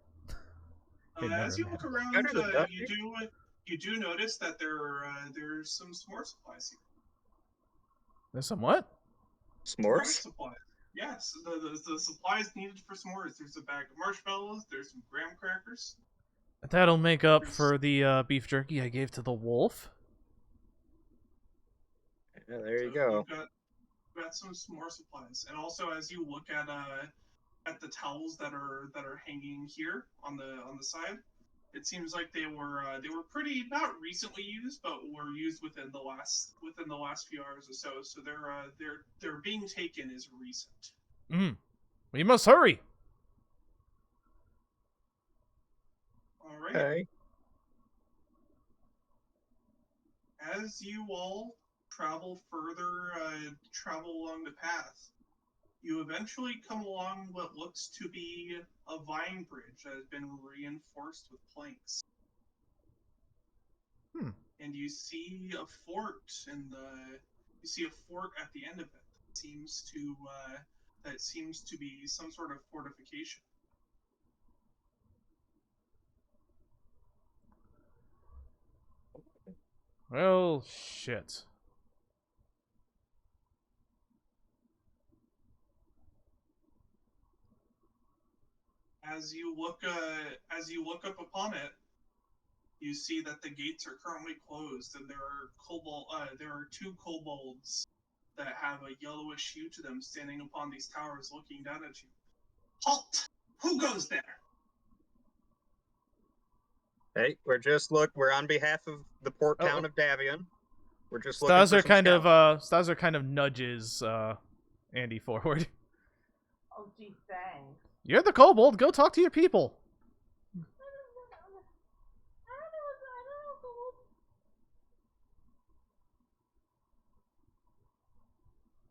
It As you never look matters. around, Better than duck, you do notice that there's some s'more supplies here. There's some what? S'more S'mores? supplies. Yes, the supplies needed for s'mores. There's a bag of marshmallows. There's some graham crackers. That'll make up for the beef jerky I gave to the wolf. Yeah, there you So go. you've got some s'more supplies, and also as you look at the towels that are hanging here on the side, it seems like they were pretty not recently used, but were used within the last few hours or so. So they're being taken as recent. We must hurry. All right. Okay. As you all travel further, travel along the path, you eventually come along what looks to be a vine bridge that has been reinforced with planks. And you see a fort at the end of it. That seems to be some sort of fortification. Well, shit. As you look up upon it, you see that the gates are currently closed, and there are two kobolds that have a yellowish hue to them standing upon these towers looking down at you. Halt! Who goes there? Hey, we're on behalf of the port town of Davion. We're just looking for some Staszrich kind of nudges Andy forward. Oh, gee, thanks. You're the kobold. Go talk to your people.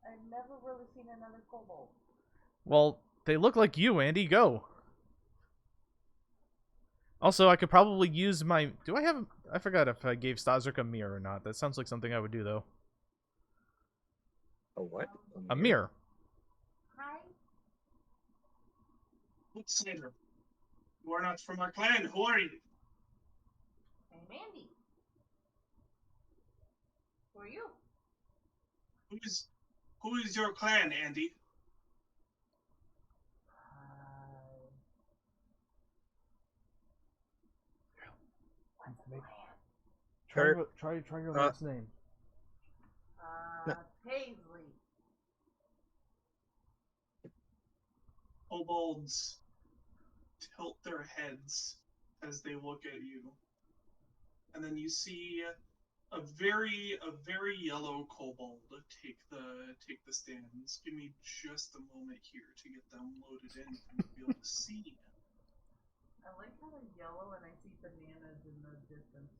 I've never really seen another kobold. Well, they look like you, Andy. Go. Also, I could probably use my... Do I have... I forgot if I gave Staszrich a mirror or not. That sounds like something I would do, though. A what? A mirror. Hi. Outsider. You are not from our clan. Who are you? I'm Andy. Who are you? Who is your clan, Andy? What's the plan? Try your last name. Paisley. Kobolds tilt their heads as they look at you. And then you see a very yellow kobold take the stands. Give me just a moment here to get them loaded in for me to be able to see. I like how they're yellow and I see bananas in the distance.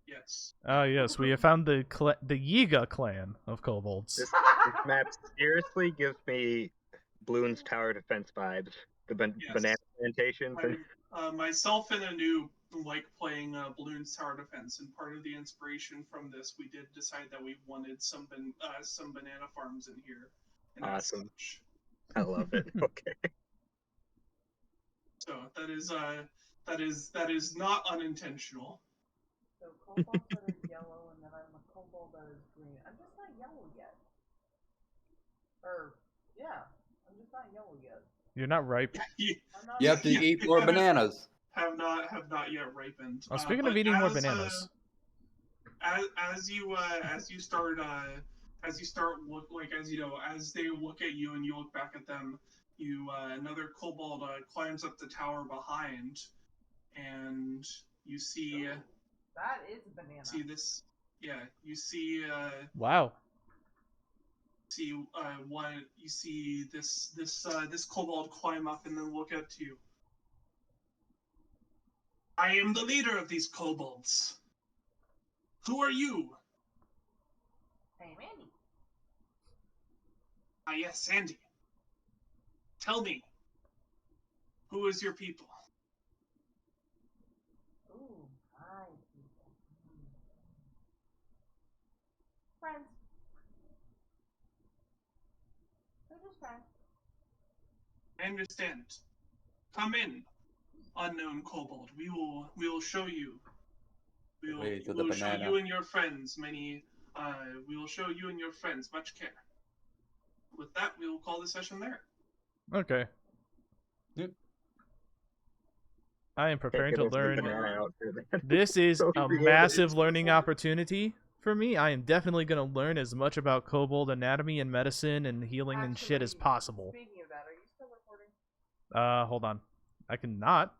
Yes. Oh yes, we have found the Yiga clan of kobolds. This map seriously gives me Bloon's Tower Defense vibes. The banana plantations. Myself and Anu like playing Bloon's Tower Defense, and part of the inspiration from this, we did decide that we wanted some banana farms in here. And awesome. I love it. Okay. So that is not unintentional. So kobolds that are yellow, and then I'm a kobold that is green. I'm just not yellow yet. I'm just not yellow yet. You're not ripe. You have to eat more bananas. Have not yet ripened. Oh, speaking of eating more bananas, as they look at you and you look back at them, another kobold climbs up the tower behind, and you see. That is a banana. See this? Yeah, you see. Wow. You see this kobold climb up and then look up to you. I am the leader of these kobolds. Who are you? I am Andy. Ah, yes, Andy. Tell me, who is your people? Ooh, my people. Friends. They're just friends. I understand. Come in, unknown kobold. We will show you. We will show you and your friends many. We will show you and your friends much care. With that, we will call the session there. Okay. Yep. I am preparing to learn. Out. This is a massive learning opportunity for me. I am definitely going to learn as much about kobold anatomy and medicine and healing and shit as possible. Speaking of that, are you still recording? Hold on. I cannot.